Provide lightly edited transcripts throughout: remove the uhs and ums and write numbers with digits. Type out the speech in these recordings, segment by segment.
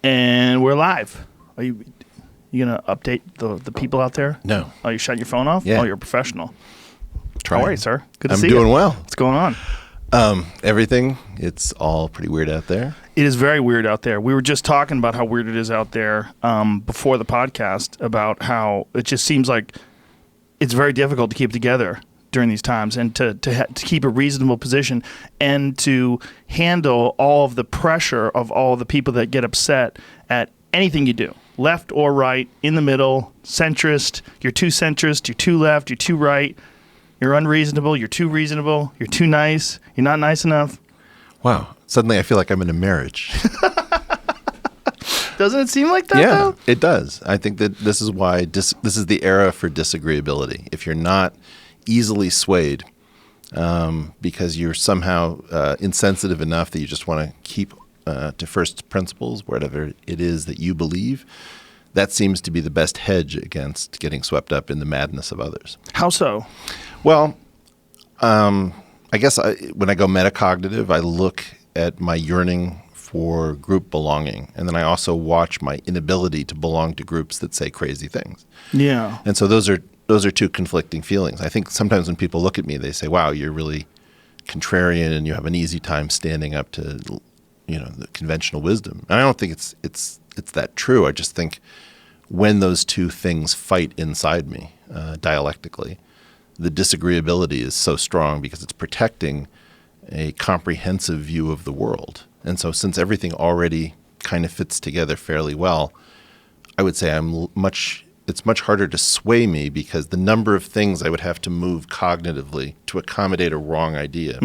And we're live. Are you gonna update the people out there? No. Oh, you shut your phone off? Yeah. Oh, you're a professional. Trying. How are you, sir? Good to see you. I'm doing well. What's going on? Everything. It's all pretty weird out there. It is very weird out there. We were just talking about how weird it is out there before the podcast, about how it just seems like it's very difficult to keep together during these times, and to keep a reasonable position, and to handle all of the pressure of all the people that get upset at anything you do, left or right, in the middle, centrist, you're too centrist, you're too left, you're too right, you're unreasonable, you're too reasonable, you're too nice, you're not nice enough. Wow. Suddenly I feel like I'm in a marriage. Doesn't it seem like that, Yeah, though? it does. I think that this is why this is the era for disagreeability. If you're not easily swayed because you're somehow insensitive enough that you just want to keep to first principles, whatever it is that you believe, that seems to be the best hedge against getting swept up in the madness of others. How so? Well, I guess when I go metacognitive, I look at my yearning for group belonging, and then I also watch my inability to belong to groups that say crazy things. Yeah. And so those are two conflicting feelings. I think sometimes when people look at me, they say, "Wow, you're really contrarian, and you have an easy time standing up to, the conventional wisdom." And I don't think it's that true. I just think when those two things fight inside me dialectically, the disagreeability is so strong because it's protecting a comprehensive view of the world. And so since everything already kind of fits together fairly well, I would say it's much harder to sway me because the number of things I would have to move cognitively to accommodate a wrong idea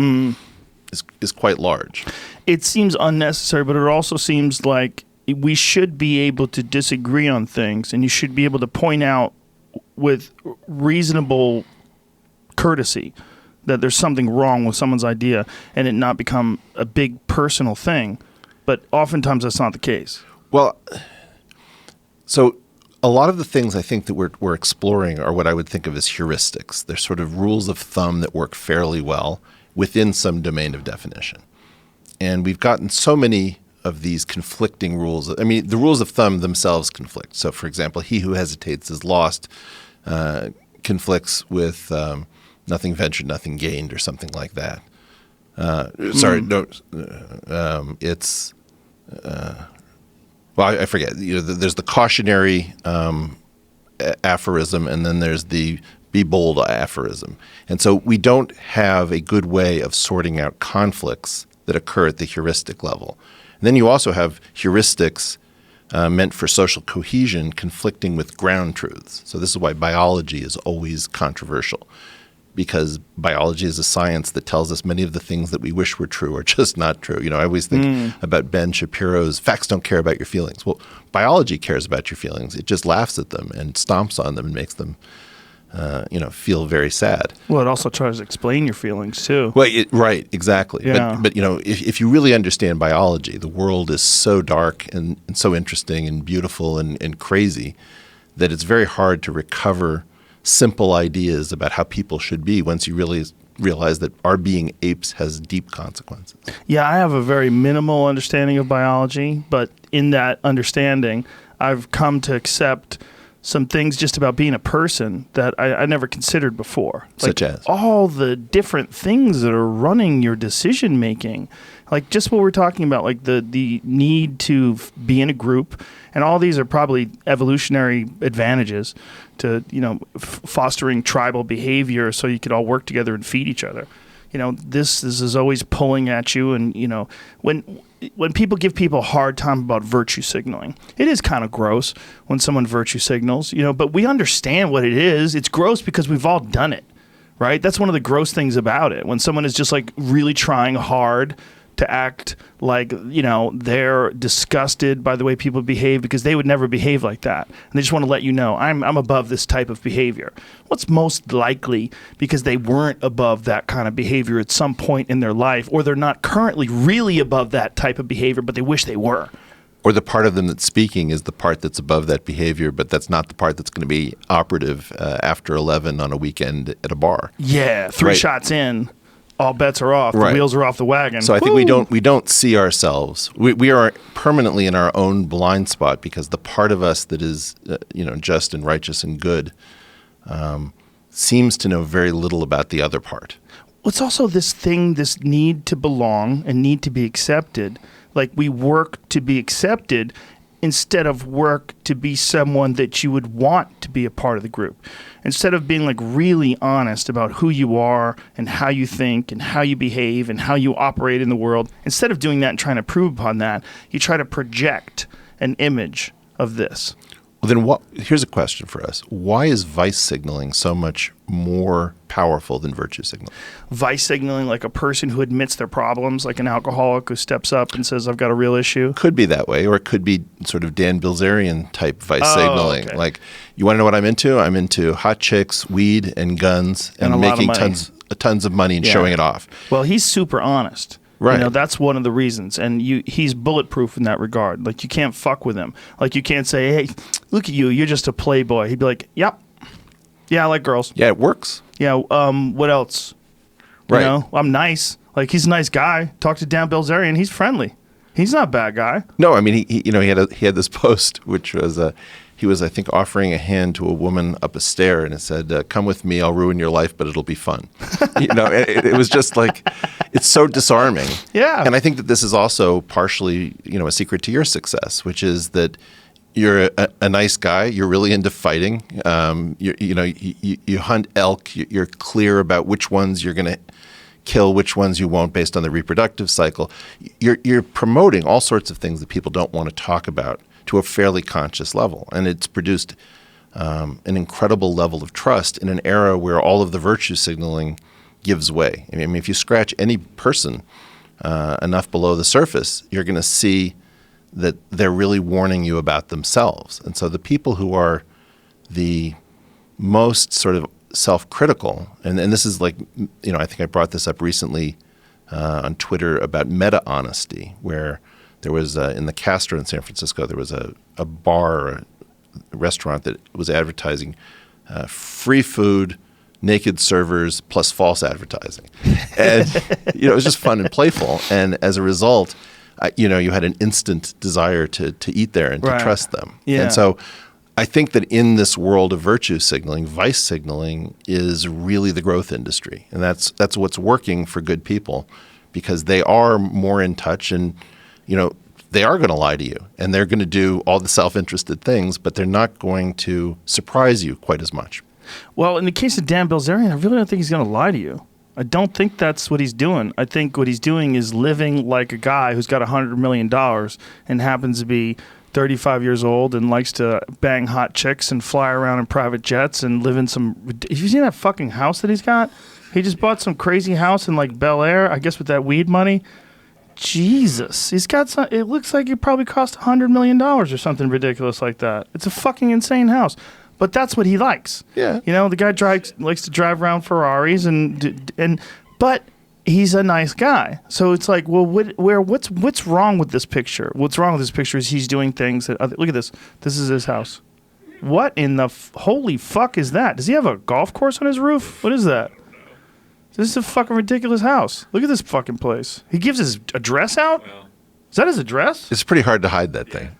is quite large. It seems unnecessary, but it also seems like we should be able to disagree on things, and you should be able to point out with reasonable courtesy that there's something wrong with someone's idea and it not become a big personal thing. But oftentimes that's not the case. Well, so a lot of the things I think that we're exploring are what I would think of as heuristics. They're sort of rules of thumb that work fairly well within some domain of definition. And we've gotten so many of these conflicting rules. I mean, the rules of thumb themselves conflict. So, for example, he who hesitates is lost conflicts with nothing ventured, nothing gained, or something like that. It's I forget. There's the cautionary aphorism, and then there's the be bold aphorism. And so we don't have a good way of sorting out conflicts that occur at the heuristic level. And then you also have heuristics meant for social cohesion conflicting with ground truths. So this is why biology is always controversial, because biology is a science that tells us many of the things that we wish were true are just not true. I always think about Ben Shapiro's facts don't care about your feelings. Well, biology cares about your feelings. It just laughs at them and stomps on them and makes them feel very sad. Well, it also tries to explain your feelings too. Well, right, exactly. Yeah. But if you really understand biology, the world is so dark and so interesting and beautiful and crazy that it's very hard to recover simple ideas about how people should be once you really realize that our being apes has deep consequences. Yeah, I have a very minimal understanding of biology, but in that understanding, I've come to accept some things just about being a person that I never considered before. Such as? All the different things that are running your decision making. Like just what we're talking about, like the need to be in a group, and all these are probably evolutionary advantages to, fostering tribal behavior so you could all work together and feed each other. This is always pulling at you, and when people give people a hard time about virtue signaling, it is kind of gross when someone virtue signals, but we understand what it is. It's gross because we've all done it, right? That's one of the gross things about it. When someone is just like really trying hard to act like, they're disgusted by the way people behave because they would never behave like that. And they just want to let you know, I'm above this type of behavior. What's most likely because they weren't above that kind of behavior at some point in their life, or they're not currently really above that type of behavior, but they wish they were. Or the part of them that's speaking is the part that's above that behavior, but that's not the part that's going to be operative after 11 on a weekend at a bar. Yeah, three shots in. all bets are off. Right. The wheels are off the wagon. So I think we don't see ourselves. We are permanently in our own blind spot because the part of us that is just and righteous and good seems to know very little about the other part. Well, it's also this need to belong and need to be accepted. Like we work to be accepted instead of work to be someone that you would want to be a part of the group. Instead of being like really honest about who you are and how you think and how you behave and how you operate in the world, instead of doing that and trying to prove upon that, you try to project an image of this. Well, then here's a question for us. Why is vice signaling so much more powerful than virtue signaling? Vice signaling, like a person who admits their problems, like an alcoholic who steps up and says, I've got a real issue. Could be that way, or it could be sort of Dan Bilzerian type vice signaling. Okay. Like, you want to know what I'm into? I'm into hot chicks, weed, and guns, and making tons of money and showing it off. Well, he's super honest. Right. That's one of the reasons. And he's bulletproof in that regard. Like, you can't fuck with him. Like, you can't say, hey, look at you. You're just a playboy. He'd be like, yep. Yeah, I like girls. Yeah, it works. Yeah, what else? Right. I'm nice. Like, he's a nice guy. Talk to Dan Bilzerian. He's friendly. He's not a bad guy. No, I mean, he had this post, which was he was, I think, offering a hand to a woman up a stair, and it said, "Come with me, I'll ruin your life, but it'll be fun." It was just like, it's so disarming. Yeah. And I think that this is also partially, a secret to your success, which is that you're a nice guy. You're really into fighting. You hunt elk. You're clear about which ones you're going to kill, which ones you won't, based on the reproductive cycle. You're promoting all sorts of things that people don't want to talk about to a fairly conscious level, and it's produced an incredible level of trust in an era where all of the virtue signaling gives way. I mean, if you scratch any person enough below the surface, you're going to see that they're really warning you about themselves. And so the people who are the most sort of self-critical, and this is like, I think I brought this up recently on Twitter about meta-honesty, where there was, in the Castro in San Francisco, there was a bar or a restaurant that was advertising free food, naked servers, plus false advertising. And, it was just fun and playful. And as a result, you had an instant desire to eat there and to trust them. Yeah. And so I think that in this world of virtue signaling, vice signaling is really the growth industry. And that's what's working for good people, because they are more in touch, and, they are going to lie to you, and they're going to do all the self-interested things, but they're not going to surprise you quite as much. Well, in the case of Dan Bilzerian, I really don't think he's going to lie to you. I don't think that's what he's doing. I think what he's doing is living like a guy who's got $100 million and happens to be 35 years old and likes to bang hot chicks and fly around in private jets and live in some... Have you seen that fucking house that he's got? He just bought some crazy house in like Bel Air, I guess with that weed money. Jesus. He's got some... It looks like it probably cost $100 million or something ridiculous like that. It's a fucking insane house. But that's what he likes. Yeah. The guy likes to drive around Ferraris but he's a nice guy. So it's like, well, what's wrong with this picture? What's wrong with this picture is he's doing things that look at this. This is his house. What in the holy fuck is that? Does he have a golf course on his roof? What is that? This is a fucking ridiculous house. Look at this fucking place. He gives his address out? Is that his address? It's pretty hard to hide that thing.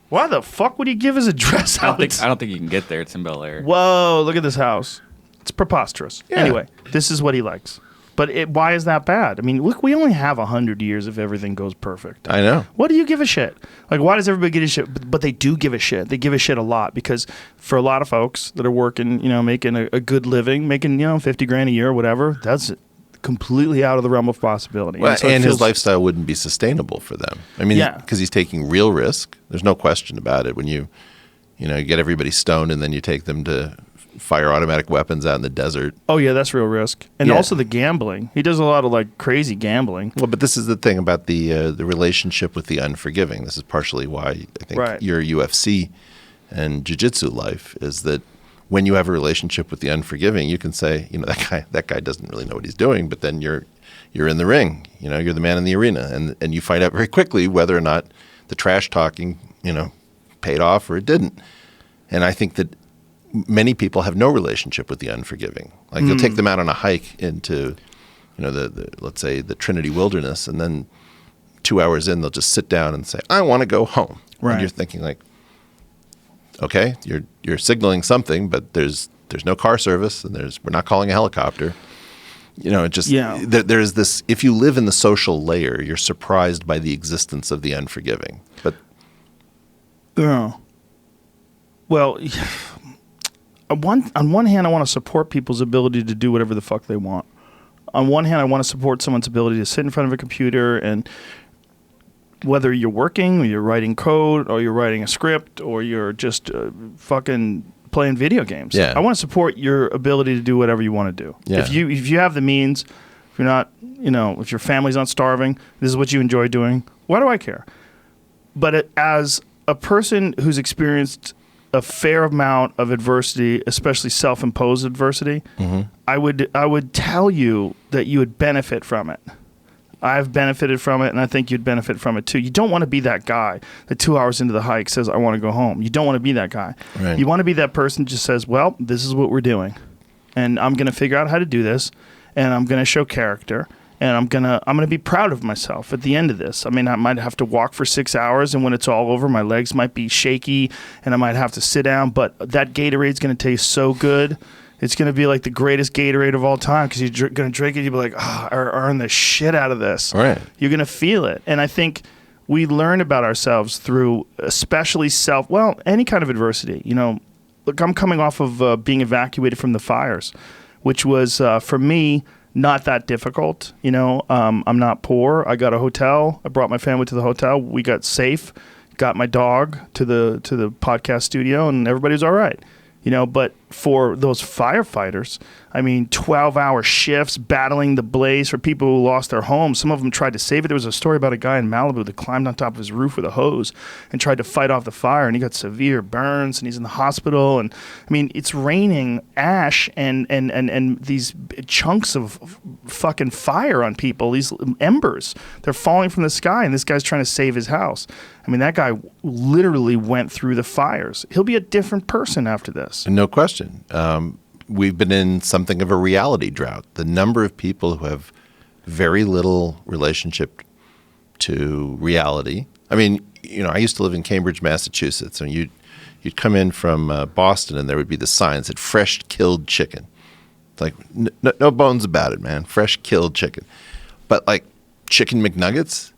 Why the fuck would he give his address out? I don't think you can get there. It's in Bel Air. Whoa, look at this house. It's preposterous. Yeah. Anyway, this is what he likes. But why is that bad? I mean, look, we only have 100 years if everything goes perfect. I know. What do you give a shit? Like, why does everybody give a shit? But they do give a shit. They give a shit a lot, because for a lot of folks that are working, making a good living, making, $50,000 a year or whatever, that's completely out of the realm of possibility. Well, and his lifestyle wouldn't be sustainable for them. I mean, Yeah. because he's taking real risk. There's no question about it. When you get everybody stoned and then you take them to fire automatic weapons out in the desert. Oh, yeah, that's real risk. And Yeah. also the gambling. He does a lot of, like, crazy gambling. Well, but this is the thing about the relationship with the unforgiving. This is partially why I think your UFC and jiu-jitsu life is that when you have a relationship with the unforgiving, you can say, that guy doesn't really know what he's doing, but then you're in the ring. You're the man in the arena, and you find out very quickly whether or not the trash talking, paid off or it didn't. And I think that many people have no relationship with the unforgiving. Like, you'll take them out on a hike into let's say the Trinity Wilderness, and then 2 hours in, they'll just sit down and say, I want to go home. Right. And you're thinking like, okay, you're signaling something, but there's no car service, and we're not calling a helicopter. There's this, if you live in the social layer, you're surprised by the existence of the unforgiving. But well, on one hand, I want to support people's ability to do whatever the fuck they want. On one hand, I want to support someone's ability to sit in front of a computer, and whether you're working or you're writing code or you're writing a script or you're just fucking playing video games. Yeah. I want to support your ability to do whatever you want to do. Yeah. If you have the means, if you're not, if your family's not starving, this is what you enjoy doing, why do I care? But as a person who's experienced a fair amount of adversity, especially self-imposed adversity, mm-hmm. I would tell you that you would benefit from it. I've benefited from it, and I think you'd benefit from it too. You don't want to be that guy that 2 hours into the hike says, I want to go home. You don't want to be that guy. Right. You want to be that person who just says, well, this is what we're doing, and I'm going to figure out how to do this, and I'm going to show character, and I'm gonna be proud of myself at the end of this. I mean, I might have to walk for 6 hours, and when it's all over, my legs might be shaky, and I might have to sit down, but that Gatorade's going to taste so good. It's going to be like the greatest Gatorade of all time, because you're going to drink it, you'll be like, I earned the shit out of this. All right. You're going to feel it. And I think we learn about ourselves through especially any kind of adversity. Look, I'm coming off of being evacuated from the fires, which was, for me, not that difficult. I'm not poor. I got a hotel. I brought my family to the hotel. We got safe, got my dog to the podcast studio, and everybody was all right. But for those firefighters, 12-hour shifts battling the blaze for people who lost their homes. Some of them tried to save it. There was a story about a guy in Malibu that climbed on top of his roof with a hose and tried to fight off the fire, and he got severe burns, and he's in the hospital. And it's raining ash and these chunks of fucking fire on people, these embers. They're falling from the sky, and this guy's trying to save his house. That guy literally went through the fires. He'll be a different person after this. No question. We've been in something of a reality drought. The number of people who have very little relationship to reality. I used to live in Cambridge, Massachusetts, and you'd come in from Boston, and there would be the sign that said "fresh killed chicken." It's like no bones about it, man. Fresh killed chicken. But like chicken McNuggets,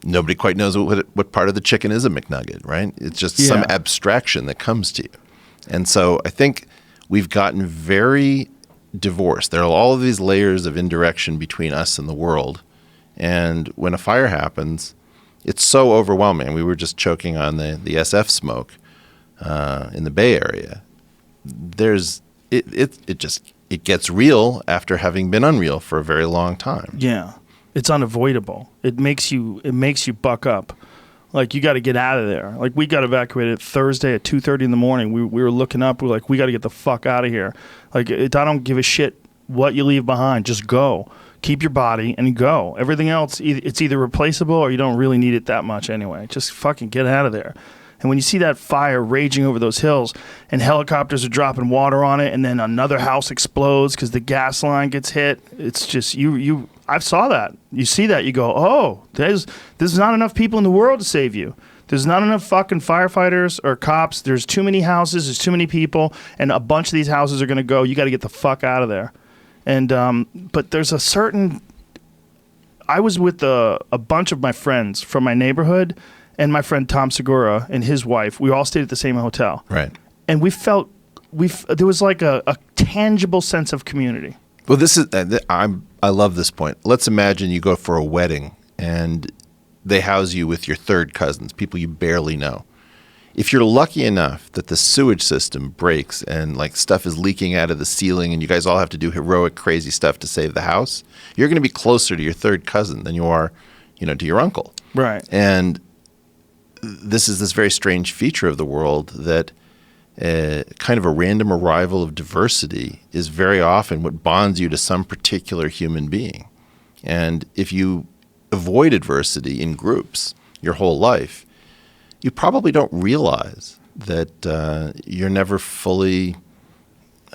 nobody quite knows what part of the chicken is a McNugget, right? It's just some abstraction that comes to you. And so I think we've gotten very divorced. There are all of these layers of indirection between us and the world. And when a fire happens, it's so overwhelming. We were just choking on the SF smoke in the Bay Area. It gets real after having been unreal for a very long time. Yeah. It's unavoidable. It makes you buck up. Like, you got to get out of there. Like, we got evacuated Thursday at 2:30 in the morning. We were looking up. We were like, we got to get the fuck out of here. Like, I don't give a shit what you leave behind. Just go. Keep your body and go. Everything else, it's either replaceable or you don't really need it that much anyway. Just fucking get out of there. And when you see that fire raging over those hills and helicopters are dropping water on it, and then another house explodes because the gas line gets hit, it's just I saw that. You see that, you go, oh, there's not enough people in the world to save you. There's not enough fucking firefighters or cops. There's too many houses. There's too many people, and a bunch of these houses are going to go. You got to get the fuck out of there. And but there's a certain. I was with a bunch of my friends from my neighborhood, and my friend Tom Segura and his wife. We all stayed at the same hotel. Right. And there was like a tangible sense of community. Well, this is I love this point. Let's imagine you go for a wedding and they house you with your third cousins, people you barely know. If you're lucky enough that the sewage system breaks and like stuff is leaking out of the ceiling and you guys all have to do heroic, crazy stuff to save the house, you're going to be closer to your third cousin than you are, to your uncle. Right. And this is this very strange feature of the world that kind of a random arrival of diversity is very often what bonds you to some particular human being. And if you avoid adversity in groups your whole life, you probably don't realize that you're never fully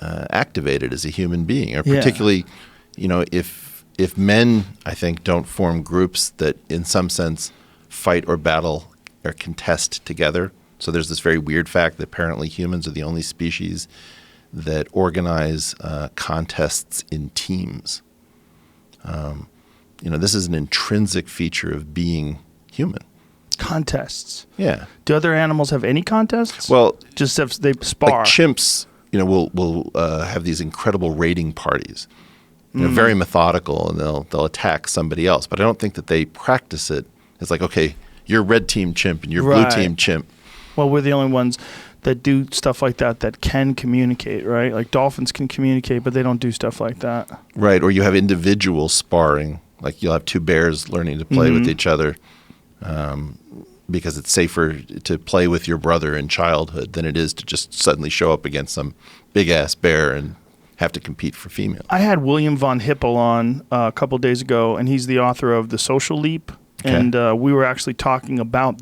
activated as a human being, or particularly, if if men, I think, don't form groups that in some sense fight or battle or contest together. So there's this very weird fact that apparently humans are the only species that organize contests in teams. This is an intrinsic feature of being human. Contests. Yeah. Do other animals have any contests? Well, just if they spar. Like chimps, will have these incredible raiding parties. Very methodical, and they'll attack somebody else. But I don't think that they practice it. It's like, okay, you're red team chimp and you're blue team chimp. Well, we're the only ones that do stuff like that can communicate, right? Like dolphins can communicate, but they don't do stuff like that. Right, or you have individual sparring. Like you'll have two bears learning to play with each other because it's safer to play with your brother in childhood than it is to just suddenly show up against some big-ass bear and have to compete for female. I had William von Hippel on a couple of days ago, and he's the author of The Social Leap. Okay. And we were actually talking about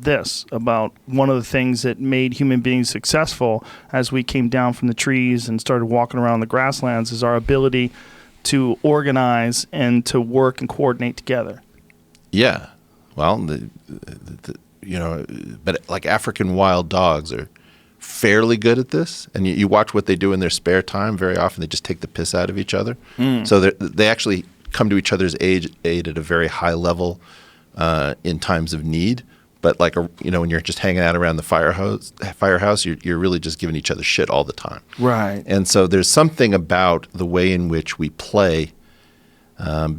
about one of the things that made human beings successful as we came down from the trees and started walking around the grasslands is our ability to organize and to work and coordinate together. Yeah. Well, but like African wild dogs are fairly good at this. And you watch what they do in their spare time. Very often they just take the piss out of each other. So they actually come to each other's aid at a very high level in times of need, but like when you're just hanging out around the firehouse, you're really just giving each other shit all the time. Right. And so there's something about the way in which we play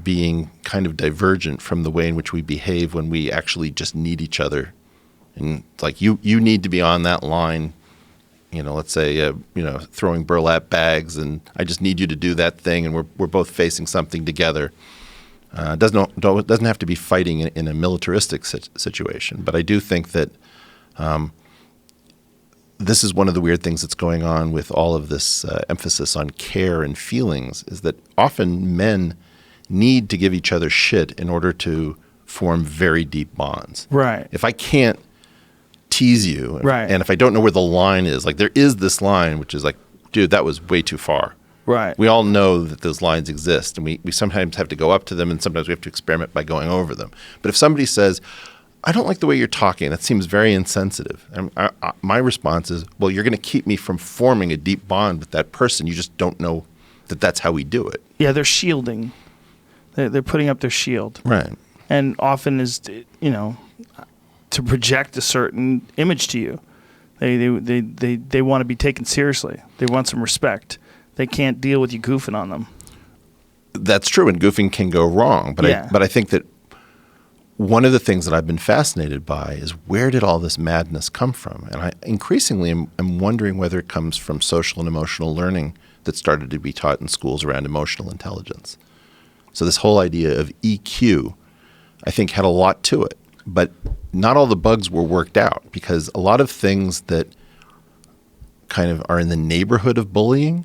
being kind of divergent from the way in which we behave when we actually just need each other. And it's like you need to be on that line. Let's say throwing burlap bags, and I just need you to do that thing, and we're both facing something together. It doesn't have to be fighting in a militaristic situation, but I do think that this is one of the weird things that's going on with all of this emphasis on care and feelings, is that often men need to give each other shit in order to form very deep bonds. Right. If I can't tease you, right, and if I don't know where the line is, like there is this line which is like, dude, that was way too far. Right. We all know that those lines exist, and we sometimes have to go up to them, and sometimes we have to experiment by going over them. But if somebody says, I don't like the way you're talking, that seems very insensitive, and my response is, well, you're going to keep me from forming a deep bond with that person. You just don't know that that's how we do it. Yeah, they're shielding. They're putting up their shield. Right. And often is, to project a certain image to you. They want to be taken seriously. They want some respect. They can't deal with you goofing on them. That's true, and goofing can go wrong. But I think that one of the things that I've been fascinated by is where did all this madness come from? And I increasingly am wondering whether it comes from social and emotional learning that started to be taught in schools around emotional intelligence. So this whole idea of EQ, I think, had a lot to it. But not all the bugs were worked out, because a lot of things that kind of are in the neighborhood of bullying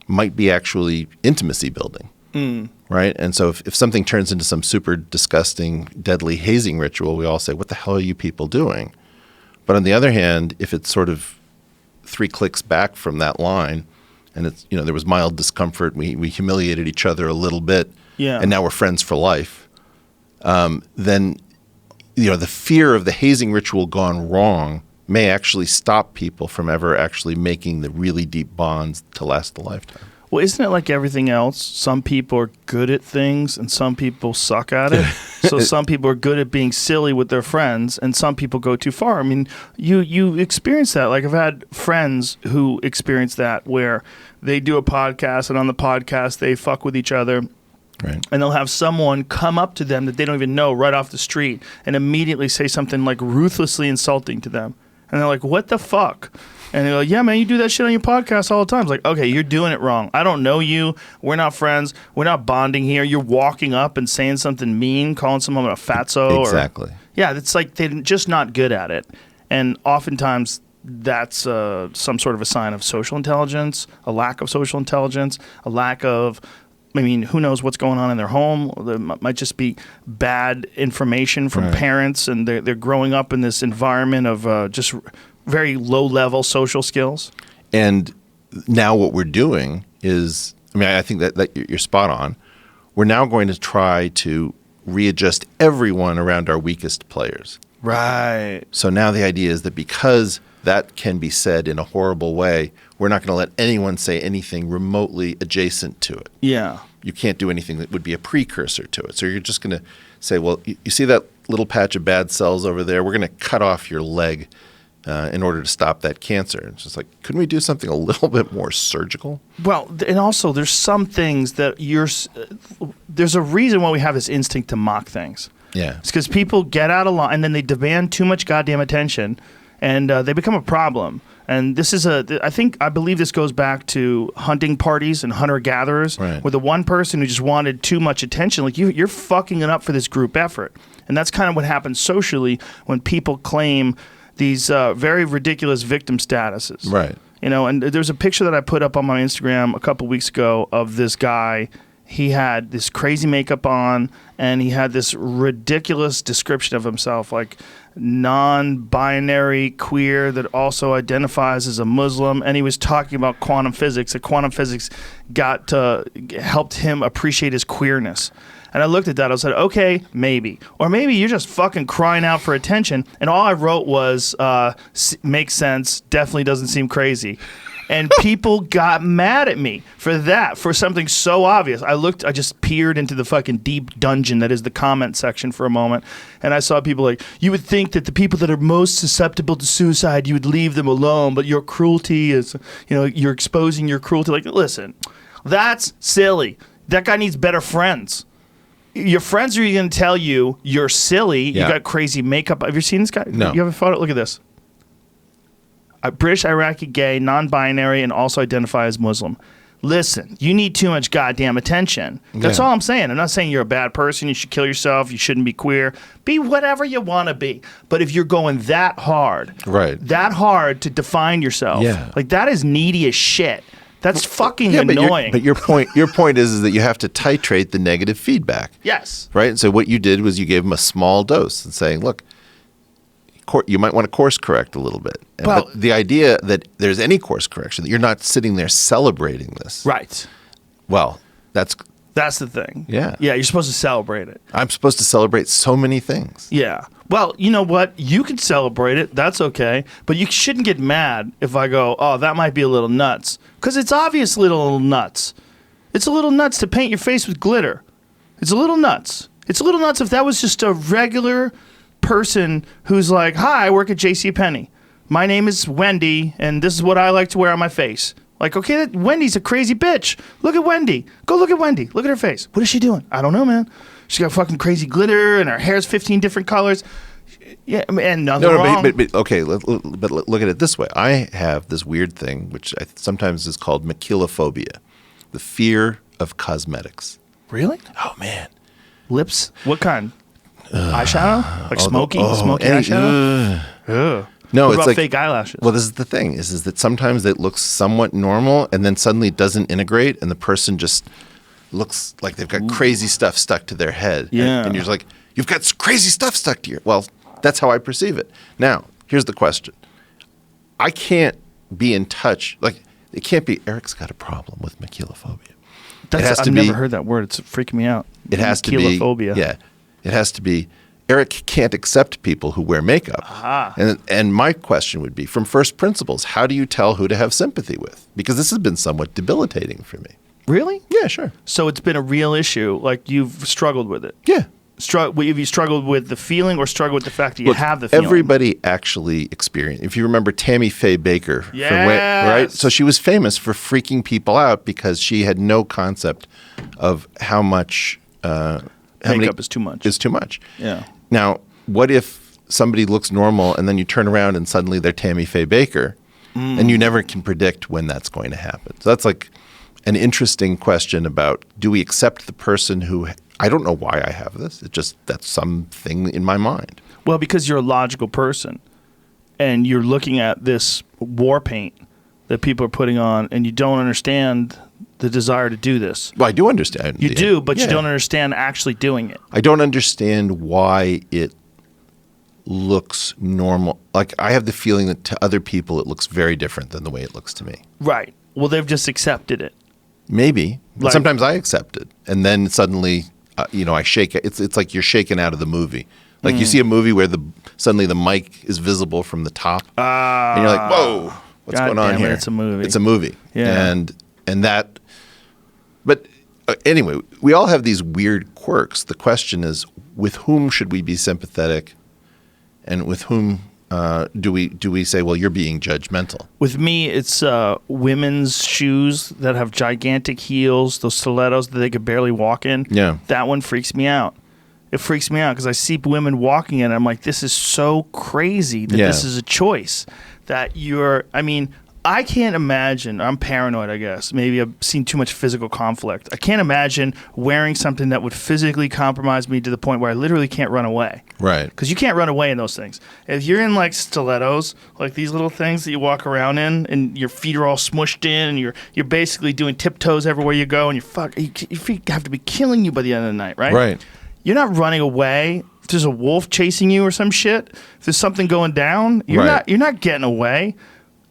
might be actually intimacy building, right? And so if something turns into some super disgusting, deadly hazing ritual, we all say, what the hell are you people doing? But on the other hand, if it's sort of 3 clicks back from that line, and it's there was mild discomfort, we humiliated each other a little bit, and now we're friends for life, then the fear of the hazing ritual gone wrong may actually stop people from ever actually making the really deep bonds to last a lifetime. Well, isn't it like everything else? Some people are good at things and some people suck at it. So some people are good at being silly with their friends and some people go too far. I mean, you experience that. Like I've had friends who experience that where they do a podcast and on the podcast they fuck with each other. Right. And they'll have someone come up to them that they don't even know right off the street and immediately say something like ruthlessly insulting to them. And they're like, what the fuck? And they're like, yeah, man, you do that shit on your podcast all the time. It's like, okay, you're doing it wrong. I don't know you. We're not friends. We're not bonding here. You're walking up and saying something mean, calling someone a fatso. Exactly. It's like they're just not good at it. And oftentimes that's some sort of a sign of social intelligence, a lack of social intelligence, a lack of, who knows what's going on in their home? There might just be bad information from parents, and they're growing up in this environment of just very low-level social skills. And now what we're doing is, I think that you're spot on. we're now going to try to readjust everyone around our weakest players. Right. So now the idea is that because that can be said in a horrible way, we're not going to let anyone say anything remotely adjacent to it. Yeah. You can't do anything that would be a precursor to it. So you're just going to say, well, you see that little patch of bad cells over there? We're going to cut off your leg in order to stop that cancer. It's just like, couldn't we do something a little bit more surgical? Well, and also there's some things that there's a reason why we have this instinct to mock things. Yeah. It's because people get out of line and then they demand too much goddamn attention and they become a problem. And this is I believe this goes back to hunting parties and hunter-gatherers, right, where the one person who just wanted too much attention, like you're fucking it up for this group effort. And that's kind of what happens socially when people claim these very ridiculous victim statuses. Right. You know, and there's a picture that I put up on my Instagram a couple weeks ago of this guy. He had this crazy makeup on, and he had this ridiculous description of himself, like non-binary queer that also identifies as a Muslim. And he was talking about quantum physics. That quantum physics helped him appreciate his queerness. And I looked at that. I said, okay, maybe. Or maybe you're just fucking crying out for attention. And all I wrote was, makes sense, definitely doesn't seem crazy. And people got mad at me for that, for something so obvious. I just peered into the fucking deep dungeon that is the comment section for a moment. And I saw people like, you would think that the people that are most susceptible to suicide, you would leave them alone. But your cruelty is, you're exposing your cruelty. Like, listen, that's silly. That guy needs better friends. Your friends are going to tell you you're silly. Yeah. You got crazy makeup. Have you seen this guy? No. You have a photo? Look at this. British, Iraqi, gay, non-binary, and also identify as Muslim. Listen, you need too much goddamn attention. That's all I'm saying. I'm not saying you're a bad person. You should kill yourself. You shouldn't be queer. Be whatever you want to be. But if you're going that hard to define yourself, like that is needy as shit. That's fucking annoying. But your point is that you have to titrate the negative feedback. Yes. Right? And so what you did was you gave them a small dose and saying, look, you might want to course correct a little bit. Well, but the idea that there's any course correction, that you're not sitting there celebrating this. Right. Well, that's the thing. Yeah. Yeah, you're supposed to celebrate it. I'm supposed to celebrate so many things. Yeah. Well, you know what? You can celebrate it. That's okay. But you shouldn't get mad if I go, oh, that might be a little nuts. Because it's obviously a little nuts. It's a little nuts to paint your face with glitter. It's a little nuts. It's a little nuts if that was just a regular person who's like, hi, I work at JCPenney. My name is Wendy, and this is what I like to wear on my face. Like, okay, Wendy's a crazy bitch. Look at Wendy. Go look at Wendy. Look at her face. What is she doing? I don't know, man. She's got fucking crazy glitter, and her hair's 15 different colors. Yeah, and nothing wrong. But okay, but look at it this way. I have this weird thing, which sometimes is called maculophobia, the fear of cosmetics. Really? Oh, man. Lips? What kind? Eyeshadow? Like smoky eyeshadow? No, what it's about like fake eyelashes? Well, this is the thing: is that sometimes it looks somewhat normal, and then suddenly it doesn't integrate, and the person just looks like they've got crazy stuff stuck to their head. Yeah, and you're just like, you've got crazy stuff stuck to your. Well, that's how I perceive it. Now, here's the question: I can't be in touch. Like, it can't be. Eric's got a problem with maculophobia. I've never heard that word. It's freaking me out. It has to be maculophobia. Yeah, it has to be. Eric can't accept people who wear makeup. Aha. And my question would be, from first principles, how do you tell who to have sympathy with? Because this has been somewhat debilitating for me. Really? Yeah, sure. So it's been a real issue. Like, you've struggled with it. Yeah. Have you struggled with the feeling or struggled with the fact that you have the feeling? Everybody actually experienced. If you remember Tammy Faye Baker, right? So she was famous for freaking people out because she had no concept of how much makeup is too much. Is too much. Yeah. Now, what if somebody looks normal and then you turn around and suddenly they're Tammy Faye Baker, and you never can predict when that's going to happen? So that's like an interesting question about, do we accept the person who – I don't know why I have this. It's just that's something in my mind. Well, because you're a logical person and you're looking at this war paint that people are putting on and you don't understand the desire to do this. Well, I do understand. You do, but you don't understand actually doing it. I don't understand why it looks normal. Like, I have the feeling that to other people it looks very different than the way it looks to me. Right. Well, they've just accepted it. Maybe. But Like- sometimes I accept it. And then suddenly, I shake it. It's like you're shaken out of the movie. Like you see a movie where suddenly the mic is visible from the top. And you're like, whoa, what's God going on damn it, here? it's a movie. It's a movie. Yeah. And that, but anyway, we all have these weird quirks. The question is, with whom should we be sympathetic? And with whom do we say, well, you're being judgmental? With me, it's women's shoes that have gigantic heels, those stilettos that they could barely walk in. Yeah. That one freaks me out. It freaks me out because I see women walking in, and I'm like, this is so crazy that this is a choice. That I can't imagine. I'm paranoid, I guess. Maybe I've seen too much physical conflict. I can't imagine wearing something that would physically compromise me to the point where I literally can't run away. Right. Because you can't run away in those things. If you're in like stilettos, like these little things that you walk around in, and your feet are all smushed in, and you're basically doing tiptoes everywhere you go, and your feet have to be killing you by the end of the night, right? Right. You're not running away. If there's a wolf chasing you or some shit, if there's something going down, you're not getting away.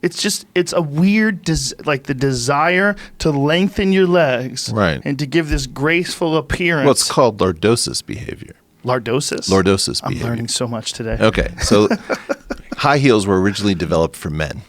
It's a weird, the desire to lengthen your legs, Right. and to give this graceful appearance. Well, it's called lordosis behavior. Lordosis? Lordosis I'm behavior. learning so much today. Okay, so high heels were originally developed for men.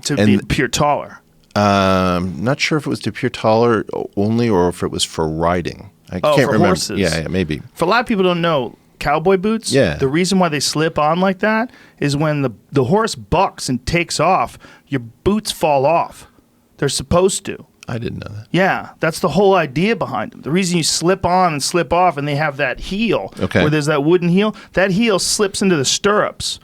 To be pure taller. Not sure if it was to appear taller only or if it was for riding. I can't for remember. horses. Yeah, maybe. For a lot of people don't know, cowboy boots, Yeah. the reason why they slip on like that is when the horse bucks and takes off, your boots fall off. They're supposed to. I didn't know that. Yeah, that's the whole idea behind them. The reason you slip on and slip off and they have that heel, where there's that wooden heel, that heel slips into the stirrups.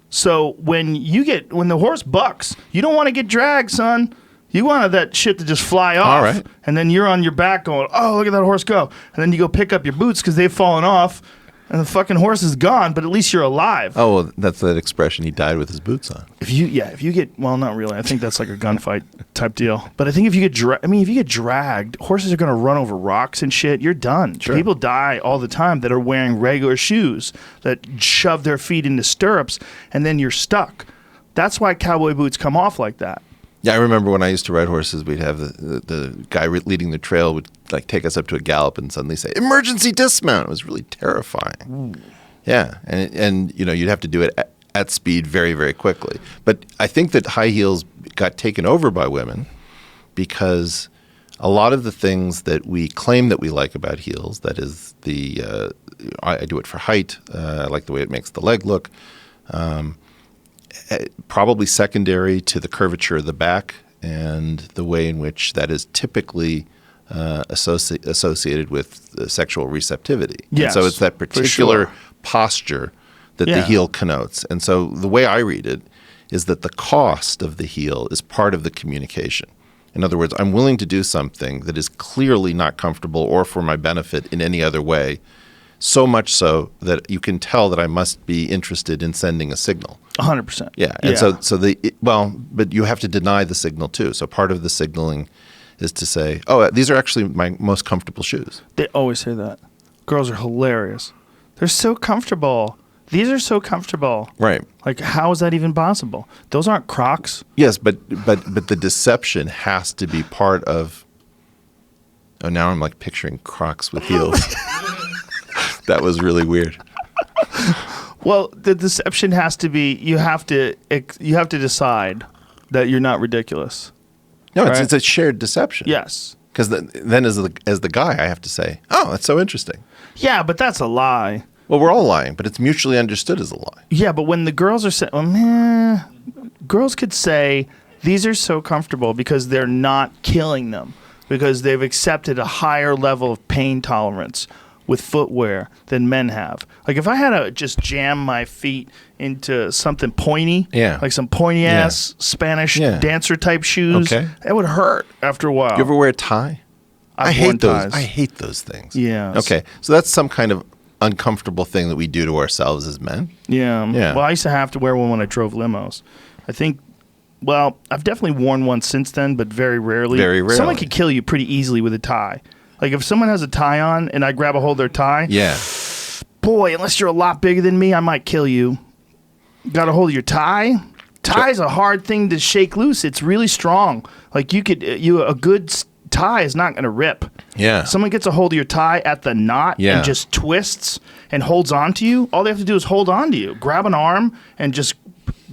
So when the horse bucks, you don't want to get dragged, son. You wanted that shit to just fly off. All right. And then you're on your back going, oh, look at that horse go. And then you go pick up your boots because they've fallen off and the fucking horse is gone, but at least you're alive. Oh, well, that's that expression, he died with his boots on. If you get, well, not really. I think that's like a gunfight type deal. But I think if you get dragged, horses are going to run over rocks and shit. You're done. Sure. People die all the time that are wearing regular shoes that shove their feet into stirrups, and then you're stuck. That's why cowboy boots come off like that. Yeah, I remember when I used to ride horses, we'd have the guy leading the trail would like take us up to a gallop and suddenly say, "Emergency dismount." It was really terrifying. Ooh. Yeah, and you'd have to do it at speed very, very quickly. But I think that high heels got taken over by women because a lot of the things that we claim that we like about heels, that is I do it for height, I like the way it makes the leg look, probably secondary to the curvature of the back and the way in which that is typically associated with sexual receptivity. Yes, and so it's that particular for sure. posture that the heel connotes. And so the way I read it is that the cost of the heel is part of the communication. In other words, I'm willing to do something that is clearly not comfortable or for my benefit in any other way, so much so that you can tell that I must be interested in sending a signal. 100%. Yeah. And but you have to deny the signal too. So part of the signaling is to say, oh, these are actually my most comfortable shoes. They always say that. Girls are hilarious. They're so comfortable. These are so comfortable. Right. Like, how is that even possible? Those aren't Crocs. Yes, but the deception has to be part of. Oh, now I'm like picturing Crocs with heels. That was really weird. Well, the deception has to be you have to decide that you're not ridiculous. No, right? it's a shared deception. Yes. Because then as the guy, I have to say, oh, that's so interesting. Yeah, but that's a lie. Well, we're all lying, but it's mutually understood as a lie. Yeah, but when the girls are saying, girls could say, these are so comfortable because they're not killing them, because they've accepted a higher level of pain tolerance with footwear than men have. Like if I had to just jam my feet into something pointy, like some pointy-ass Spanish dancer type shoes, that would hurt after a while. You ever wear a tie? I hate those. Ties. I hate those things. Yeah. Okay, so that's some kind of uncomfortable thing that we do to ourselves as men. Yeah. Well, I used to have to wear one when I drove limos. I think, well, I've definitely worn one since then, but very rarely. Very rarely. Someone could kill you pretty easily with a tie. Like if someone has a tie on and I grab a hold of their tie, boy, unless you're a lot bigger than me, I might kill you. Got a hold of your tie? Tie's a hard thing to shake loose. It's really strong. Like a good tie is not going to rip. Yeah. Someone gets a hold of your tie at the knot Yeah. and just twists and holds on to you. All they have to do is hold on to you. Grab an arm and just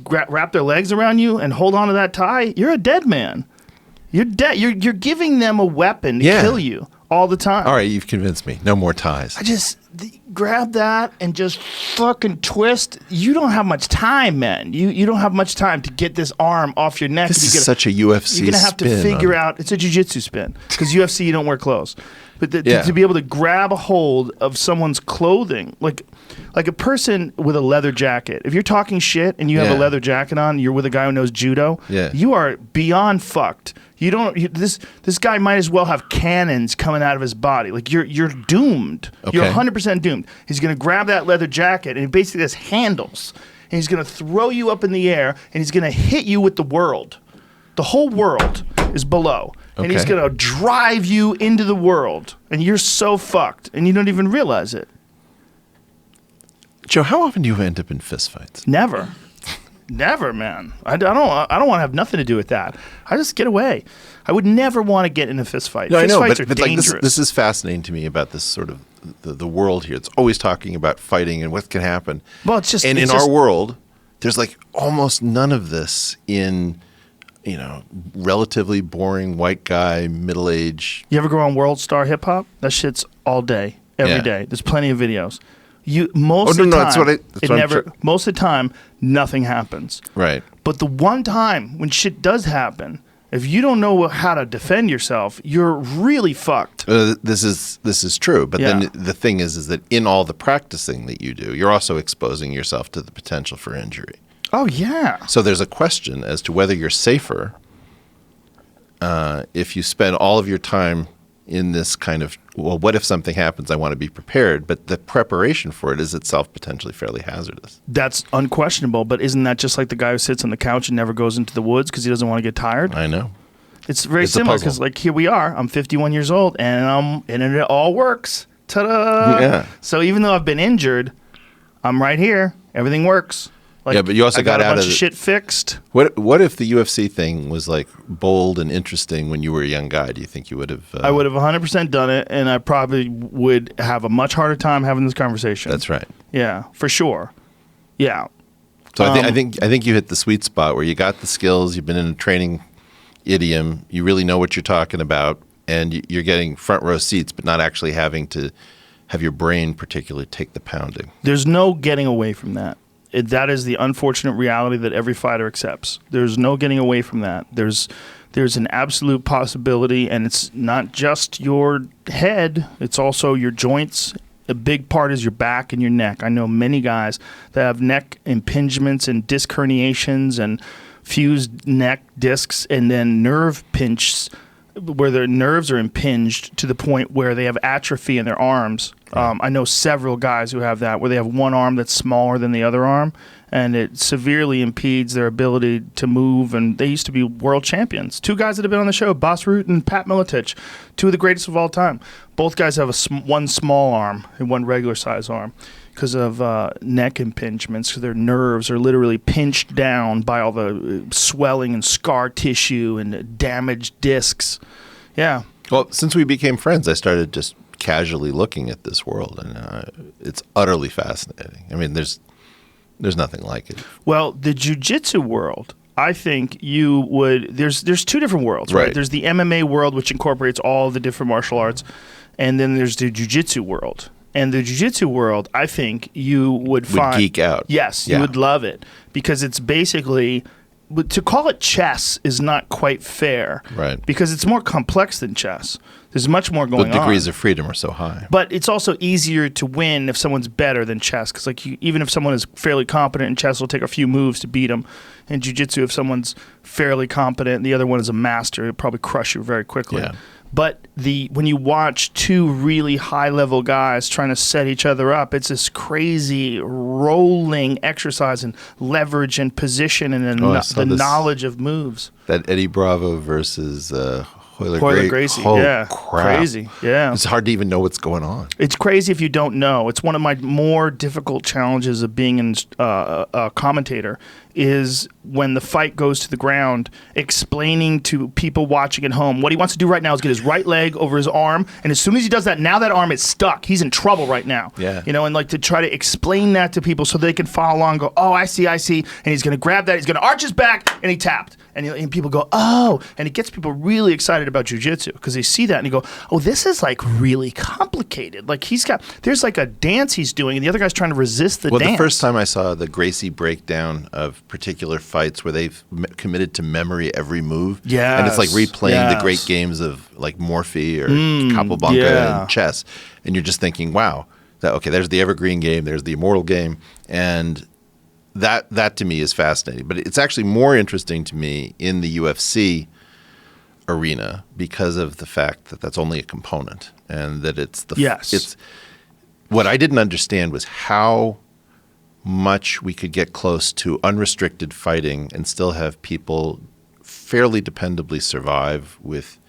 wrap their legs around you and hold on to that tie. You're a dead man. You're dead. You're giving them a weapon to kill you all the time. All right, you've convinced me. No more ties. Grab that and just fucking twist. You don't have much time, man. You don't have much time to get this arm off your neck. This is such a UFC You're going to have to spin figure out. It's a jiu-jitsu spin. Because UFC, you don't wear clothes. But to be able to grab a hold of someone's clothing, like a person with a leather jacket. If you're talking shit and you have a leather jacket on, you're with a guy who knows judo, you are beyond fucked. This guy might as well have cannons coming out of his body. Like you're doomed. Okay. You're 100% doomed. He's going to grab that leather jacket and he basically has handles. And he's going to throw you up in the air and he's going to hit you with the world. The whole world is below. And he's going to drive you into the world. And you're so fucked and you don't even realize it. Joe, how often do you end up in fistfights? Never. Never, man. I don't want to have nothing to do with that. I just get away. I would never want to get in a fist fight. No, Fist I know, fights but are like dangerous. this is fascinating to me about this sort of the world here. It's always talking about fighting and what can happen. Well, it's just in our world, there's like almost none of this in relatively boring white guy, middle age. You ever go on World Star Hip Hop? That shit's all day, every day. There's plenty of videos. Most of the time, nothing happens. Right. But the one time when shit does happen, if you don't know how to defend yourself, you're really fucked. This is true. But then the thing is that in all the practicing that you do, you're also exposing yourself to the potential for injury. Oh, yeah. So there's a question as to whether you're safer if you spend all of your time in this kind of, well, what if something happens? I want to be prepared. But the preparation for it is itself potentially fairly hazardous. That's unquestionable. But isn't that just like the guy who sits on the couch and never goes into the woods because he doesn't want to get tired? I know. It's very similar because, like, here we are. I'm 51 years old, and it all works. Ta-da! Yeah. So even though I've been injured, I'm right here. Everything works. Like, but you also got out a bunch of shit fixed. What if the UFC thing was like bold and interesting when you were a young guy? Do you think you would have? I would have 100% done it, and I probably would have a much harder time having this conversation. That's right. Yeah, for sure. Yeah. So I think you hit the sweet spot where you got the skills. You've been in a training idiom. You really know what you're talking about, and you're getting front row seats, but not actually having to have your brain particularly take the pounding. There's no getting away from that. That is the unfortunate reality that every fighter accepts. There's no getting away from that. There's an absolute possibility, and it's not just your head. It's also your joints. A big part is your back and your neck. I know many guys that have neck impingements and disc herniations and fused neck discs and then nerve pinches where their nerves are impinged to the point where they have atrophy in their arms. I know several guys who have that, where they have one arm that's smaller than the other arm, and it severely impedes their ability to move. And they used to be world champions. Two guys that have been on the show, Bas Ruud and Pat Miletich, two of the greatest of all time. Both guys have one small arm and one regular size arm because of neck impingements, because their nerves are literally pinched down by all the swelling and scar tissue and damaged discs. Yeah. Well, since we became friends, I started just casually looking at this world, and it's utterly fascinating. I mean, there's nothing like it. Well, the jiu-jitsu world, I think you would. There's two different worlds, right? There's the MMA world, which incorporates all the different martial arts, and then there's the jiu-jitsu world. And the jiu-jitsu world, I think you would find geek out. Yes, you would love it because it's basically. To call it chess is not quite fair, right? Because it's more complex than chess. There's much more going on. The degrees of freedom are so high. But it's also easier to win if someone's better than chess. Because even if someone is fairly competent in chess, it'll take a few moves to beat them. In jiu-jitsu, if someone's fairly competent and the other one is a master, it'll probably crush you very quickly. Yeah. But when you watch two really high-level guys trying to set each other up, it's this crazy rolling exercise in leverage and position and the knowledge of moves. That Eddie Bravo versus Hoyler Gracie. Oh, yeah. crap. Crazy. Yeah. It's hard to even know what's going on. It's crazy if you don't know. It's one of my more difficult challenges of being a commentator is when the fight goes to the ground, explaining to people watching at home what he wants to do right now is get his right leg over his arm, and as soon as he does that, now that arm is stuck. He's in trouble right now. Yeah. You know, and like to try to explain that to people so they can follow along and go, oh, I see, and he's going to grab that, he's going to arch his back, and he tapped. And people go, oh, and it gets people really excited about jiu-jitsu because they see that and they go, oh, this is like really complicated. Like there's like a dance he's doing and the other guy's trying to resist the dance. Well, the first time I saw the Gracie breakdown of particular fights where they've committed to memory every move. Yes. And it's like replaying the great games of like Morphe or Capablanca and chess. And you're just thinking, wow, there's the evergreen game, there's the immortal game. And that to me is fascinating. But it's actually more interesting to me in the UFC arena because of the fact that that's only a component and that it's what I didn't understand was how much we could get close to unrestricted fighting and still have people fairly dependably survive with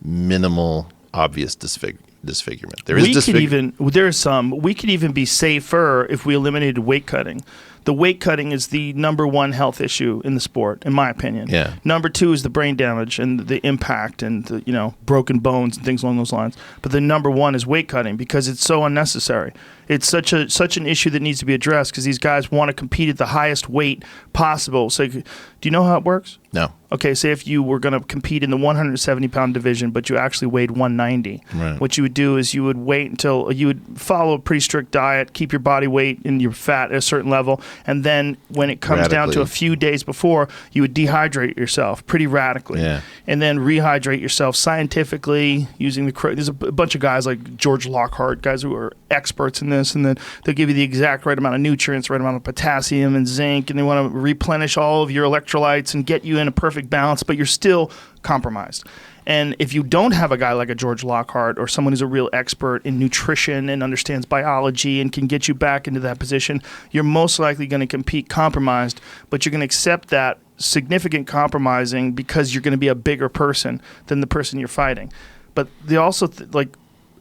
minimal obvious disfigurement. There is disfigurement. We could even be safer if we eliminated weight cutting. The weight cutting is the number one health issue in the sport, in my opinion. Yeah. Number two is the brain damage and the impact and the, broken bones and things along those lines. But the number one is weight cutting because it's so unnecessary. It's such an issue that needs to be addressed because these guys want to compete at the highest weight possible. So, do you know how it works? No. Okay, say if you were going to compete in the 170-pound division, but you actually weighed 190, right. What you would do is you would wait until you would follow a pretty strict diet, keep your body weight and your fat at a certain level, and then when it comes down to a few days before, you would dehydrate yourself pretty radically, and then rehydrate yourself scientifically using there's a bunch of guys like George Lockhart, guys who are experts in this, and then they'll give you the exact right amount of nutrients, right amount of potassium and zinc, and they want to replenish all of your electrolytes and get you in a perfect balance, but you're still compromised. And if you don't have a guy like a George Lockhart or someone who's a real expert in nutrition and understands biology and can get you back into that position, you're most likely going to compete compromised, but you're going to accept that significant compromising because you're going to be a bigger person than the person you're fighting. But they also,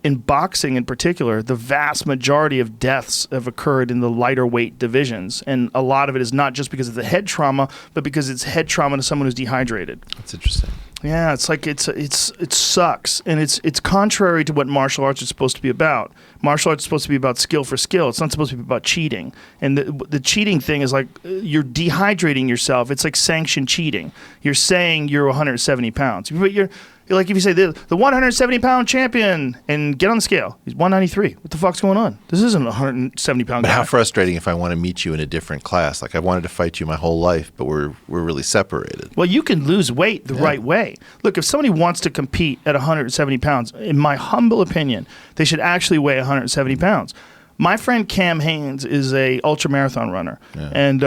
in boxing in particular, the vast majority of deaths have occurred in the lighter weight divisions. And a lot of it is not just because of the head trauma, but because it's head trauma to someone who's dehydrated. That's interesting. Yeah, it's like it sucks, and it's contrary to what martial arts is supposed to be about. Martial arts is supposed to be about skill for skill. It's not supposed to be about cheating. And the cheating thing is like you're dehydrating yourself. It's like sanctioned cheating. You're saying you're 170 pounds, but you're like if you say the 170-pound champion and get on the scale, he's 193. What the fuck's going on? This isn't a 170-pound guy. But how frustrating if I want to meet you in a different class. Like I wanted to fight you my whole life, but we're really separated. Well, you can lose weight the right way. Look, if somebody wants to compete at 170 pounds, in my humble opinion, they should actually weigh 170 pounds. My friend Cam Haynes is a ultramarathon runner, and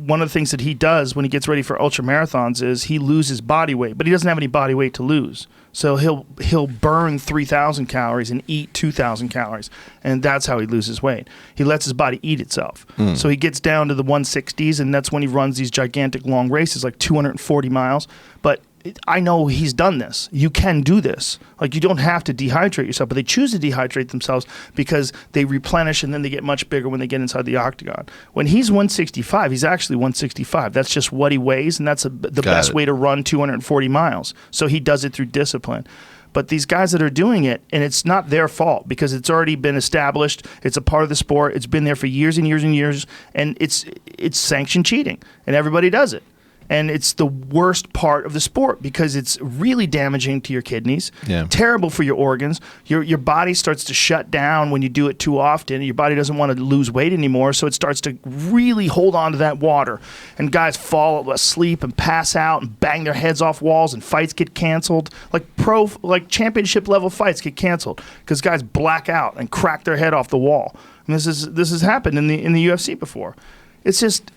one of the things that he does when he gets ready for ultramarathons is he loses body weight, but he doesn't have any body weight to lose. So he'll burn 3,000 calories and eat 2,000 calories, and that's how he loses weight. He lets his body eat itself. So he gets down to the 160s, and that's when he runs these gigantic long races, like 240 miles. But I know he's done this. You can do this. Like, you don't have to dehydrate yourself, but they choose to dehydrate themselves because they replenish and then they get much bigger when they get inside the octagon. When he's 165, he's actually 165. That's just what he weighs, and that's the best way to run 240 miles. So he does it through discipline. But these guys that are doing it, and it's not their fault because it's already been established. It's a part of the sport. It's been there for years and years and years, and it's sanctioned cheating, and everybody does it. And it's the worst part of the sport because it's really damaging to your kidneys, terrible for your organs. Your body starts to shut down when you do it too often. Your body doesn't want to lose weight anymore, so it starts to really hold on to that water. And guys fall asleep and pass out and bang their heads off walls, and fights get canceled. Like championship level fights get canceled because guys black out and crack their head off the wall. And this has happened in the UFC before. It's just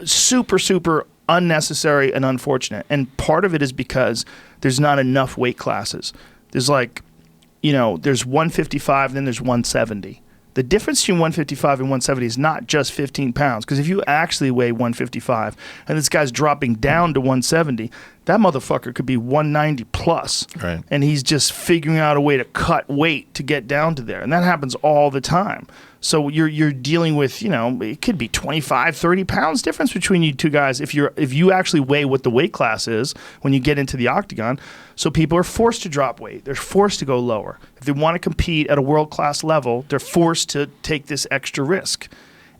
super, super unnecessary and unfortunate. And part of it is because there's not enough weight classes. There's there's 155 and then there's 170. The difference between 155 and 170 is not just 15 pounds. Because if you actually weigh 155 and this guy's dropping down to 170, that motherfucker could be 190 plus. Right. And he's just figuring out a way to cut weight to get down to there. And that happens all the time. So you're dealing with, it could be 25, 30 pounds difference between you two guys if you actually weigh what the weight class is when you get into the octagon. So people are forced to drop weight. They're forced to go lower. If they want to compete at a world-class level, they're forced to take this extra risk.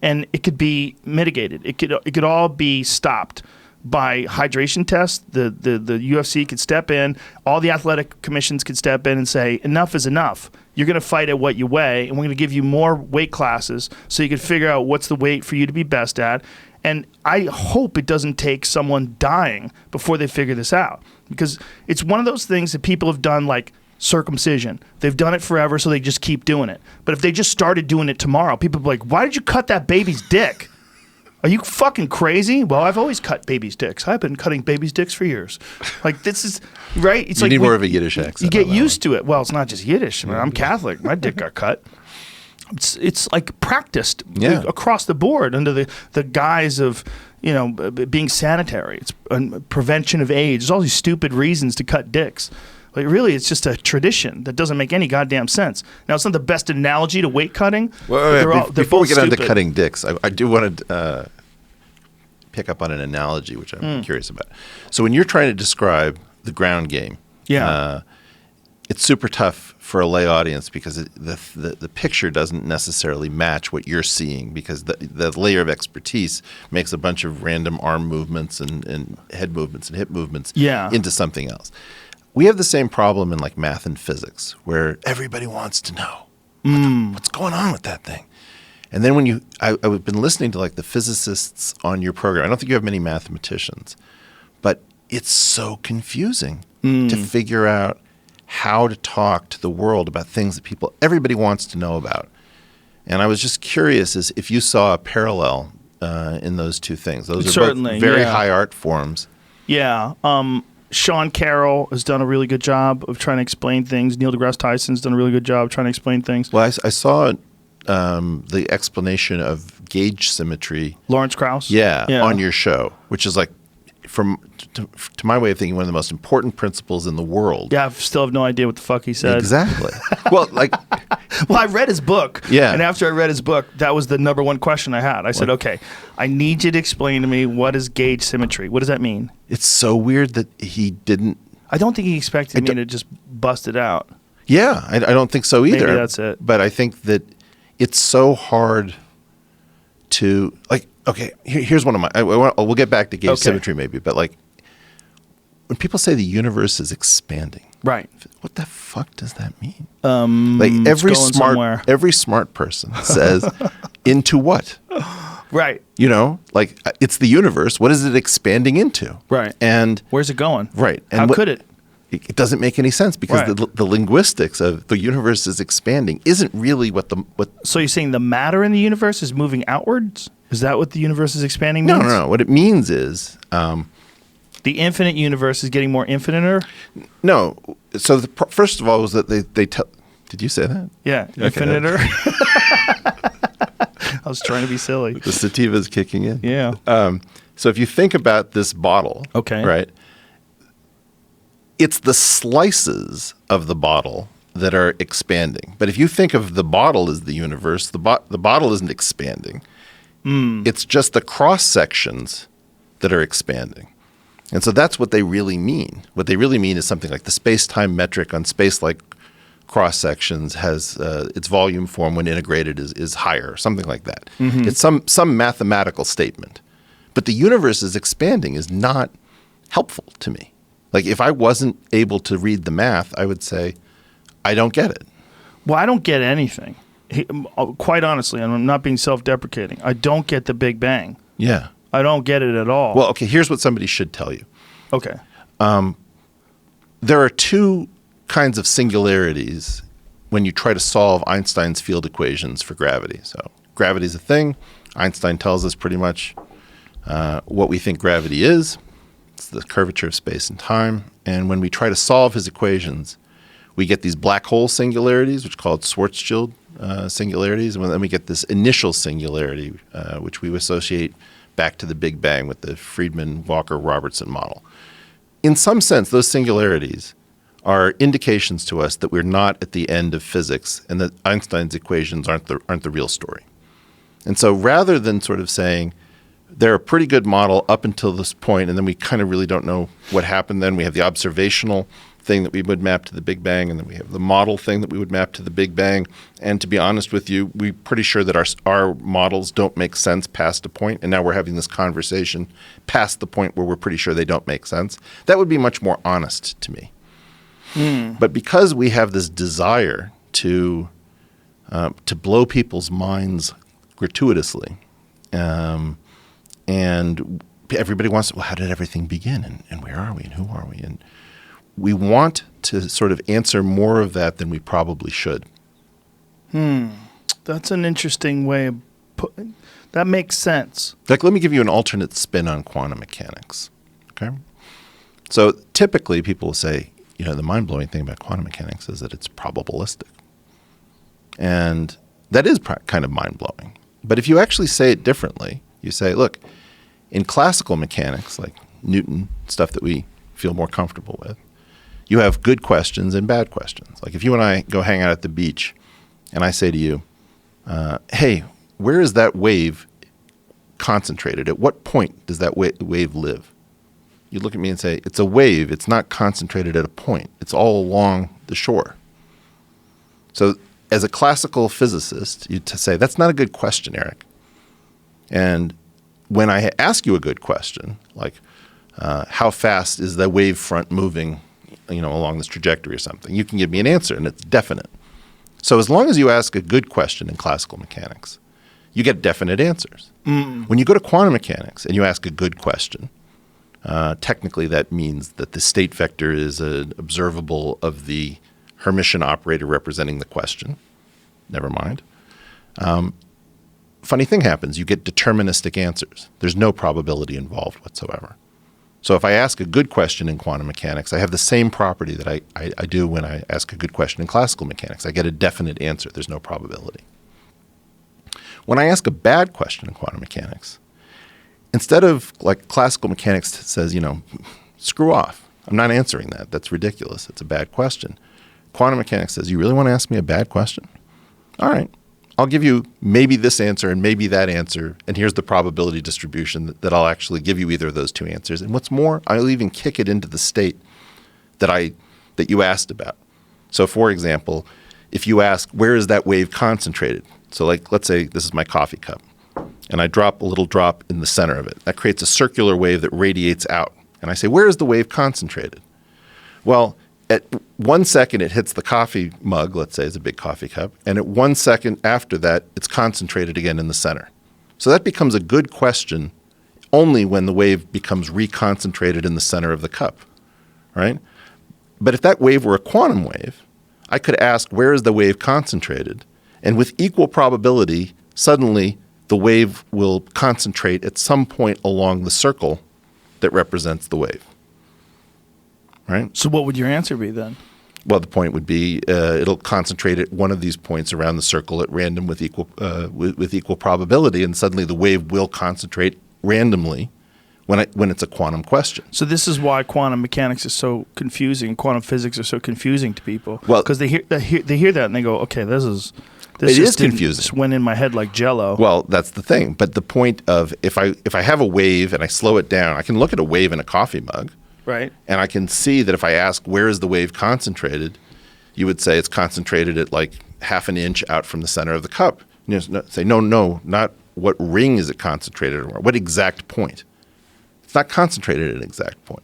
And it could be mitigated. It could all be stopped by hydration tests. The UFC could step in. All the athletic commissions could step in and say, enough is enough. You're going to fight at what you weigh, and we're going to give you more weight classes so you can figure out what's the weight for you to be best at. And I hope it doesn't take someone dying before they figure this out, because it's one of those things that people have done, like circumcision. They've done it forever, so they just keep doing it. But if they just started doing it tomorrow, people would be like, why did you cut that baby's dick? Are you fucking crazy? Well, I've always cut babies' dicks. I've been cutting babies' dicks for years. Like, this is, right? It's you need more of a Yiddish accent. You get used to it. Well, it's not just Yiddish. I mean, I'm Catholic. My dick got cut. It's like practiced across the board under the guise of, being sanitary. It's prevention of AIDS. There's all these stupid reasons to cut dicks. Like, really, it's just a tradition that doesn't make any goddamn sense. Now, it's not the best analogy to weight cutting. Well, before we get stupid. on to cutting dicks, I do want to pick up on an analogy, which I'm curious about. So when you're trying to describe the ground game, it's super tough for a lay audience because the picture doesn't necessarily match what you're seeing, because the layer of expertise makes a bunch of random arm movements and head movements and hip movements into something else. We have the same problem in like math and physics, where everybody wants to know what's going on with that thing. And then when I've been listening to like the physicists on your program. I don't think you have many mathematicians, but it's so confusing to figure out how to talk to the world about things that everybody wants to know about. And I was just curious as if you saw a parallel in those two things. Those are certainly both very high art forms. Yeah. Sean Carroll has done a really good job of trying to explain things. Neil deGrasse Tyson's done a really good job of trying to explain things. Well, I saw the explanation of gauge symmetry. Lawrence Krauss? On your show, which is like, to my way of thinking, one of the most important principles in the world. Yeah, I still have no idea what the fuck he said. Exactly. Well, I read his book. Yeah. And after I read his book, that was the number one question I had. I said, okay, I need you to explain to me, what is gauge symmetry? What does that mean? It's so weird that he didn't. I don't think he expected me to just bust it out. Yeah, I don't think so either. Maybe that's it. But I think that it's so hard to, like, okay, here's one of my, we'll get back to gauge symmetry maybe, but like, when people say the universe is expanding, right? What the fuck does that mean? Like every smart person says, into what? Right. Like it's the universe. What is it expanding into? Right. And where's it going? Right. And how could it? It doesn't make any sense because the linguistics of the universe is expanding isn't really what. So you're saying the matter in the universe is moving outwards? Is that what the universe is expanding means? No. What it means is the infinite universe is getting more infiniter? No. So first of all was that they tell. Did you say that? Yeah, okay. infiniter. I was trying to be silly. The sativa's kicking in. Yeah. So if you think about this bottle, right? It's the slices of the bottle that are expanding. But if you think of the bottle as the universe, the bottle isn't expanding. It's just the cross sections that are expanding. And so that's what they really mean. What they really mean is something like the space-time metric on space-like cross sections has its volume form when integrated is higher, something like that. It's some mathematical statement. But the universe is expanding is not helpful to me. Like if I wasn't able to read the math, I would say, I don't get it. Well, I don't get anything. Quite honestly, and I'm not being self-deprecating, I don't get the Big Bang. Yeah. I don't get it at all. Well, okay, here's what somebody should tell you. Okay. There are two kinds of singularities when you try to solve Einstein's field equations for gravity. So gravity is a thing. Einstein tells us pretty much what we think gravity is. It's the curvature of space and time. And when we try to solve his equations, we get these black hole singularities, which are called Schwarzschild singularities. And then we get this initial singularity, which we associate back to the Big Bang with the Friedman-Walker-Robertson model. in some sense, those singularities are indications to us that we're not at the end of physics and that Einstein's equations aren't the real story. And so rather than sort of saying they're a pretty good model up until this point, and then we kind of really don't know what happened then, we have the observational thing that we would map to the Big Bang, and then we have the model thing that we would map to the Big Bang. And to be honest with you, we're pretty sure that our models don't make sense past a point, and now we're having this conversation past the point where we're pretty sure they don't make sense. That would be much more honest to me. But because we have this desire to blow people's minds gratuitously, and everybody wants, well, how did everything begin, and where are we, and who are we, and we want to sort of answer more of that than we probably should. That's an interesting way of putting. That makes sense. Like, let me give you an alternate spin on quantum mechanics. Okay, so typically people will say, the mind-blowing thing about quantum mechanics is that it's probabilistic, and that is kind of mind-blowing. But if you actually say it differently, you say, look, in classical mechanics, like Newton, stuff that we feel more comfortable with, you have good questions and bad questions. Like if you and I go hang out at the beach and I say to you, hey, where is that wave concentrated? At what point does that wave live? You look at me and say, it's a wave. It's not concentrated at a point. It's all along the shore. So as a classical physicist, you'd say, that's not a good question, Eric. And when I ask you a good question, like how fast is the wave front moving along this trajectory or something, you can give me an answer and it's definite. So as long as you ask a good question in classical mechanics, you get definite answers. When you go to quantum mechanics and you ask a good question, technically that means that the state vector is an observable of the Hermitian operator representing the question. Never mind. Funny thing happens. You get deterministic answers. There's no probability involved whatsoever. So if I ask a good question in quantum mechanics, I have the same property that I do when I ask a good question in classical mechanics. I get a definite answer. There's no probability. When I ask a bad question in quantum mechanics, instead of like classical mechanics says, screw off. I'm not answering that. That's ridiculous. It's a bad question. Quantum mechanics says, you really want to ask me a bad question? All right. I'll give you maybe this answer and maybe that answer, and here's the probability distribution that I'll actually give you either of those two answers. And what's more, I'll even kick it into the state that you asked about. So for example, if you ask, where is that wave concentrated? So like, let's say this is my coffee cup, and I drop a little drop in the center of it. That creates a circular wave that radiates out. And I say, where is the wave concentrated? Well, at 1 second, it hits the coffee mug, let's say it's a big coffee cup, and at 1 second after that, it's concentrated again in the center. So that becomes a good question only when the wave becomes reconcentrated in the center of the cup, right? But if that wave were a quantum wave, I could ask, where is the wave concentrated? And with equal probability, suddenly the wave will concentrate at some point along the circle that represents the wave. Right? So what would your answer be then? Well, the point would be it'll concentrate at one of these points around the circle at random with equal probability, and suddenly the wave will concentrate randomly when it's a quantum question. So this is why quantum mechanics is so confusing. Quantum physics are so confusing to people. Well, because they hear that and they go, okay, this is confusing. This went in my head like Jello. Well, that's the thing. But the point of if I have a wave and I slow it down, I can look at a wave in a coffee mug. Right. And I can see that if I ask where is the wave concentrated, you would say it's concentrated at like half an inch out from the center of the cup. Say, no, not what ring is it concentrated on, what exact point. It's not concentrated at an exact point.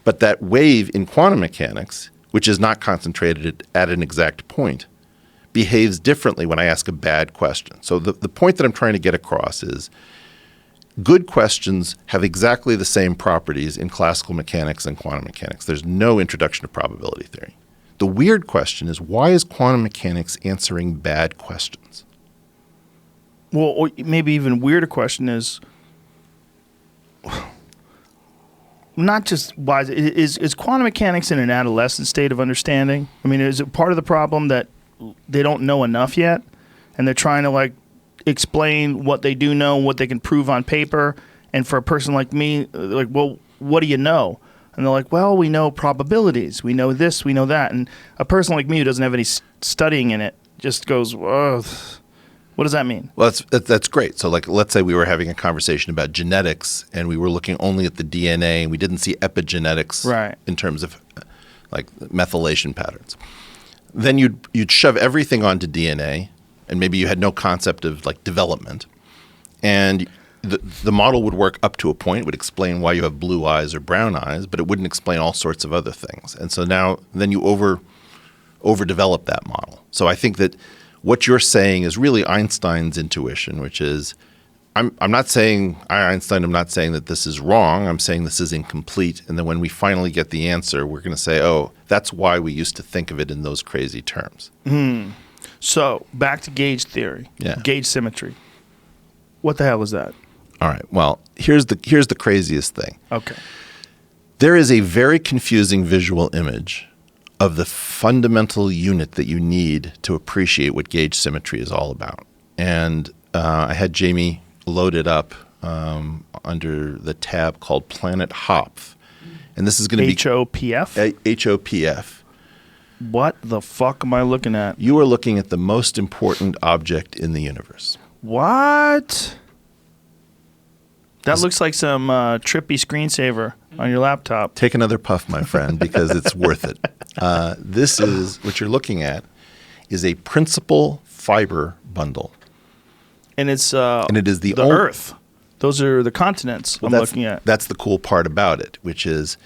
But that wave in quantum mechanics, which is not concentrated at an exact point, behaves differently when I ask a bad question. So the point that I'm trying to get across is good questions have exactly the same properties in classical mechanics and quantum mechanics. There's no introduction to probability theory. The weird question is, why is quantum mechanics answering bad questions? Well, or maybe even weirder question is, not just why is quantum mechanics in an adolescent state of understanding? I mean, is it part of the problem that they don't know enough yet, and they're trying to explain what they do know, what they can prove on paper, and for a person like me, well, what do you know? And they're like, well, we know probabilities. We know this, we know that. And a person like me who doesn't have any studying in it just goes, whoa, what does that mean? Well, that's great. So, like, let's say we were having a conversation about genetics, and we were looking only at the DNA, and we didn't see epigenetics in terms of, like, methylation patterns. Then you'd shove everything onto DNA, and maybe you had no concept of, like, development. And the model would work up to a point, would explain why you have blue eyes or brown eyes, but it wouldn't explain all sorts of other things. And so then you overdevelop that model. So I think that what you're saying is really Einstein's intuition, which is, I'm not saying that this is wrong. I'm saying this is incomplete. And then when we finally get the answer, we're going to say, oh, that's why we used to think of it in those crazy terms. So back to gauge theory, gauge symmetry. What the hell is that? All right. Well, here's the craziest thing. Okay. There is a very confusing visual image of the fundamental unit that you need to appreciate what gauge symmetry is all about. And I had Jamie load it up under the tab called Planet Hopf. And this is going to be HOPF? HOPF. What the fuck am I looking at? You are looking at the most important object in the universe. What? That looks like some trippy screensaver on your laptop. Take another puff, my friend, because it's worth it. This is what you're looking at is a principal fiber bundle. And it's it is the Earth. Those are the continents I'm looking at. That's the cool part about it, which is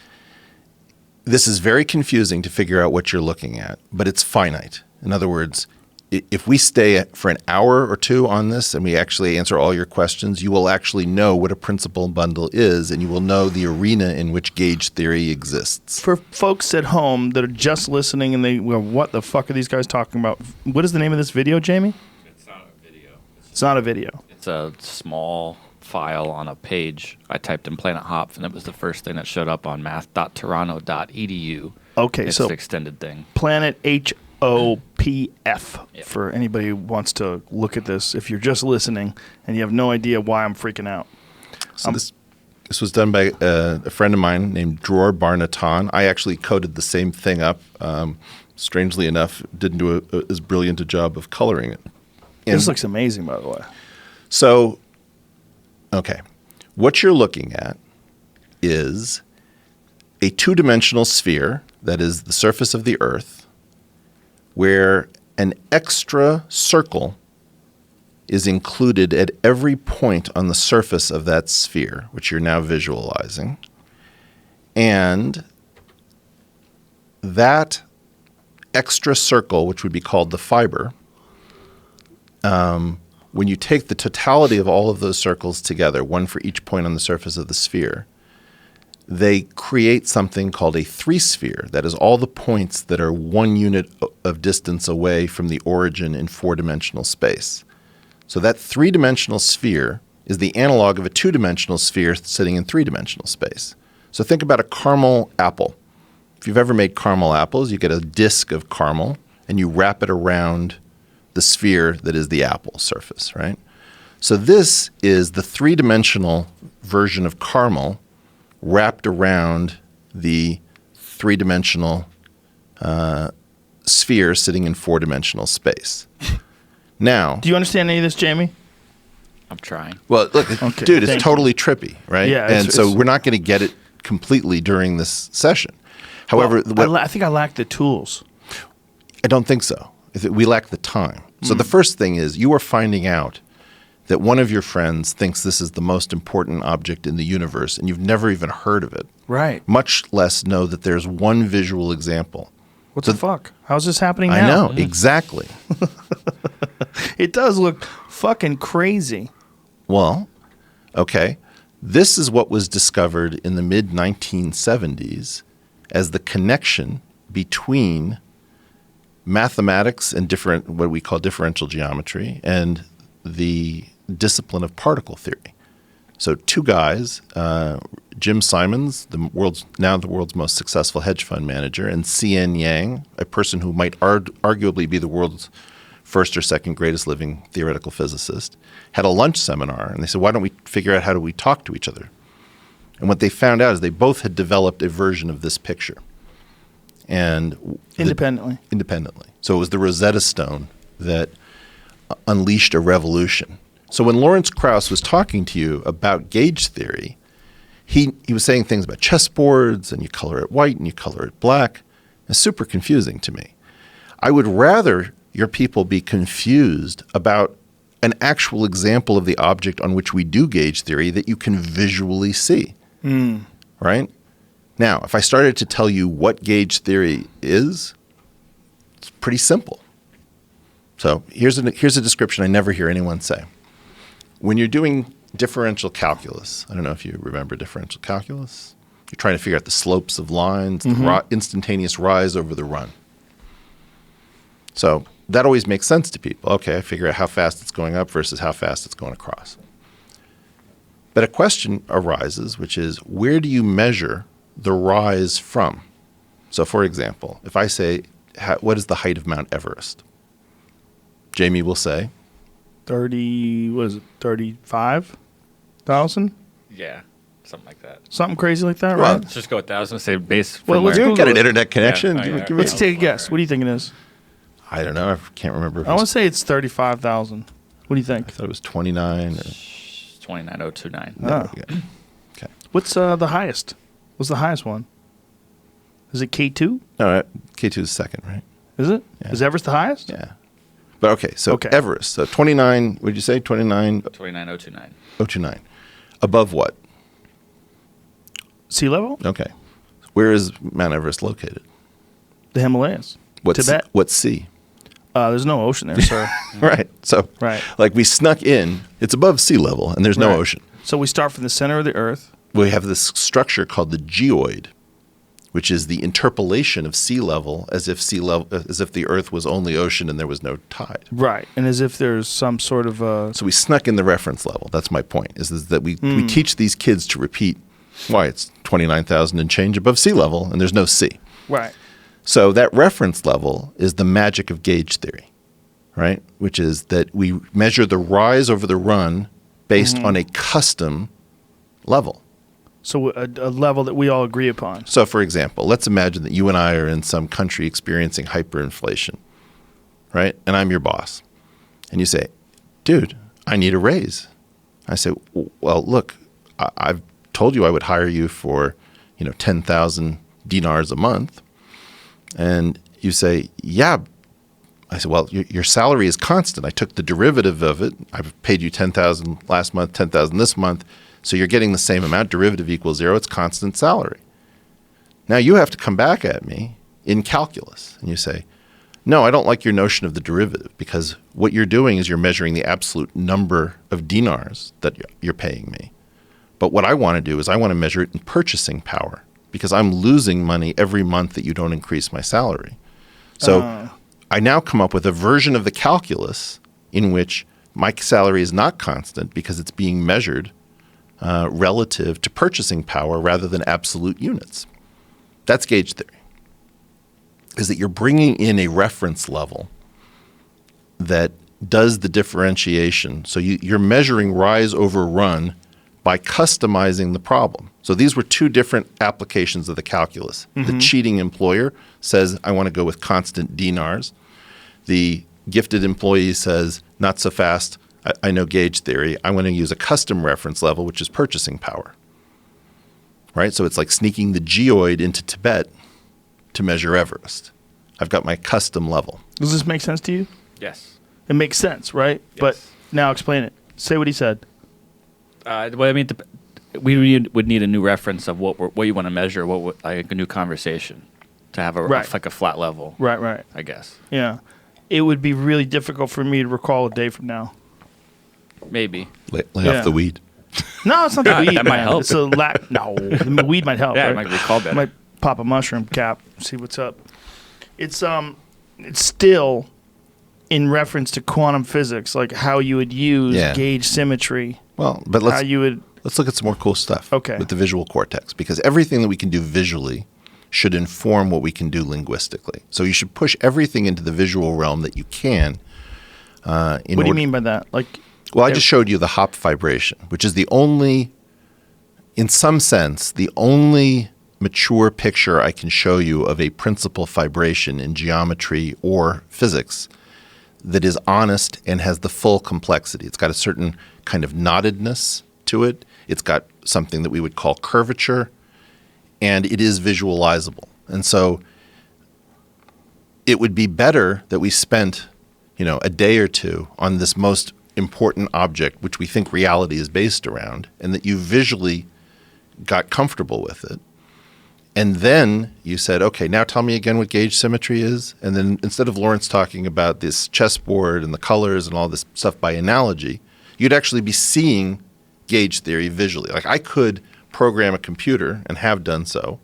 this is very confusing to figure out what you're looking at, but it's finite. In other words, if we stay for an hour or two on this and we actually answer all your questions, you will actually know what a principal bundle is, and you will know the arena in which gauge theory exists. For folks at home that are just listening and they go, what the fuck are these guys talking about? What is the name of this video, Jamie? It's not a video. It's not a video. It's a small file on a page. I typed in Planet Hopf, and it was the first thing that showed up on math.toronto.edu. Okay, it's so an extended thing. Planet HOPF for anybody who wants to look at this. If you're just listening and you have no idea why I'm freaking out. So this was done by a friend of mine named Dror Barnatan. I actually coded the same thing up. Strangely enough, didn't do as brilliant a job of coloring it. And this looks amazing, by the way. So, okay. What you're looking at is a two-dimensional sphere that is the surface of the Earth, where an extra circle is included at every point on the surface of that sphere, which you're now visualizing. And that extra circle, which would be called the fiber, when you take the totality of all of those circles together, one for each point on the surface of the sphere, they create something called a three-sphere. That is all the points that are 1 unit of distance away from the origin in four-dimensional space. So that three-dimensional sphere is the analog of a two-dimensional sphere sitting in three-dimensional space. So think about a caramel apple. If you've ever made caramel apples, you get a disc of caramel, and you wrap it around the sphere that is the apple surface, right? So this is the three-dimensional version of caramel wrapped around the three-dimensional sphere sitting in four-dimensional space. Now, do you understand any of this, Jamie? I'm trying. Well, look, Okay, dude, it's totally trippy, right? Yeah, and so we're not going to get it completely during this session. However, I think I lack the tools. I don't think so. We lack the time. So the first thing is you are finding out that one of your friends thinks this is the most important object in the universe, and you've never even heard of it. Right. Much less know that there's one visual example. What the fuck? How's this happening now? I know, exactly. It does look fucking crazy. Well, okay. This is what was discovered in the mid-1970s as the connection between mathematics and what we call differential geometry and the discipline of particle theory. So two guys, Jim Simons, the world's most successful hedge fund manager, and C.N. Yang, a person who might arguably be the world's first or second greatest living theoretical physicist, had a lunch seminar, and they said, why don't we figure out how do we talk to each other? And what they found out is they both had developed a version of this picture. And independently. So it was the Rosetta Stone that unleashed a revolution. So when Lawrence Krauss was talking to you about gauge theory, he was saying things about chessboards, and you color it white and you color it black. It's super confusing to me. I would rather your people be confused about an actual example of the object on which we do gauge theory that you can visually see, right? Now, if I started to tell you what gauge theory is, it's pretty simple. So here's a description I never hear anyone say. When you're doing differential calculus, I don't know if you remember differential calculus. You're trying to figure out the slopes of lines, the instantaneous rise over the run. So that always makes sense to people. Okay, I figure out how fast it's going up versus how fast it's going across. But a question arises, which is, where do you measure the rise from? So for example, if I say, what is the height of Mount Everest? Jamie will say 35,000? Yeah, something like that. Something crazy like that, Well, right? Let's just go with 1,000. Say base. Well, From let's where? you got an internet connection. Yeah. Give Let's us- take a guess. What do you think it is? I don't know. I can't remember. If I want to say it's 35,000. What do you think? I thought it was 29. Or, 29029. Oh. Okay. What's the highest? What's the highest one? Is it K2? No, K2 is second, right? Is it? Yeah. Is Everest the highest? Yeah. But okay, so Okay. Everest. So 29, what did you say? 29029. 029. Above what? Sea level? Okay. Where is Mount Everest located? The Himalayas. Tibet. What sea? There's no ocean there, sir. Right. So, Right. like we snuck in, it's above sea level, and there's no Right. ocean. So we start from the center of the Earth. We have this structure called the geoid, which is the interpolation of sea level as if the Earth was only ocean and there was no tide. Right. And as if there's some sort of So we snuck in the reference level. That's my point, is that we teach these kids to repeat why it's 29,000 and change above sea level and there's no sea. right. So that reference level is the magic of gauge theory, right? Which is that we measure the rise over the run based on a custom level. So a level that we all agree upon. So for example, let's imagine that you and I are in some country experiencing hyperinflation, right? And I'm your boss. And you say, dude, I need a raise. I say, well, look, I've told you I would hire you for, 10,000 dinars a month. And you say, yeah. I said, well, your salary is constant. I took the derivative of it. I've paid you 10,000 last month, 10,000 this month. So you're getting the same amount. Derivative equals 0. It's constant salary. Now you have to come back at me in calculus. And you say, no, I don't like your notion of the derivative, because what you're doing is you're measuring the absolute number of dinars that you're paying me. But what I want to do is I want to measure it in purchasing power, because I'm losing money every month that you don't increase my salary. So I now come up with a version of the calculus in which my salary is not constant because it's being measured relative to purchasing power rather than absolute units. That's gauge theory, is that you're bringing in a reference level that does the differentiation. So you're measuring rise over run by customizing the problem. So these were two different applications of the calculus. The cheating employer says, I want to go with constant dinars. The gifted employee says, not so fast. I know gauge theory. I want to use a custom reference level, which is purchasing power. Right? So it's like sneaking the geoid into Tibet to measure Everest. I've got my custom level. Does this make sense to you? Yes. It makes sense, right? Yes. But now explain it. Say what he said. Well, I mean, we would need a new reference of what you want to measure, like a new conversation to have like a flat level. Right. I guess. Yeah. It would be really difficult for me to recall a day from now. Maybe. Lay Yeah. off the weed. No, it's not the weed. That might man. help. It's no, the weed might help. Yeah, right? it might recall better. Might pop a mushroom cap, see what's up. It's still in reference to quantum physics, like how you would use gauge symmetry. Well, but How you would. let's look at some more cool stuff Okay. with the visual cortex, because everything that we can do visually should inform what we can do linguistically. So you should push everything into the visual realm that you can. What do you mean by that? Like, Well, I just showed you the hop vibration, which is the only in some sense, the only mature picture I can show you of a principal fibration in geometry or physics that is honest and has the full complexity. It's got a certain kind of knottedness to it. It's got something that we would call curvature, and it is visualizable. And so it would be better that we spent, a day or two on this most important object, which we think reality is based around, and that you visually got comfortable with it. And then you said, okay, now tell me again what gauge symmetry is. And then instead of Lawrence talking about this chessboard and the colors and all this stuff by analogy, you'd actually be seeing gauge theory visually. Like I could program a computer, and have done so,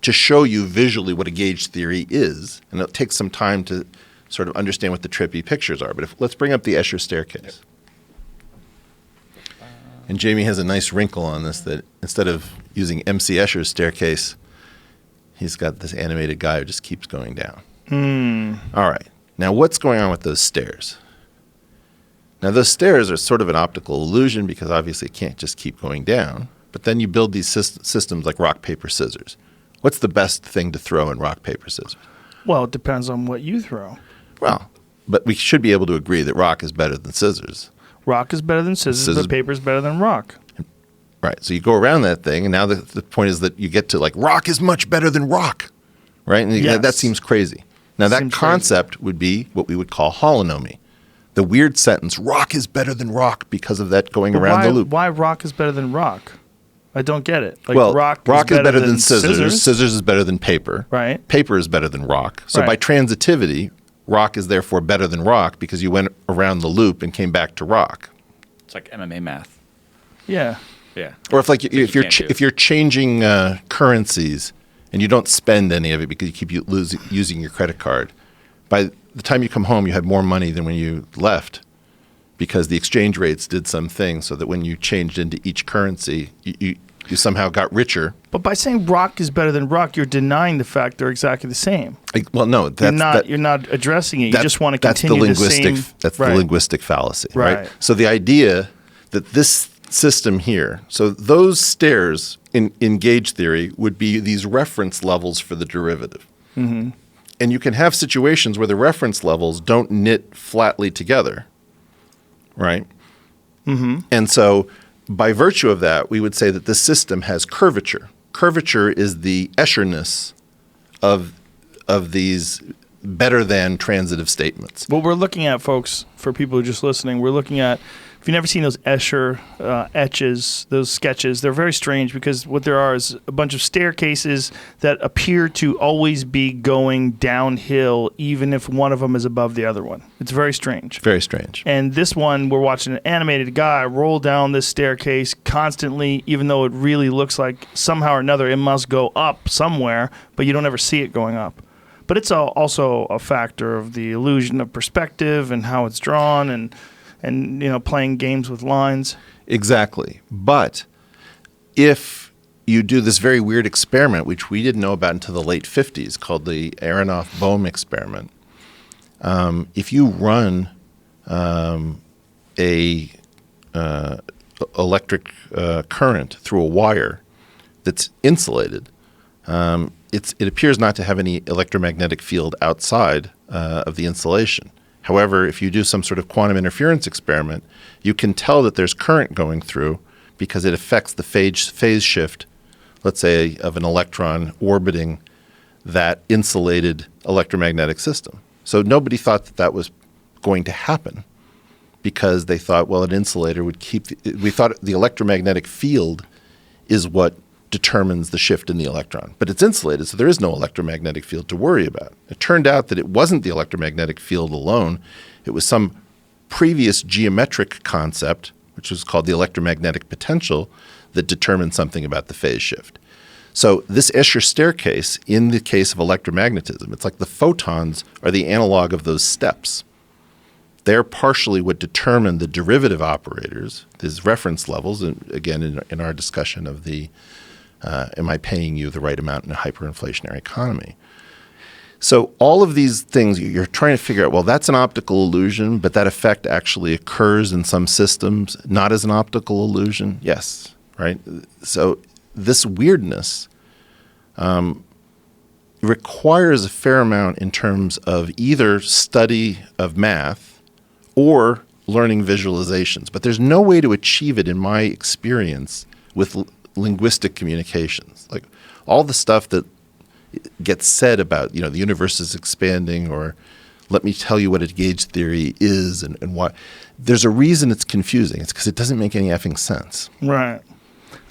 to show you visually what a gauge theory is. And it'll take some time to sort of understand what the trippy pictures are. But let's bring up the Escher staircase. And Jamie has a nice wrinkle on this, that instead of using MC Escher's staircase, he's got this animated guy who just keeps going down. All right. Now, what's going on with those stairs? Now, those stairs are sort of an optical illusion because obviously it can't just keep going down. But then you build these systems like rock, paper, scissors. What's the best thing to throw in rock, paper, scissors? Well, it depends on what you throw. Well, but we should be able to agree that rock is better than scissors. Rock is better than scissors, but paper is better than rock. Right. So you go around that thing, and now the point is that you get to rock is much better than rock, right? And yes. That seems crazy. Now that concept would be what we would call holonomy. The weird sentence, rock is better than rock because of that going around the loop. Why rock is better than rock? I don't get it. Rock is better than scissors. Scissors is better than paper. Right. Paper is better than rock. So by transitivity, rock is therefore better than rock because you went around the loop and came back to rock. It's like MMA math. Yeah. Yeah. Or if you're changing currencies and you don't spend any of it because you keep using your credit card, by the time you come home, you had more money than when you left because the exchange rates did something so that when you changed into each currency, you somehow got richer. But by saying rock is better than rock, you're denying the fact they're exactly the same. Well, no, you're not addressing it. You just want to continue the same. That's the linguistic fallacy, right? So the idea that this system here, so those stairs in gauge theory would be these reference levels for the derivative. Mm-hmm. And you can have situations where the reference levels don't knit flatly together, right? Mm-hmm. And so by virtue of that, we would say that this system has curvature. Curvature is the Escherness of these better than transitive statements. What we're looking at, folks, for people who are just listening, we're looking at, if you've never seen those Escher etches, those sketches, they're very strange because what there are is a bunch of staircases that appear to always be going downhill even if one of them is above the other one. It's very strange. Very strange. And this one, we're watching an animated guy roll down this staircase constantly, even though it really looks like somehow or another it must go up somewhere, but you don't ever see it going up. But it's also a factor of the illusion of perspective and how it's drawn and playing games with lines. Exactly. But if you do this very weird experiment, which we didn't know about until the late 50s, called the Aronoff-Bohm experiment, if you run a electric current through a wire that's insulated, it appears not to have any electromagnetic field outside of the insulation. However, if you do some sort of quantum interference experiment, you can tell that there's current going through because it affects the phase shift, let's say, of an electron orbiting that insulated electromagnetic system. So nobody thought that was going to happen because they thought, well, an insulator would we thought the electromagnetic field is what determines the shift in the electron. But it's insulated, so there is no electromagnetic field to worry about. It turned out that it wasn't the electromagnetic field alone. It was some previous geometric concept, which was called the electromagnetic potential, that determined something about the phase shift. So this Escher staircase, in the case of electromagnetism, it's like the photons are the analog of those steps. They're partially what determine the derivative operators, these reference levels, and again, in our discussion of the am I paying you the right amount in a hyperinflationary economy? So all of these things, you're trying to figure out, well, that's an optical illusion, but that effect actually occurs in some systems, not as an optical illusion. Yes, right? So this weirdness requires a fair amount in terms of either study of math or learning visualizations. But there's no way to achieve it, in my experience, with linguistic communications. Like all the stuff that gets said about, the universe is expanding, or let me tell you what a gauge theory is and why. There's a reason it's confusing. It's because it doesn't make any effing sense. Right.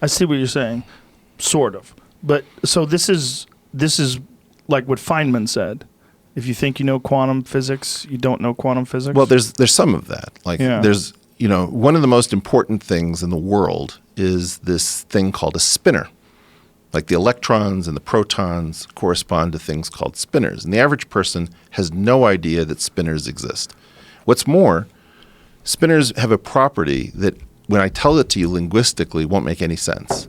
I see what you're saying, sort of. But so this is like what Feynman said. If you think you know quantum physics, you don't know quantum physics. Well, there's some of that. Like there's, one of the most important things in the world is this thing called a spinor. Like the electrons and the protons correspond to things called spinors. And the average person has no idea that spinors exist. What's more, spinors have a property that when I tell it to you linguistically won't make any sense.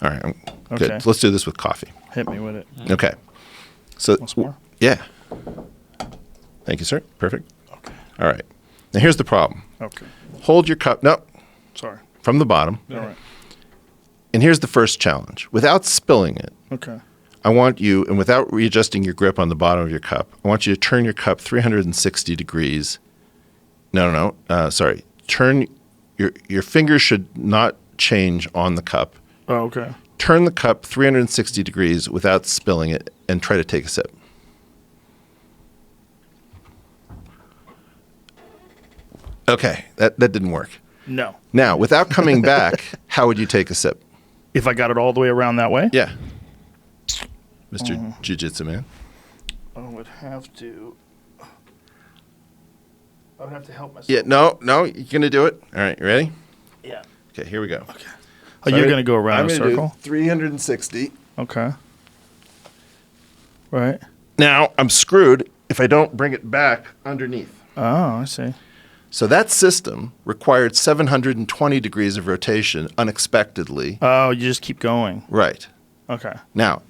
All right, good. So let's do this with coffee. Hit me with it. Okay. So, Once more? Yeah. Thank you, sir. Perfect. Okay. All right. Now here's the problem. Okay. Hold your cup. No. Sorry. From the bottom. All right. And here's the first challenge. Without spilling it, Okay. I want you, and without readjusting your grip on the bottom of your cup, I want you to turn your cup 360 degrees. No. Sorry. Turn your fingers should not change on the cup. Oh, okay. Turn the cup 360 degrees without spilling it and try to take a sip. Okay, that didn't work. No. Now, without coming back, how would you take a sip? If I got it all the way around that way? Yeah. Mr. Jiu-Jitsu man. I would have to help myself. Yeah, no, you're going to do it. All right, you ready? Yeah. Okay, here we go. Okay. Oh, you're going to go around a circle? 360. Okay. Right. Now, I'm screwed if I don't bring it back underneath. Oh, I see. So that system required 720 degrees of rotation unexpectedly. Oh, you just keep going. Right. Okay. Now,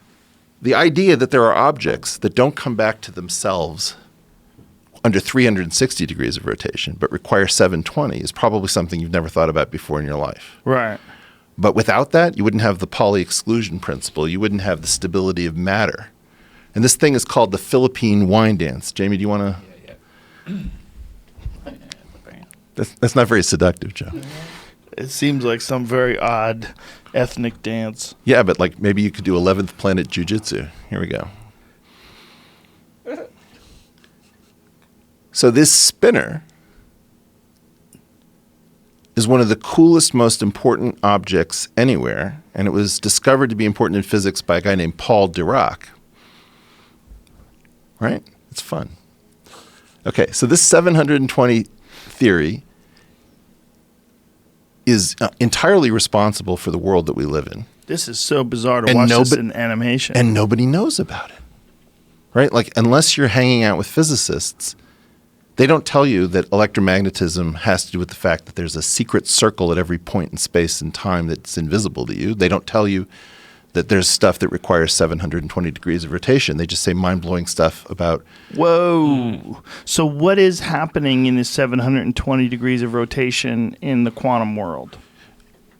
the idea that there are objects that don't come back to themselves under 360 degrees of rotation but require 720 is probably something you've never thought about before in your life. Right. But without that, you wouldn't have the Pauli exclusion principle. You wouldn't have the stability of matter. And this thing is called the Philippine wine dance. Jamie, do you want to? Yeah. That's not very seductive, Joe. It seems like some very odd ethnic dance. Yeah, but like maybe you could do 11th Planet Jiu-Jitsu. Here we go. So this spinor is one of the coolest, most important objects anywhere, and it was discovered to be important in physics by a guy named Paul Dirac. Right? It's fun. Okay, so this 720 theory is entirely responsible for the world that we live in. This is so bizarre to watch this in animation. And nobody knows about it. Right? Like, unless you're hanging out with physicists, they don't tell you that electromagnetism has to do with the fact that there's a secret circle at every point in space and time that's invisible to you. They don't tell you that there's stuff that requires 720 degrees of rotation. They just say mind-blowing stuff about... Whoa. So what is happening in this 720 degrees of rotation in the quantum world?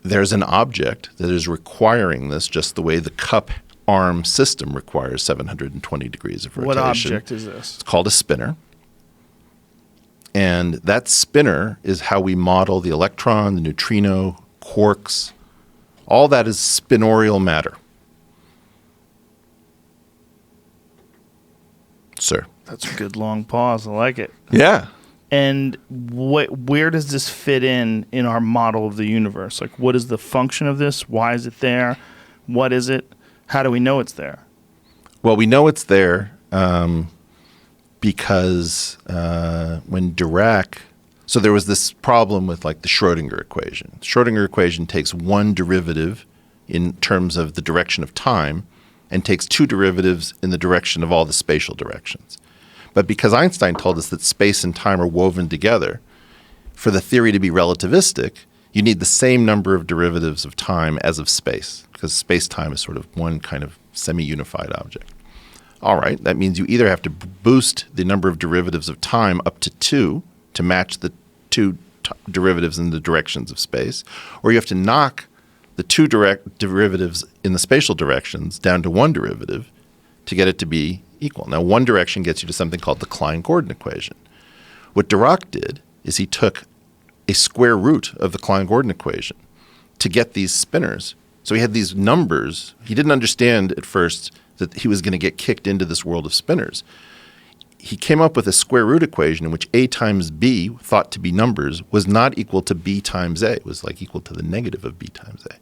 There's an object that is requiring this just the way the cup arm system requires 720 degrees of rotation. What object is this? It's called a spinor. And that spinor is how we model the electron, the neutrino, quarks. All that is spinorial matter. Sir. That's a good long pause. I like it. Yeah. And where does this fit in our model of the universe? Like, what is the function of this? Why is it there? What is it? How do we know it's there? Well, we know it's there because when Dirac... So there was this problem with like the Schrodinger equation. The Schrodinger equation takes one derivative in terms of the direction of time and takes two derivatives in the direction of all the spatial directions. But because Einstein told us that space and time are woven together, for the theory to be relativistic, you need the same number of derivatives of time as of space, because space-time is sort of one kind of semi-unified object. All right, that means you either have to boost the number of derivatives of time up to 2 to match the two derivatives in the directions of space, or you have to knock the two derivatives in the spatial directions down to one derivative to get it to be equal. Now, one direction gets you to something called the Klein-Gordon equation. What Dirac did is he took a square root of the Klein-Gordon equation to get these spinors. So he had these numbers. He didn't understand at first that he was going to get kicked into this world of spinors. He came up with a square root equation in which a times b, thought to be numbers, was not equal to b times a. It was like equal to the negative of b times a.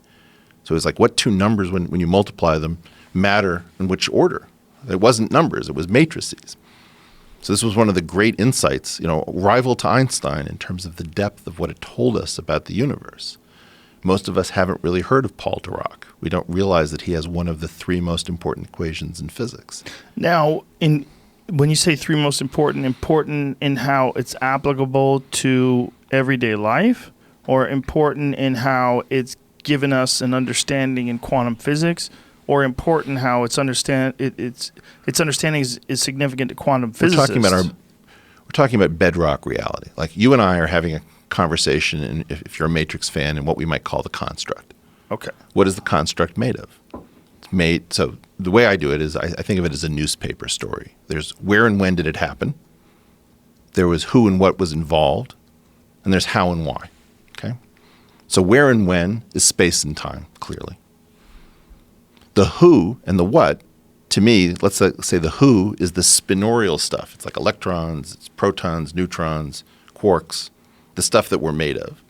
So it was like what two numbers, when you multiply them, matter in which order. It wasn't numbers, it was matrices. So this was one of the great insights, rival to Einstein in terms of the depth of what it told us about the universe. Most of us haven't really heard of Paul Dirac. We don't realize that he has one of the three most important equations in physics. Now, when you say three most important in how it's applicable to everyday life, or important in how it's given us an understanding in quantum physics, or important how its understanding is significant to quantum physicists? We're talking about bedrock reality. Like you and I are having a conversation, and if you're a Matrix fan, in what we might call the construct. Okay. What is the construct made of? It's made, so the way I do it is I think of it as a newspaper story. There's where and when did it happen. There was who and what was involved. And there's how and why. Okay? So where and when is space and time, clearly. The who and the what, to me, let's say the who is the spinorial stuff. It's like electrons, it's protons, neutrons, quarks, the stuff that we're made of.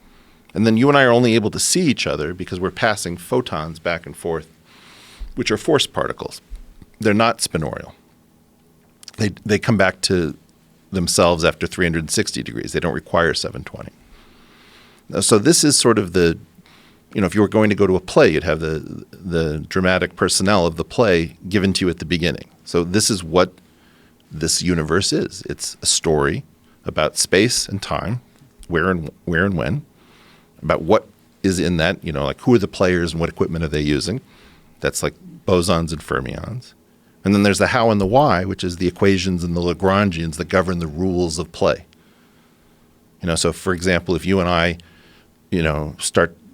And then you and I are only able to see each other because we're passing photons back and forth, which are force particles. They're not spinorial. They come back to themselves after 360 degrees. They don't require 720. So this is sort of the, if you were going to go to a play, you'd have the dramatic personnel of the play given to you at the beginning. So this is what this universe is. It's a story about space and time, where and when, about what is in that, like who are the players and what equipment are they using. That's like bosons and fermions. And then there's the how and the why, which is the equations and the Lagrangians that govern the rules of play. So for example, if you and I,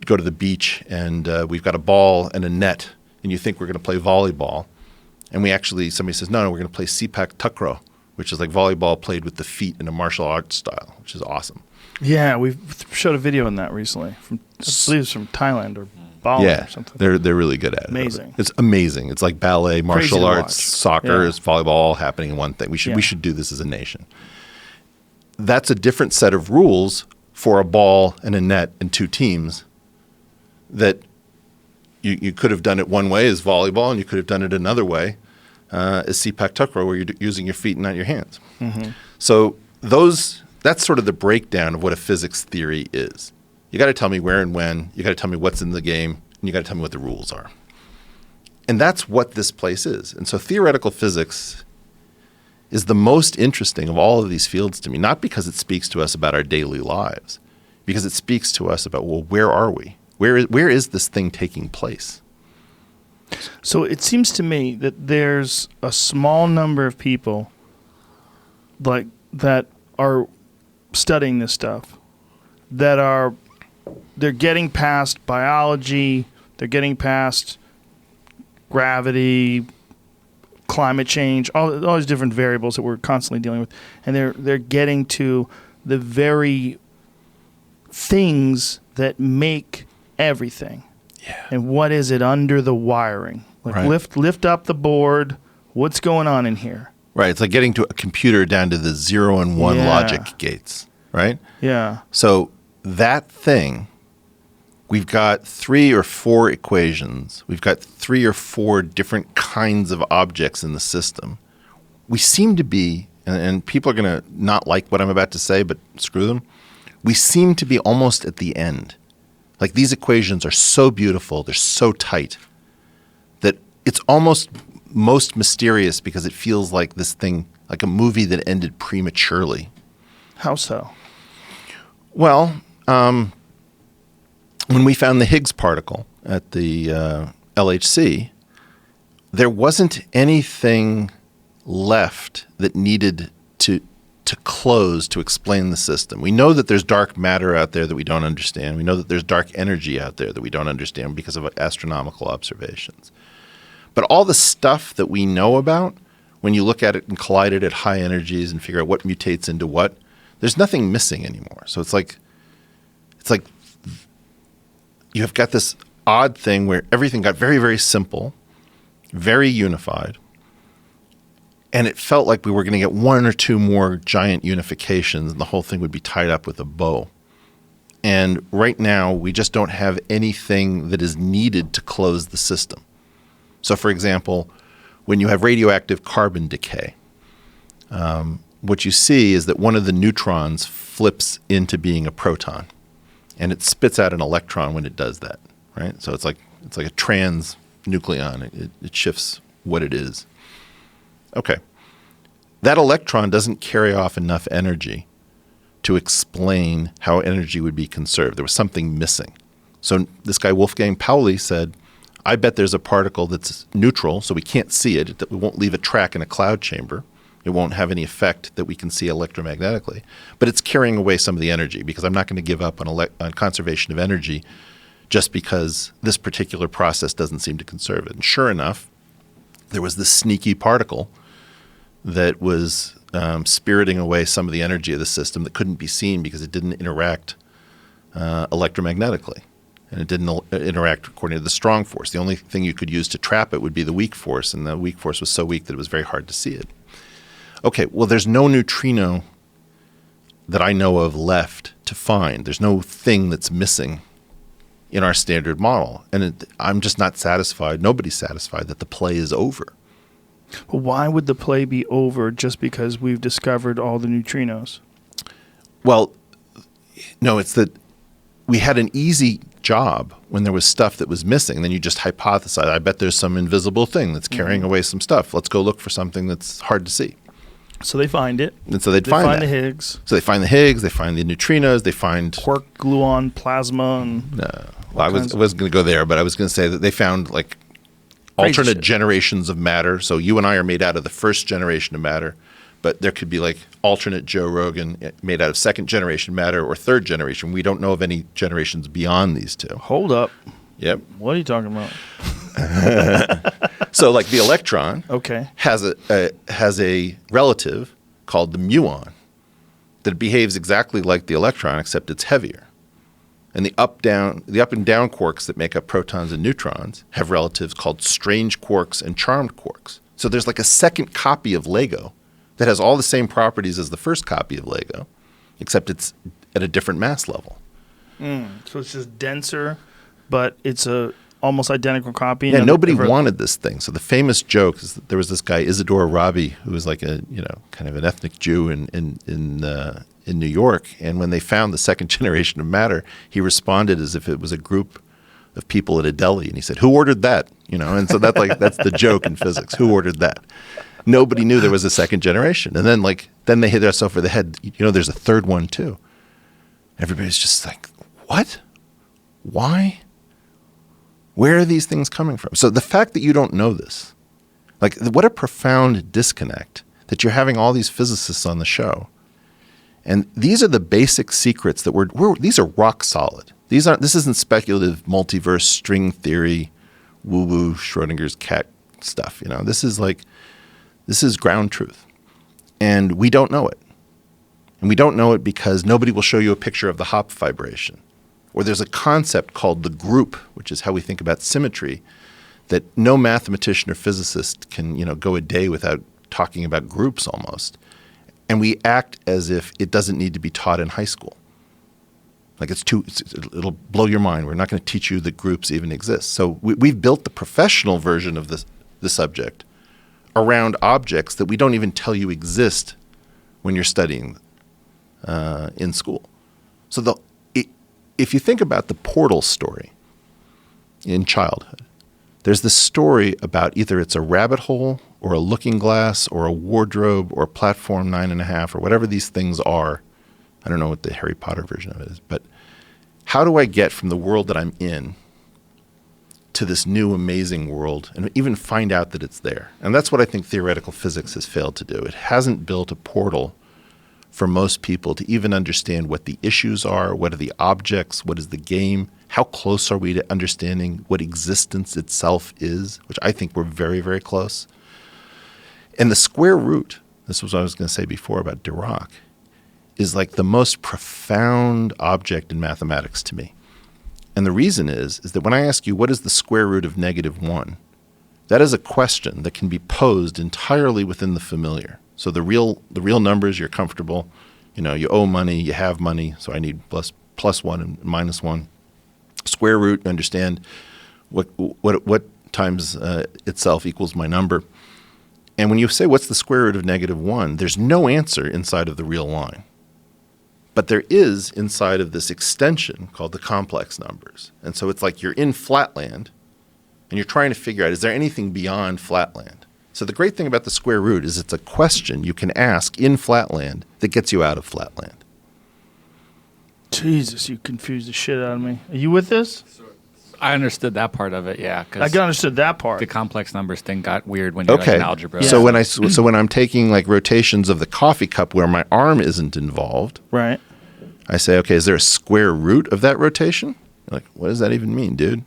go to the beach and we've got a ball and a net and you think we're going to play volleyball, and somebody says, no, we're going to play sepak takraw, which is like volleyball played with the feet in a martial arts style, which is awesome. Yeah, we've showed a video on that recently. I believe it's from Thailand or Bali or something. They're really good at it. Amazing. It's amazing. It's like ballet, martial arts, soccer, is volleyball all happening in one thing. We should do this as a nation. That's a different set of rules for a ball and a net and two teams that you could have done it one way as volleyball, and you could have done it another way as sepak takraw, where you're using your feet and not your hands. Mm-hmm. So that's sort of the breakdown of what a physics theory is. You got to tell me where and when. You got to tell me what's in the game, and you got to tell me what the rules are. And that's what this place is. And so theoretical physics is the most interesting of all of these fields to me, not because it speaks to us about our daily lives, because it speaks to us about, well, where are we? Where is this thing taking place? So it seems to me that there's a small number of people like that are studying this stuff, they're getting past biology, they're getting past gravity, climate change, all these different variables that we're constantly dealing with, and they're getting to the very things that make everything. Yeah. And what is it under the wiring? Like lift up the board. What's going on in here? Right. It's like getting to a computer down to the 0 and 1 logic gates, right? Yeah. So that thing, we've got 3 or 4 equations. We've got 3 or 4 different kinds of objects in the system. We seem to be, and people are going to not like what I'm about to say, but screw them. We seem to be almost at the end. Like these equations are so beautiful, they're so tight, that it's almost most mysterious because it feels like this thing, like a movie that ended prematurely. How so? Well, when we found the Higgs particle at the LHC, there wasn't anything left that needed to to close to explain the system. We know that there's dark matter out there that we don't understand. We know that there's dark energy out there that we don't understand because of astronomical observations. But all the stuff that we know about, when you look at it and collide it at high energies and figure out what mutates into what, there's nothing missing anymore. So it's like you have got this odd thing where everything got very, very simple, very unified, and it felt like we were going to get one or two more giant unifications and the whole thing would be tied up with a bow. And right now, we just don't have anything that is needed to close the system. So, for example, when you have radioactive carbon decay, what you see is that one of the neutrons flips into being a proton, and it spits out an electron when it does that, right? So it's like a trans nucleon. It shifts what it is. Okay. That electron doesn't carry off enough energy to explain how energy would be conserved. There was something missing. So this guy, Wolfgang Pauli, said, I bet there's a particle that's neutral, so we can't see it. It won't leave a track in a cloud chamber. It won't have any effect that we can see electromagnetically. But it's carrying away some of the energy because I'm not going to give up on conservation of energy just because this particular process doesn't seem to conserve it. And sure enough, there was this sneaky particle that was spiriting away some of the energy of the system that couldn't be seen because it didn't interact electromagnetically. And it didn't interact according to the strong force. The only thing you could use to trap it would be the weak force, and the weak force was so weak that it was very hard to see it. Okay, well, there's no neutrino that I know of left to find. There's no thing that's missing in our standard model. And I'm just not satisfied. Nobody's satisfied that the play is over. Well, why would the play be over just because we've discovered all the neutrinos? Well, no, it's that we had an easy job when there was stuff that was missing. Then you just hypothesize, I bet there's some invisible thing that's carrying away some stuff. Let's go look for something that's hard to see. So they find it. And so they find the Higgs. So they find the Higgs, they find the neutrinos, they find quark, gluon, plasma, and well, I wasn't going to go there, but I was going to say that they found like alternate generations of matter. So you and I are made out of the first generation of matter, but there could be like alternate Joe Rogan made out of second generation matter or third generation. We don't know of any generations beyond these two. Hold up. Yep. What are you talking about? So like the electron has a relative called the muon that behaves exactly like the electron except it's heavier. And the up and down quarks that make up protons and neutrons have relatives called strange quarks and charmed quarks. So there's like a second copy of Lego that has all the same properties as the first copy of Lego, except it's at a different mass level. So it's just denser, but it's a almost identical copy. Yeah, nobody wanted this thing. So the famous joke is that there was this guy Isidore Rabi who was like a kind of an ethnic Jew in New York, and when they found the second generation of matter, he responded as if it was a group of people at a deli, and he said, "Who ordered that?" And so that's the joke in physics. Who ordered that? Nobody knew there was a second generation, and then they hit us over the head. There's a third one too. Everybody's just like, "What? Why? Where are these things coming from?" So the fact that you don't know this, like, what a profound disconnect that you're having all these physicists on the show. And these are the basic secrets that these are rock solid. This isn't speculative multiverse string theory, woo-woo Schrodinger's cat stuff. This is ground truth. And we don't know it. And we don't know it because nobody will show you a picture of the Hopf vibration. Or there's a concept called the group, which is how we think about symmetry, that no mathematician or physicist can, go a day without talking about groups almost. And we act as if it doesn't need to be taught in high school. Like it'll blow your mind. We're not going to teach you that groups even exist. So we've built the professional version of the subject around objects that we don't even tell you exist when you're studying in school. So if you think about the portal story in childhood, there's this story about either it's a rabbit hole or a looking glass or a wardrobe or a platform 9.5 or whatever these things are. I don't know what the Harry Potter version of it is, but how do I get from the world that I'm in to this new amazing world and even find out that it's there? And that's what I think theoretical physics has failed to do. It hasn't built a portal for most people to even understand what the issues are, what are the objects, what is the game, how close are we to understanding what existence itself is, which I think we're very, very close. And the square root, this was what I was going to say before about Dirac, is like the most profound object in mathematics to me. And the reason is that when I ask you what is the square root of -1, that is a question that can be posed entirely within the familiar. So the real numbers, you're comfortable, you owe money, you have money, so I need plus 1 and -1. Square root, understand what times itself equals my number. And when you say what's the square root of -1, there's no answer inside of the real line. But there is inside of this extension called the complex numbers. And so it's like you're in flatland and you're trying to figure out, is there anything beyond flatland? So the great thing about the square root is it's a question you can ask in flatland that gets you out of flatland. Jesus, you confused the shit out of me. Are you with this? I understood that part of it, yeah. I understood that part. The complex numbers thing got weird when you're like in algebra. Yeah. So when I'm taking like rotations of the coffee cup where my arm isn't involved, right? I say, okay, is there a square root of that rotation? You're like, what does that even mean, dude?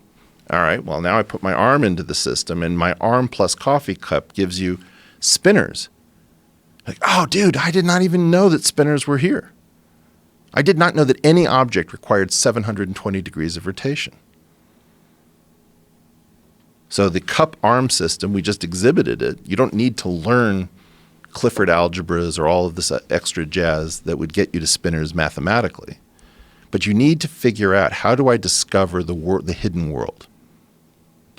All right, well, now I put my arm into the system, and my arm plus coffee cup gives you spinors. Like, oh, dude, I did not even know that spinors were here. I did not know that any object required 720 degrees of rotation. So the cup arm system, we just exhibited it. You don't need to learn Clifford algebras or all of this extra jazz that would get you to spinors mathematically. But you need to figure out, how do I discover the hidden world?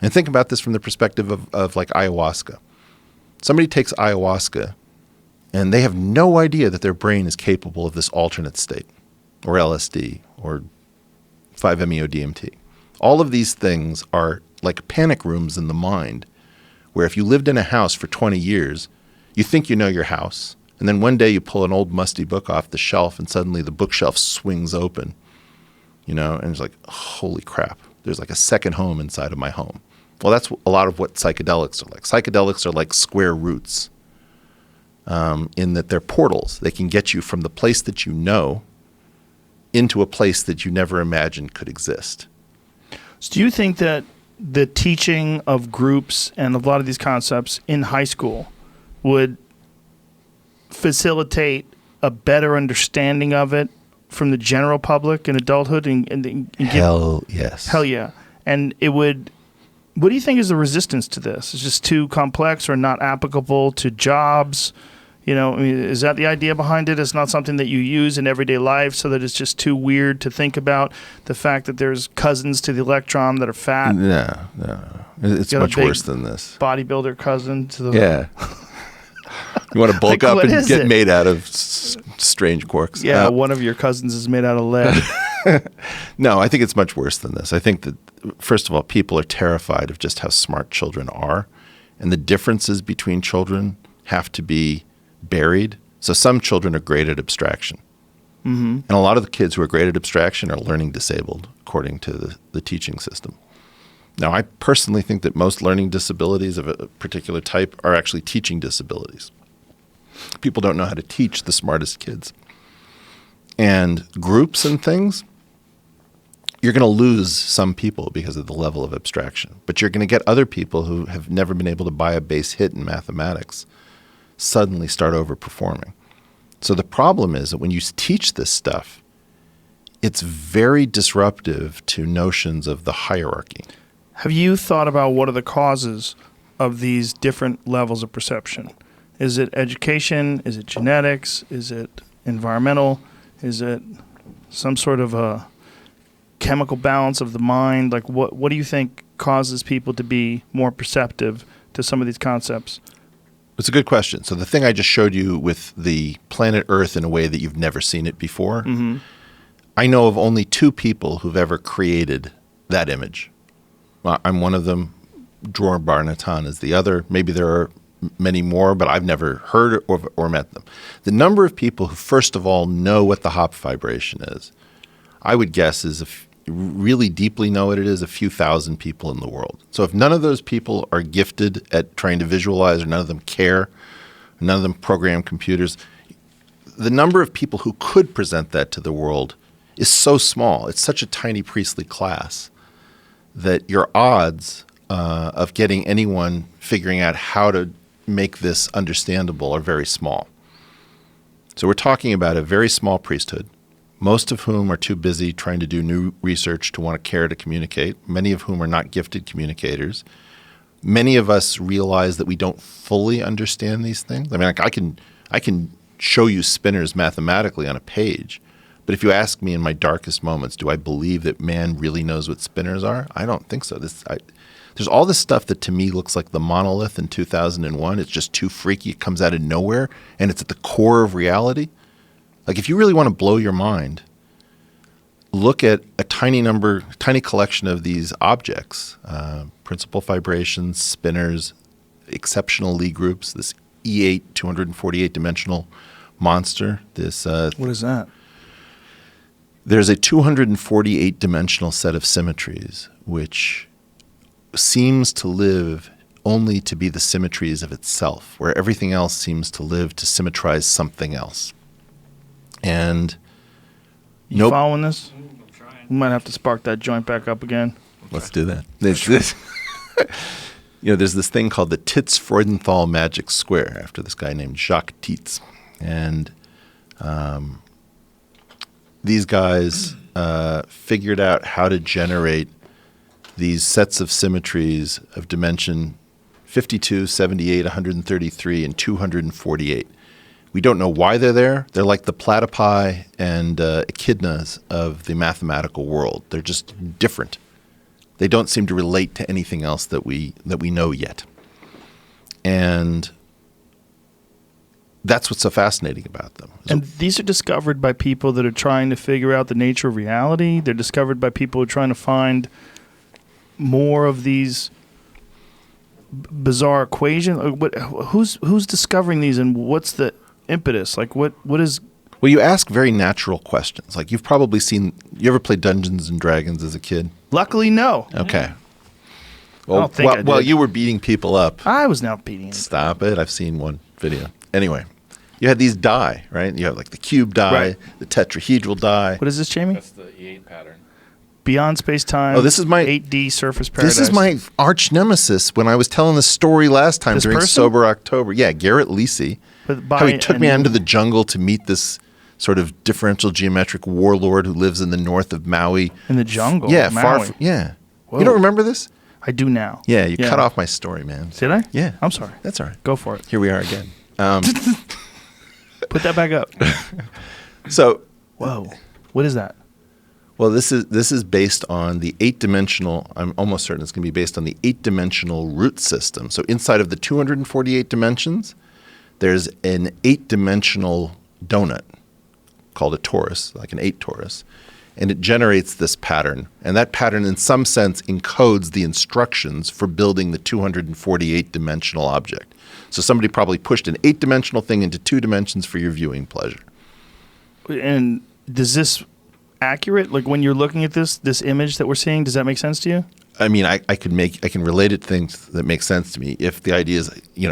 And think about this from the perspective of like ayahuasca. Somebody takes ayahuasca and they have no idea that their brain is capable of this alternate state, or LSD, or 5-MeO-DMT. All of these things are like panic rooms in the mind, where if you lived in a house for 20 years, you think you know your house, and then one day you pull an old musty book off the shelf and suddenly the bookshelf swings open, and it's like, holy crap, there's like a second home inside of my home. Well, that's a lot of what psychedelics are like. Psychedelics are like square roots, in that they're portals. They can get you from the place that you know into a place that you never imagined could exist. So do you think that the teaching of groups and a lot of these concepts in high school would facilitate a better understanding of it from the general public in adulthood? Hell yes. Hell yeah. And it would... What do you think is the resistance to this? It's just too complex or not applicable to jobs? Is that the idea behind it? It's not something that you use in everyday life, so that it's just too weird to think about the fact that there's cousins to the electron that are fat. No. It's much worse than this. Bodybuilder cousin to the... Yeah. You want to bulk up and get made out of strange quarks. Yeah, one of your cousins is made out of lead. No, I think it's much worse than this. I think that, first of all, people are terrified of just how smart children are, and the differences between children have to be buried. So some children are great at abstraction. Mm-hmm. And a lot of the kids who are great at abstraction are learning disabled, according to the teaching system. Now, I personally think that most learning disabilities of a particular type are actually teaching disabilities. People don't know how to teach the smartest kids. And groups and things, you're going to lose some people because of the level of abstraction. But you're going to get other people who have never been able to buy a base hit in mathematics suddenly start overperforming. So the problem is that when you teach this stuff, it's very disruptive to notions of the hierarchy. Have you thought about what are the causes of these different levels of perception? Is it education? Is it genetics? Is it environmental? Is it some sort of a chemical balance of the mind? Like what do you think causes people to be more perceptive to some of these concepts? It's a good question. So the thing I just showed you with the planet Earth in a way that you've never seen it before, mm-hmm. I know of only 2 people who've ever created that image. Well, I'm one of them. Dror Bar-Natan is the other. Maybe there are many more, but I've never heard or met them. The number of people who, first of all, know what the Hopf vibration is, I would guess is really deeply know what it is, a few thousand people in the world. So if none of those people are gifted at trying to visualize, or none of them care, none of them program computers, the number of people who could present that to the world is so small. It's such a tiny priestly class that your odds of getting anyone figuring out how to make this understandable are very small. So we're talking about a very small priesthood, most of whom are too busy trying to do new research to want to care to communicate, many of whom are not gifted communicators. Many of us realize that we don't fully understand these things. I mean, like I can show you spinors mathematically on a page, but if you ask me in my darkest moments, do I believe that man really knows what spinors are? I don't think so. There's all this stuff that to me looks like the monolith in 2001. It's just too freaky. It comes out of nowhere, and it's at the core of reality. Like if you really want to blow your mind, look at a tiny collection of these objects, principal vibrations, spinors, exceptional Lie groups, this E8 248-dimensional monster. What is that? There's a 248-dimensional set of symmetries, which seems to live only to be the symmetries of itself, where everything else seems to live to symmetrize something else. And you following this? I'm trying. We might have to spark that joint back up again. Let's do that. There's this thing called the Titz-Freudenthal magic square after this guy named Jacques Titz. And these guys figured out how to generate these sets of symmetries of dimension 52, 78, 133, and 248. We don't know why they're there. They're like the platypi and echidnas of the mathematical world. They're just different. They don't seem to relate to anything else that we know yet. And that's what's so fascinating about them. And these are discovered by people that are trying to figure out the nature of reality. They're discovered by people who are trying to find more of these bizarre equations. Who's discovering these, and what's the impetus? Like what is? Well, you ask very natural questions. Like you've probably seen. You ever played Dungeons and Dragons as a kid? Luckily, no. Okay. I don't think I did. Well, you were beating people up. I was not beating. Stop it! I've seen one video. Anyway, you had these die, right? You have like the cube die, Right. the tetrahedral die. What is this, Jamie? That's the E8 pattern. Beyond space-time. Oh, this is my 8D surface paradise. This is my arch nemesis when I was telling the story last time This during person? Sober October. Yeah, Garrett Lisi. How he took me out into the jungle to meet this sort of differential geometric warlord who lives in the north of Maui. in the jungle. Yeah, Maui. far from, yeah. Whoa. You don't remember this? I do now. Yeah, you cut off my story, man. Did I? Yeah. I'm sorry. That's all right. Go for it. Here we are again. Put that back up. So, Whoa. What is that? well, this is based on the 8-dimensional. I'm almost certain it's going to be based on the 8-dimensional root system. So inside of the 248 dimensions, there's an 8-dimensional donut called a torus, like an 8 torus, and it generates this pattern. And that pattern, in some sense, encodes the instructions for building the 248-dimensional object. So somebody probably pushed an 8-dimensional thing into 2 dimensions for your viewing pleasure. And does this accurate? Like when you're looking at this image that we're seeing, does that make sense to you? I mean, I can relate it to things that make sense to me. If the idea is,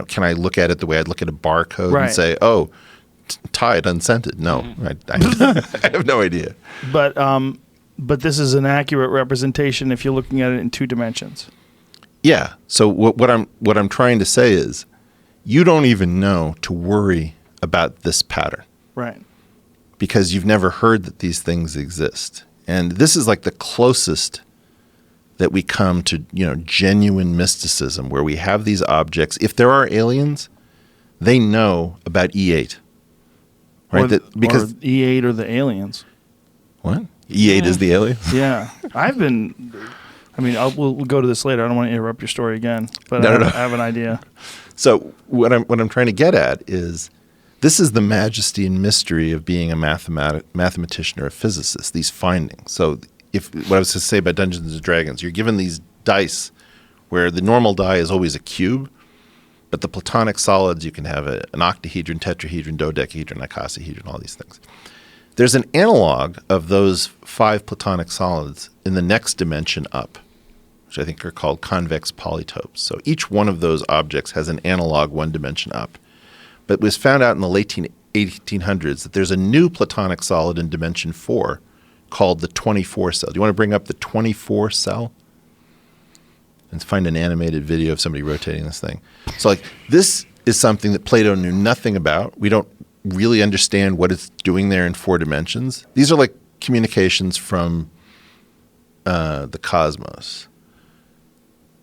can I look at it the way I'd look at a barcode Right. and say, oh, tied, unscented? No, I have no idea. But this is an accurate representation if you're looking at it in 2 dimensions. Yeah. So what I'm trying to say is, you don't even know to worry about this pattern Right. because you've never heard that these things exist. And this is like the closest that we come to, genuine mysticism, where we have these objects. If there are aliens, they know about E8, right? Or Because E8 or the aliens. what? E8 is the alien? Yeah. We'll go to this later. I don't want to interrupt your story again, but No. I have an idea. So what I'm trying to get at is, this is the majesty and mystery of being a mathematician or a physicist, these findings. So what I was to say about Dungeons and Dragons, you're given these dice where the normal die is always a cube, but the platonic solids, you can have an octahedron, tetrahedron, dodecahedron, icosahedron, all these things. There's an analog of those 5 platonic solids in the next dimension up, which I think are called convex polytopes. So each one of those objects has an analog 1 dimension up. But it was found out in the late 1800s that there's a new platonic solid in dimension 4 called the 24 cell. Do you want to bring up the 24 cell? And find an animated video of somebody rotating this thing. So like this is something that Plato knew nothing about. We don't really understand what it's doing there in 4 dimensions. These are like communications from the cosmos.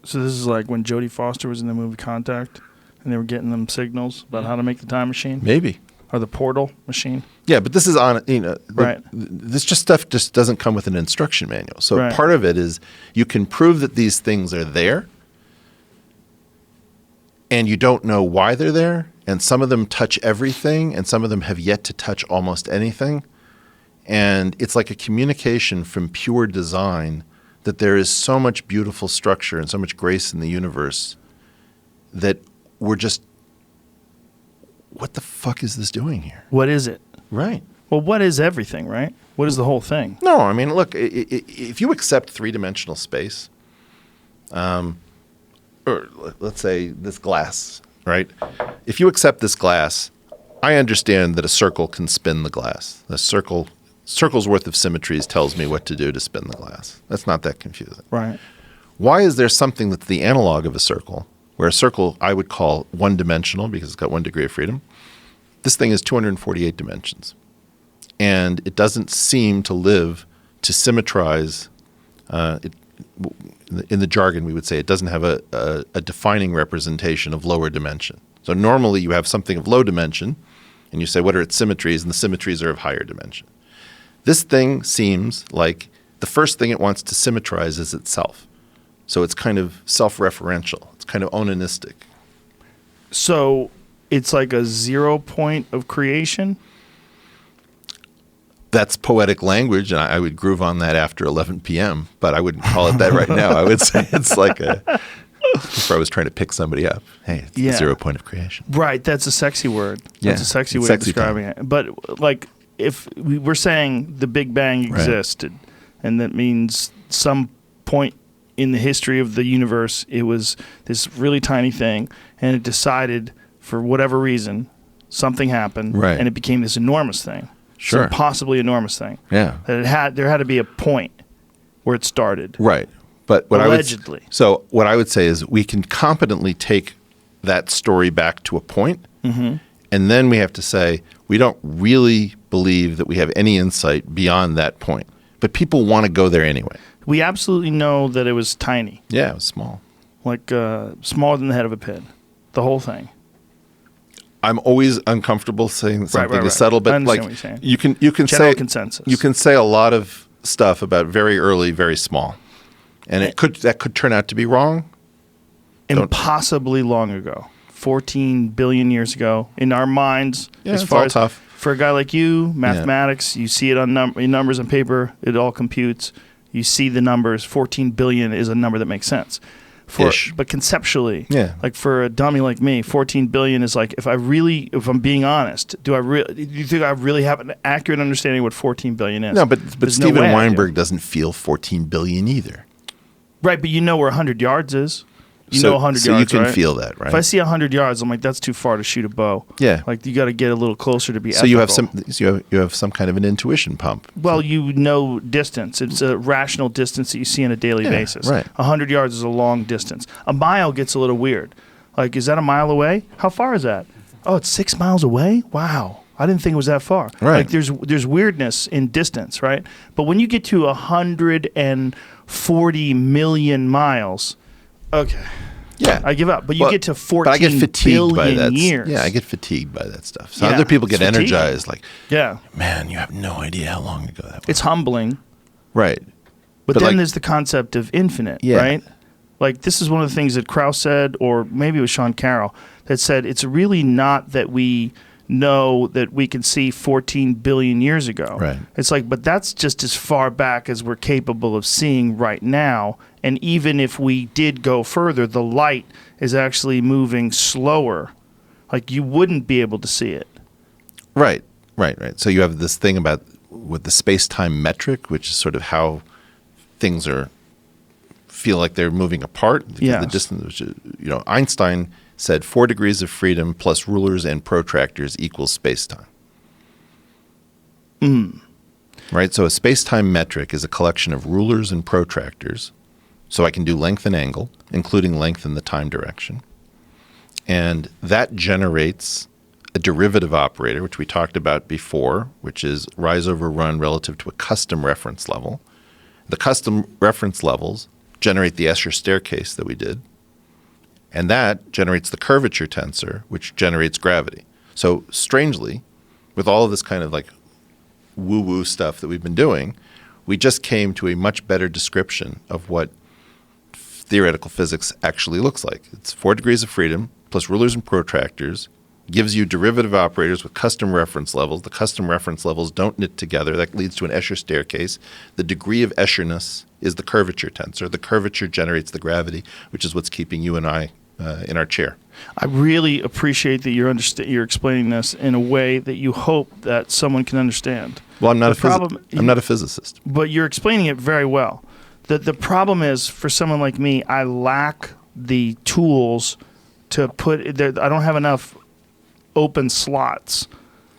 So this is like when Jodie Foster was in the movie Contact, and they were getting them signals about how to make the time machine, Maybe. or the portal machine. Yeah, but this is on, Right. This just stuff just doesn't come with an instruction manual. So Right. part of it is you can prove that these things are there, and you don't know why they're there, and some of them touch everything, and some of them have yet to touch almost anything. And it's like a communication from pure design that there is so much beautiful structure and so much grace in the universe that we're just, what the fuck is this doing here? What is it? Right. Well, what is everything, right? What is the whole thing? No, I mean, look, if you accept three-dimensional space, or let's say this glass, right? If you accept this glass, I understand that a circle can spin the glass. The circle's worth of symmetries tells me what to do to spin the glass. That's not that confusing. Right. Why is there something that's the analog of a circle, where a circle I would call one-dimensional because it's got 1 degree of freedom? This thing is 248 dimensions. And it doesn't seem to live to symmetrize. In the jargon, we would say it doesn't have a defining representation of lower dimension. So normally you have something of low dimension, and you say, what are its symmetries? And the symmetries are of higher dimension. This thing seems like the first thing it wants to symmetrize is itself. So it's kind of self-referential. It's kind of onanistic. So it's like a 0 point of creation? That's poetic language, and I would groove on that after 11 p.m., but I wouldn't call it that right now. I would say it's like if I was trying to pick somebody up. Hey, it's the 0 point of creation. Right, that's a sexy word. Yeah, That's a sexy way of sexy describing it. But like if we're saying the Big Bang existed, and that means some point in the history of the universe, it was this really tiny thing, and it decided for whatever reason, something happened, and it became this enormous thing. Sure. Some possibly enormous thing. Yeah. That there had to be a point where it started. Right. But allegedly. So what I would say is we can competently take that story back to a point, and then we have to say we don't really believe that we have any insight beyond that point. But people want to go there anyway. We absolutely know that it was tiny. Yeah, it was small. Like smaller than the head of a pin. The whole thing. I'm always uncomfortable saying something right. is subtle, but I understand like what you're saying. you can General say consensus. You can say a lot of stuff about very early, very small, and that could turn out to be wrong. Impossibly long ago, 14 billion years ago, in our minds. Yeah, as it's far all as tough. For a guy like you, mathematics, you see it on numbers on paper. It all computes. You see the numbers. 14 billion is a number that makes sense. But conceptually, like for a dummy like me, 14 billion is like, if I'm being honest, do you think I really have an accurate understanding of what 14 billion is? No, but Steven Weinberg doesn't feel 14 billion either. Right, but you know where 100 yards is. You know 100 yards, so you can right? feel that, right? If I see 100 yards, I'm like, that's too far to shoot a bow. Yeah. Like, you got to get a little closer to be So ethical. you have some kind of an intuition pump. Well, you know distance. It's a rational distance that you see on a daily basis. Right. 100 yards is a long distance. A mile gets a little weird. Like, is that a mile away? How far is that? Oh, it's 6 miles away? Wow. I didn't think it was that far. Right. Like, there's weirdness in distance, right? But when you get to 140 million miles, okay. Yeah, I give up. But you get to 14 but I get fatigued by billion that. years. Yeah, I get fatigued by that stuff. So other people get energized. Like, man, you have no idea how long ago that was. It's humbling. Right. But then there's the concept of infinite, right? Like, this is one of the things that Krauss said, or maybe it was Sean Carroll, that said it's really not that we know that we can see 14 billion years ago. Right. It's like, but that's just as far back as we're capable of seeing right now. And even if we did go further, the light is actually moving slower. Like, you wouldn't be able to see it. Right. So you have this thing about with the space-time metric, which is sort of how things feel like they're moving apart. Yes. The distance, Einstein said 4 degrees of freedom plus rulers and protractors equals space-time. Right? So a space-time metric is a collection of rulers and protractors. So I can do length and angle, including length in the time direction. And that generates a derivative operator, which we talked about before, which is rise over run relative to a custom reference level. The custom reference levels generate the Escher staircase that we did. And that generates the curvature tensor, which generates gravity. So strangely, with all of this kind of like woo-woo stuff that we've been doing, we just came to a much better description of what theoretical physics actually looks like. It's 4 degrees of freedom plus rulers and protractors, gives you derivative operators with custom reference levels. The custom reference levels don't knit together. That leads to an Escher staircase. The degree of Escherness is the curvature tensor. The curvature generates the gravity, which is what's keeping you and I in our chair. I really appreciate that you're explaining this in a way that you hope that someone can understand. Well, I'm not a physicist. But you're explaining it very well. The problem is, for someone like me, I lack the tools to put there. I don't have enough open slots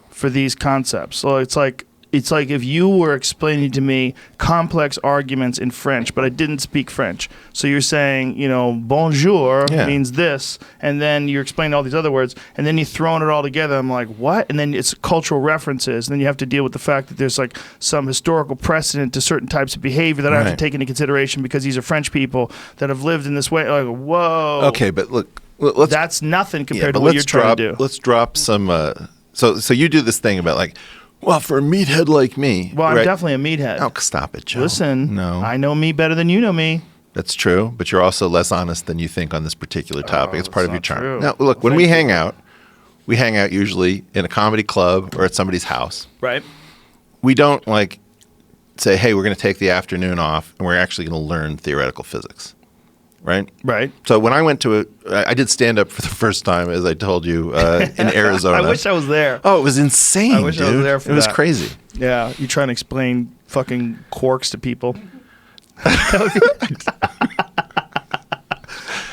for these concepts. So it's like if you were explaining to me complex arguments in French, but I didn't speak French. So you're saying, bonjour means this, and then you're explaining all these other words, and then you're throwing it all together. I'm like, what? And then it's cultural references, and then you have to deal with the fact that there's like some historical precedent to certain types of behavior that I have to take into consideration because these are French people that have lived in this way. Like, whoa. Okay, but look, that's nothing compared to what you're trying to do. Let's drop some. So you do this thing about like, well, for a meathead like me. Well, I'm definitely a meathead. Oh, stop it, Joe. Listen, no, I know me better than you know me. That's true, but you're also less honest than you think on this particular topic. It's part of your charm. True. Now, look, when we hang out usually in a comedy club or at somebody's house. Right. We don't like say, hey, we're going to take the afternoon off and we're actually going to learn theoretical physics. Right? Right. So when I went I did stand up for the first time, as I told you, in Arizona. I wish I was there. Oh, it was insane, I wish dude. I was there for It was crazy. Yeah, you trying to explain fucking quarks to people.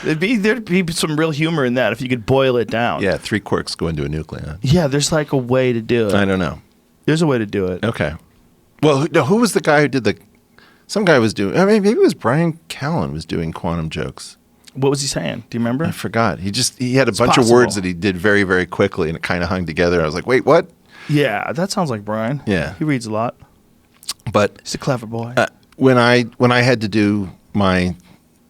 There'd be some real humor in that if you could boil it down. Yeah, 3 quarks go into a nucleon. Yeah, there's like a way to do it. I don't know. There's a way to do it. Okay. Well, who was the guy who did some guy was doing, maybe it was Brian Callen was doing quantum jokes. What was he saying? Do you remember? I forgot. He had a bunch of words that he did very, very quickly, and it kind of hung together. I was like, wait, what? Yeah, that sounds like Brian. Yeah. He reads a lot. But he's a clever boy. When I had to do my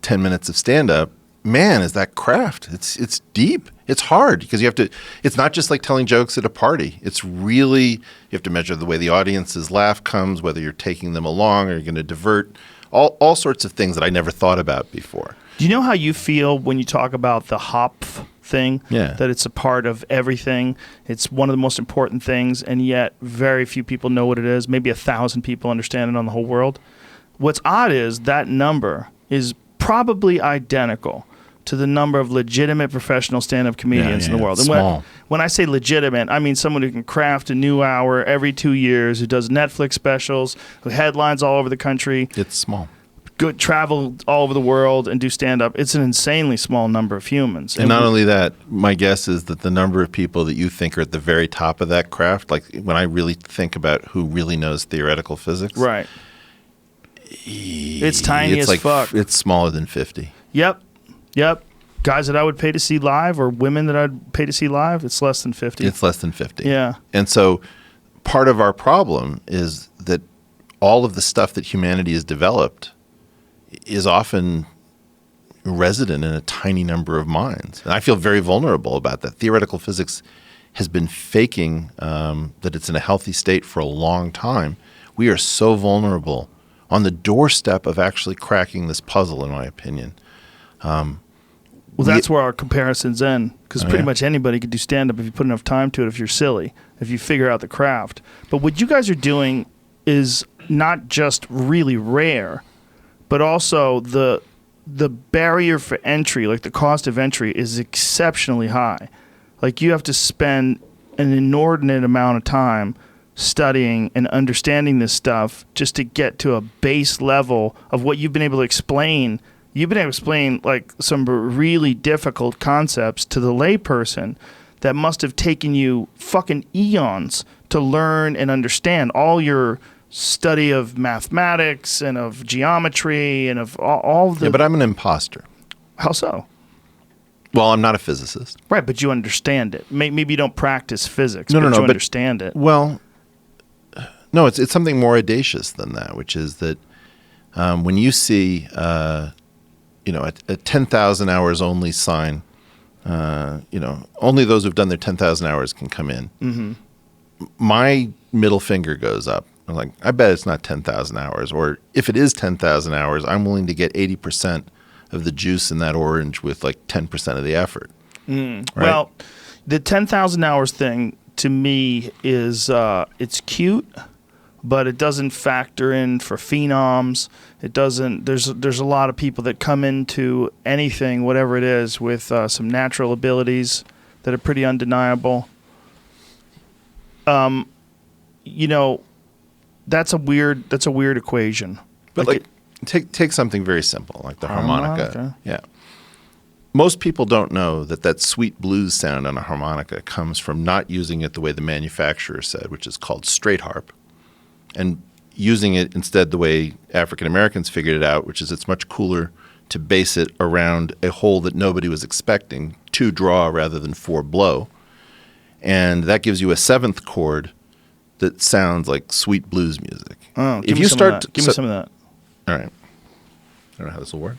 10 minutes of stand-up, man, is that craft. It's deep. It's hard because it's not just like telling jokes at a party. It's really, you have to measure the way the audience's laugh comes, whether you're taking them along or you're going to divert, all sorts of things that I never thought about before. Do you know how you feel when you talk about the Hopf thing? Yeah. That it's a part of everything. It's one of the most important things, and yet very few people know what it is. Maybe 1,000 people understand it on the whole world. What's odd is that number is probably identical to the number of legitimate professional stand-up comedians in the world. And when I say legitimate, I mean someone who can craft a new hour every 2 years, who does Netflix specials, who headlines all over the country. It's small. Good, travel all over the world and do stand-up. It's an insanely small number of humans. And not only that, my guess is that the number of people that you think are at the very top of that craft, like when I really think about who really knows theoretical physics. Right. It's tiny as fuck. It's smaller than 50. Yep. Guys that I would pay to see live or women that I'd pay to see live, it's less than 50. It's less than 50. Yeah. And so part of our problem is that all of the stuff that humanity has developed is often resident in a tiny number of minds. And I feel very vulnerable about that. Theoretical physics has been faking that it's in a healthy state for a long time. We are so vulnerable on the doorstep of actually cracking this puzzle, in my opinion. Well, that's where our comparisons end, because pretty much anybody could do stand-up if you put enough time to it, if you're silly, if you figure out the craft. But what you guys are doing is not just really rare, but also the barrier for entry, like the cost of entry, is exceptionally high. Like you have to spend an inordinate amount of time studying and understanding this stuff just to get to a base level of what you've been able to explain. You've been able to explain like some really difficult concepts to the layperson that must have taken you fucking eons to learn and understand all your study of mathematics and of geometry and of all the... Yeah, but I'm an imposter. How so? Well, I'm not a physicist. Right, but you understand it. Maybe you don't practice physics, No, but no, you but understand it. Well, no, it's something more audacious than that, which is that when you see, a 10,000 hours only sign, only those who've done their 10,000 hours can come in. Mm-hmm. My middle finger goes up. I'm like, I bet it's not 10,000 hours. Or if it is 10,000 hours, I'm willing to get 80% of the juice in that orange with like 10% of the effort. Right? Well, the 10,000 hours thing to me is it's cute, but it doesn't factor in for phenoms. It doesn't. There's a lot of people that come into anything, whatever it is, with some natural abilities that are pretty undeniable. That's a weird equation. But take something very simple like the harmonica. Yeah. Most people don't know that sweet blues sound on a harmonica comes from not using it the way the manufacturer said, which is called straight harp, and using it instead the way African Americans figured it out, which is it's much cooler to base it around a hole that nobody was expecting, 2 draw rather than 4 blow. And that gives you a 7th chord that sounds like sweet blues music. Oh, give me some of that. All right. I don't know how this will work.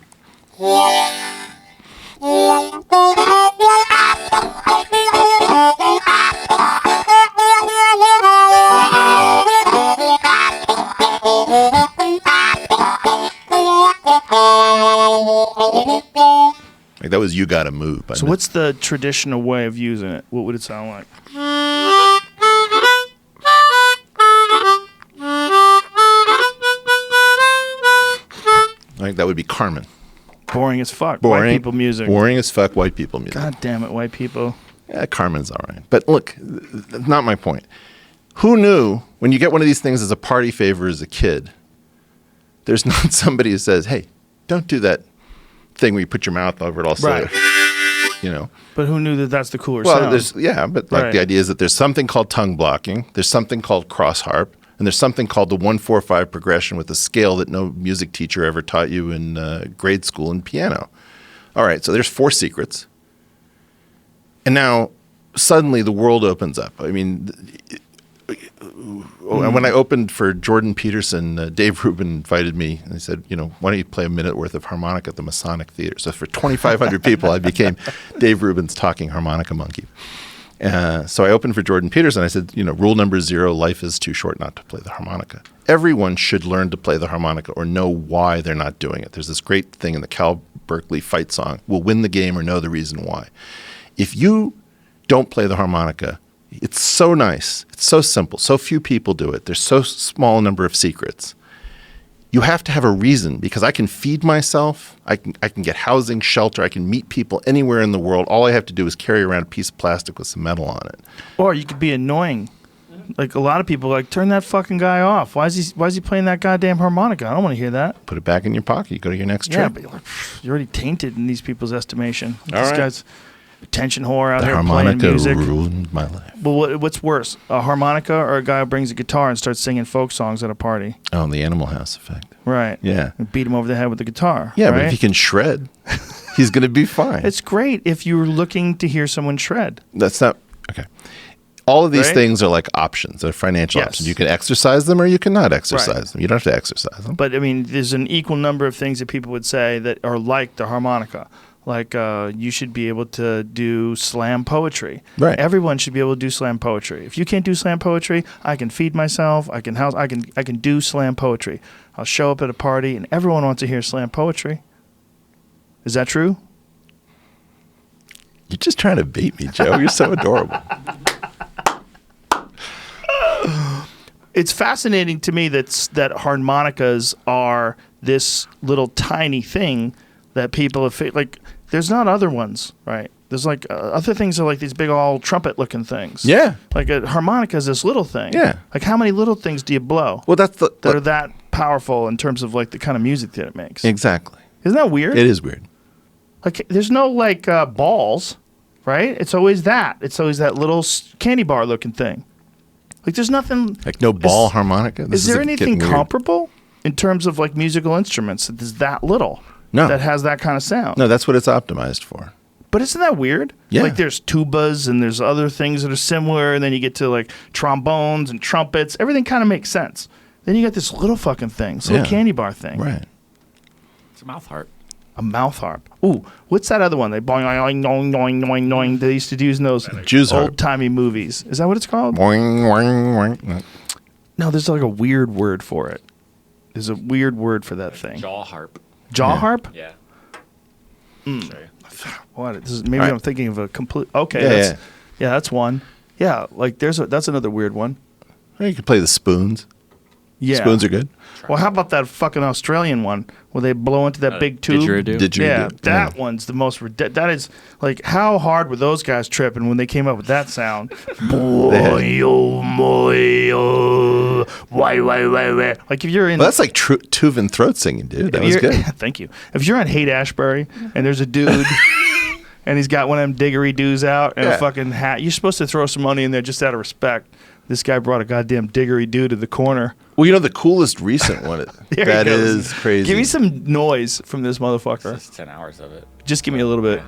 Like that was You Gotta Move. So what's the traditional way of using it? What would it sound like? Like that would be Carmen. Boring as fuck. White people music. Boring as fuck white people music. God damn it, white people. Yeah, Carmen's all right. But look, that's not my point. Who knew when you get one of these things as a party favor as a kid, there's not somebody who says, hey, don't do that thing where you put your mouth over it all right. But who knew that that's the cooler sound? sound? But like the idea is that there's something called tongue blocking, there's something called cross harp, and there's something called the 1-4-5 progression with a scale that no music teacher ever taught you in grade school in piano. All right, so there's 4 secrets. And now suddenly the world opens up. I mean, when I opened for Jordan Peterson, Dave Rubin invited me and he said, why don't you play a minute worth of harmonica at the Masonic Theater? So for 2,500 people, I became Dave Rubin's talking harmonica monkey. So I opened for Jordan Peterson. I said, rule number 0, life is too short not to play the harmonica. Everyone should learn to play the harmonica or know why they're not doing it. There's this great thing in the Cal Berkeley fight song, we'll win the game or know the reason why. If you don't play the harmonica, it's so nice. It's so simple. So few people do it. There's so small a number of secrets. You have to have a reason because I can feed myself. I can get housing, shelter. I can meet people anywhere in the world. All I have to do is carry around a piece of plastic with some metal on it. Or you could be annoying. Like a lot of people turn that fucking guy off. Why is he playing that goddamn harmonica? I don't want to hear that. Put it back in your pocket. You go to your next trip. Yeah, but you're already tainted in these people's estimation. All this right. guy's attention whore out the here harmonica playing music. Ruined my life. Well, what's worse, a harmonica or a guy who brings a guitar and starts singing folk songs at a party? Oh, the Animal House effect. Right. Yeah. And beat him over the head with the guitar. Yeah, right? but if he can shred, he's going to be fine. It's great if you're looking to hear someone shred. That's not okay. All of these Right? things are like options. They're financial Yes. options. You can exercise them or you cannot exercise them. You don't have to exercise them. But I mean, there's an equal number of things that people would say that are like the harmonica. Like you should be able to do slam poetry. Right. Everyone should be able to do slam poetry. If you can't do slam poetry, I can feed myself. I can house. I can do slam poetry. I'll show up at a party and everyone wants to hear slam poetry. Is that true? You're just trying to bait me, Joe. You're so adorable. It's fascinating to me that harmonicas are this little tiny thing that people have like. There's not other ones, right? There's like other things are like these big all trumpet looking things. Yeah. Like a harmonica is this little thing. Yeah. Like how many little things do you blow? Well, that's that are that powerful in terms of like the kind of music that it makes. Exactly. Isn't that weird? It is weird. Like there's no like balls, right? It's always that. It's always that little candy bar looking thing. Like there's nothing Like no ball harmonica. Is there anything comparable in terms of like musical instruments that is that little? No. That has that kind of sound? No, that's what it's optimized for. But isn't that weird? Yeah. Like there's tubas and there's other things that are similar, and then you get to like trombones and trumpets. Everything kind of makes sense. Then you got this little fucking thing, this little candy bar thing. Right. It's a mouth harp. A mouth harp. Ooh, what's that other one? They boing, boing, boing, boing, boing, boing. They used to use in those Jew's harp. old-timey movies. Is that what it's called? Boing, boing, boing. No, there's like a weird word for it. There's a weird word for that thing. Jaw harp. Jaw harp? Yeah. Mm. What? This is, maybe Right. I'm thinking of a complete. Okay, Yeah, that's one. Yeah, like that's another weird one. Or you could play the spoons. Yeah, Spoons are good. Well, how about that fucking Australian one where they blow into that big tube? Didgeridoo. Didgeridoo. That one's the most. That is like, how hard were those guys tripping when they came up with that sound? Boy, oh, boy, oh, why, why. Like if you're in. Well, that's like Tuvan throat singing, dude. That was good. Thank you. If you're on Haight-Ashbury and there's a dude and he's got one of them diggery-doos out and a fucking hat, you're supposed to throw some money in there just out of respect. This guy brought a goddamn diggery-doo to the corner. Well, you know, the coolest recent one, that is crazy. Give me some noise from this motherfucker. It's 10 hours of it. Just give me a little bit.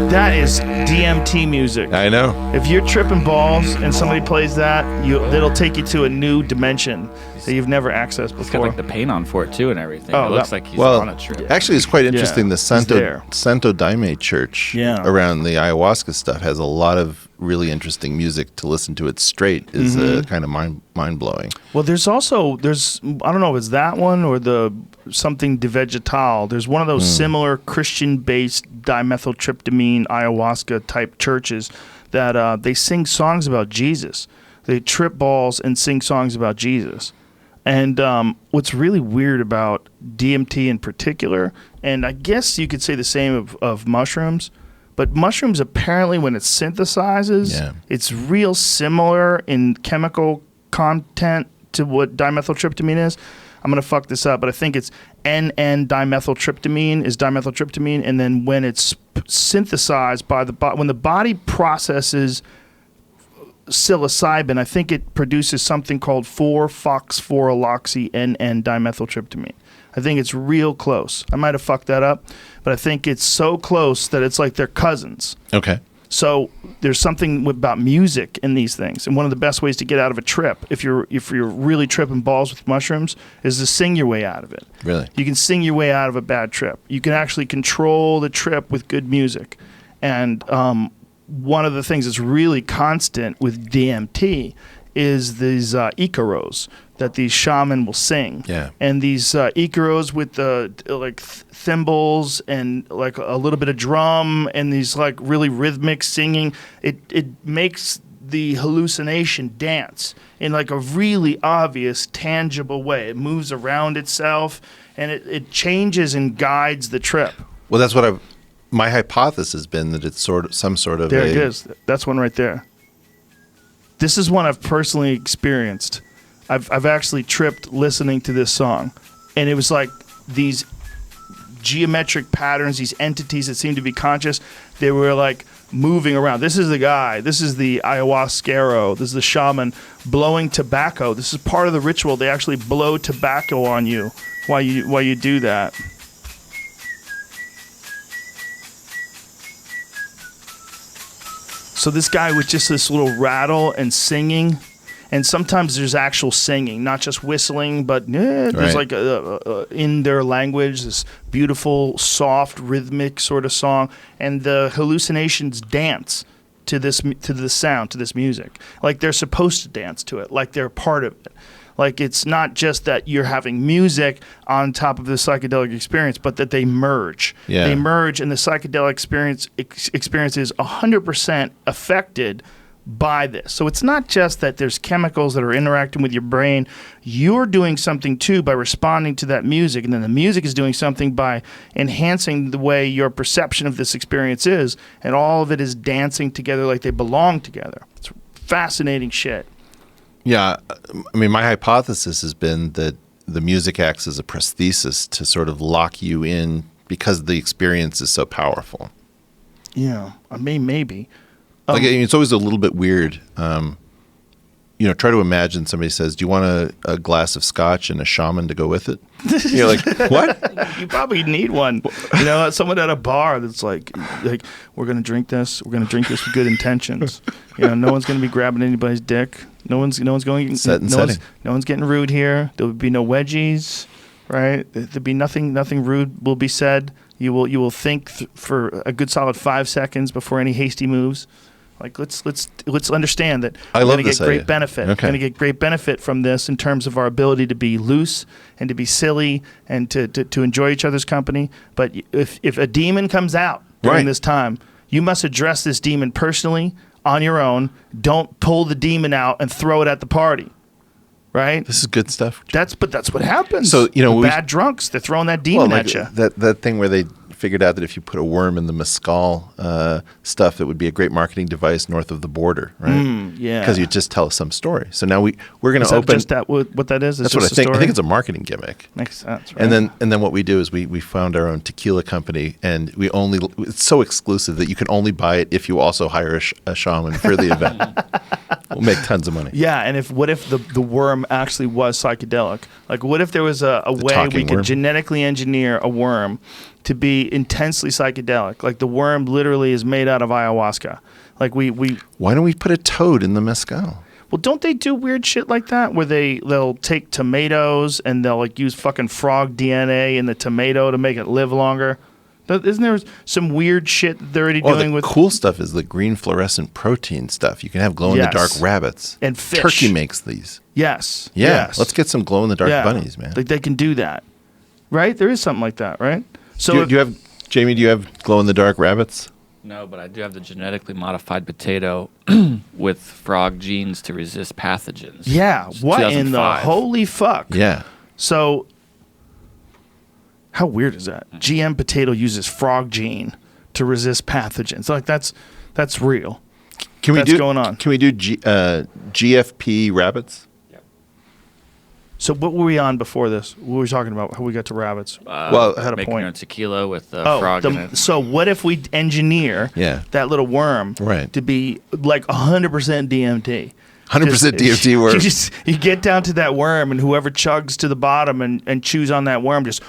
That is DMT music. I know. If you're tripping balls and somebody plays that, it'll take you to a new dimension that you've never accessed before. He's got like the paint on for it too and everything. Oh, it looks like he's Well, on a trip. actually, it's quite interesting. Yeah, The he's Santo Daime Church around the ayahuasca stuff has a lot of really interesting music to listen to. It straight is kind of mind blowing. Well, there's I don't know if it's that one or the something de vegetal. There's one of those similar Christian-based dimethyltryptamine ayahuasca type churches that they sing songs about Jesus. They trip balls and sing songs about Jesus. And what's really weird about DMT in particular, and I guess you could say the same of mushrooms, but mushrooms apparently when it synthesizes, it's real similar in chemical content to what dimethyltryptamine is. I'm going to fuck this up, but I think it's N-dimethyltryptamine is dimethyltryptamine, and then when it's synthesized by when the body processes psilocybin, I think it produces something called 4-fox-4-aloxy N-dimethyltryptamine. I think it's real close. I might have fucked that up, but I think it's so close that it's like they're cousins. Okay. So there's something about music in these things, and one of the best ways to get out of a trip, if you're really tripping balls with mushrooms, is to sing your way out of it. Really? You can sing your way out of a bad trip. You can actually control the trip with good music, and one of the things that's really constant with DMT is these icaros that these shaman will sing. Yeah. And these icaros with the cymbals and like a little bit of drum and these like really rhythmic singing, it makes the hallucination dance in like a really obvious, tangible way. It moves around itself and it changes and guides the trip. Well, that's what my hypothesis has been, that it's some sort of There it is. That's one right there. This is one I've personally experienced. I've actually tripped listening to this song, and it was like these geometric patterns, these entities that seem to be conscious. They were like moving around. This is the guy. This is the ayahuasquero. This is the shaman blowing tobacco. This is part of the ritual. They actually blow tobacco on you while you do that. So this guy with just this little rattle and singing, and sometimes there's actual singing, not just whistling, but there's like in their language, this beautiful, soft, rhythmic sort of song, and the hallucinations dance to the sound, to this music, like they're supposed to dance to it, like they're part of it. Like it's not just that you're having music on top of the psychedelic experience, but that they merge. Yeah. They merge, and the psychedelic experience is 100% affected by this. So it's not just that there's chemicals that are interacting with your brain. You're doing something too by responding to that music, and then the music is doing something by enhancing the way your perception of this experience is, and all of it is dancing together like they belong together. It's fascinating shit. Yeah, I mean, my hypothesis has been that the music acts as a prosthesis to sort of lock you in because the experience is so powerful. I mean, maybe. Like, it's always a little bit weird. Try to imagine somebody says, "Do you want a glass of scotch and a shaman to go with it?" You're like, "What?" You probably need one. Someone at a bar that's like, we're gonna drink this. We're gonna drink this with good intentions. No one's gonna be grabbing anybody's dick. No one's going. No one's getting rude here. There would be no wedgies, right? There'd be nothing rude will be said. You will think for a good solid 5 seconds before any hasty moves. Like let's understand that we're going to get great benefit. Okay. We're going to get great benefit from this in terms of our ability to be loose and to be silly and to enjoy each other's company. But if a demon comes out during this time, you must address this demon personally on your own. Don't pull the demon out and throw it at the party. Right? This is good stuff. That's what happens. So bad drunks, they're throwing that demon at you. That thing where they figured out that if you put a worm in the mescal stuff, it would be a great marketing device north of the border, right? Yeah. Because you just tell some story. So now we're going to open. Just that what that is? That's what I think. I think it's a marketing gimmick. Makes sense. Right? And then what we do is we found our own tequila company, and it's so exclusive that you can only buy it if you also hire a shaman for the event. We'll make tons of money. Yeah, and what if the worm actually was psychedelic? Like, what if there was a way we could genetically engineer a worm to be intensely psychedelic? Like the worm literally is made out of ayahuasca. Like we Why don't we put a toad in the mescal? Well, don't they do weird shit like that where they'll take tomatoes and they'll like use fucking frog DNA in the tomato to make it live longer? Isn't there some weird shit they're already doing with? The cool stuff is the green fluorescent protein stuff. You can have glow-in-the-dark rabbits. And fish. Turkey makes these. Yes. Yeah. Yes. Let's get some glow-in-the-dark bunnies, man. Like they can do that. Right? There is something like that, right? So do you have, Jamie, do you have glow-in-the-dark rabbits? No, but I do have the genetically modified potato with frog genes to resist pathogens. Yeah. What in the holy fuck? Yeah. So how weird is that? GM potato uses frog gene to resist pathogens. Like that's real. That's going on. Can we do GFP rabbits? Yep. So what were we on before this? What were we talking about? How we got to rabbits? I had a point. Tequila with frog in it. So what if we engineer that little worm to be like 100% DMT? 100% DMT worm. You get down to that worm, and whoever chugs to the bottom and chews on that worm just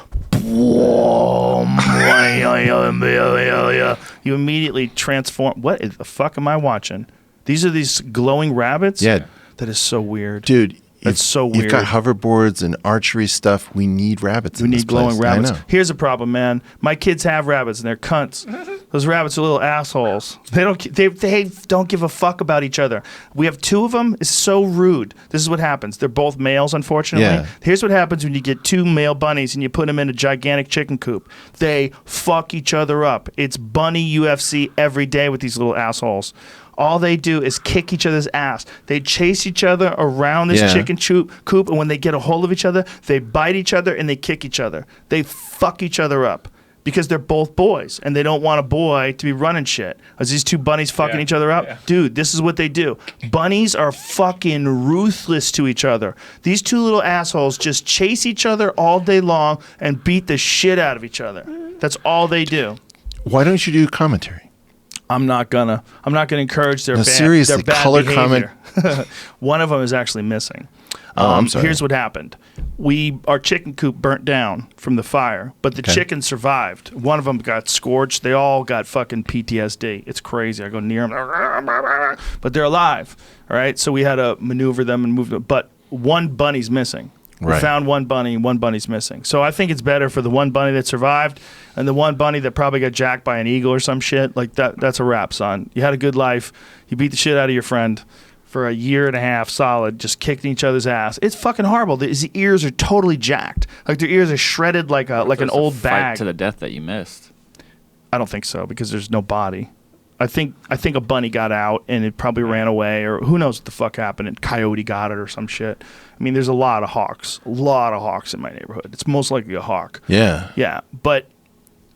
you immediately transform. What the fuck am I watching? These are these glowing rabbits? Yeah. That is so weird. Dude, that's so weird. You've got hoverboards and archery stuff. We need rabbits in this place. We need glowing rabbits. Here's a problem, man. My kids have rabbits, and they're cunts. Those rabbits are little assholes. They don't give a fuck about each other. We have 2 of them. It's so rude. This is what happens. They're both males, unfortunately. Yeah. Here's what happens when you get 2 male bunnies and you put them in a gigantic chicken coop. They fuck each other up. It's bunny UFC every day with these little assholes. All they do is kick each other's ass. They chase each other around this chicken coop, and when they get a hold of each other, they bite each other and they kick each other. They fuck each other up because they're both boys, and they don't want a boy to be running shit. As these 2 bunnies fucking each other up? Yeah. Dude, this is what they do. Bunnies are fucking ruthless to each other. These 2 little assholes just chase each other all day long and beat the shit out of each other. That's all they do. Why don't you do commentary? I'm not gonna encourage their seriously, bad color behavior. One of them is actually missing. I'm sorry. Here's what happened. Our chicken coop burnt down from the fire, but the chickens survived. One of them got scorched. They all got fucking PTSD. It's crazy. I go near them, but they're alive. All right, so we had to maneuver them and move them. But one bunny's missing. We found one bunny's missing. So I think it's better for the one bunny that survived and the one bunny that probably got jacked by an eagle or some shit. Like that's a wrap, son. You had a good life. You beat the shit out of your friend for a year and a half solid, just kicking each other's ass. It's fucking horrible. His ears are totally jacked. Like their ears are shredded like an old bag. Fight to the death that you missed. I don't think so because there's no body. I think a bunny got out and it probably ran away, or who knows what the fuck happened. And coyote got it or some shit. I mean, there's a lot of hawks in my neighborhood. It's most likely a hawk. Yeah. Yeah, but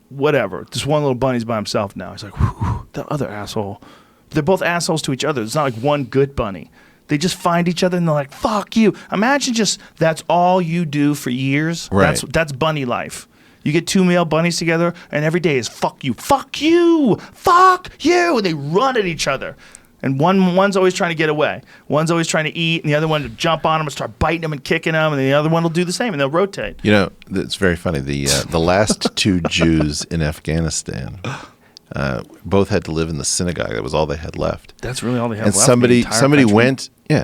whatever. This one little bunny's by himself now. He's like, whew, the other asshole. They're both assholes to each other. It's not like one good bunny. They just find each other and they're like, fuck you. Imagine just that's all you do for years. Right. That's bunny life. You get two male bunnies together, and every day is fuck you, fuck you, fuck you, and they run at each other. And one's always trying to get away. One's always trying to eat, and the other one to jump on them and start biting them and kicking them, and the other one will do the same, and they'll rotate. You know, it's very funny. The last two Jews in Afghanistan both had to live in the synagogue. That was all they had left. That's really all they had and left. somebody country.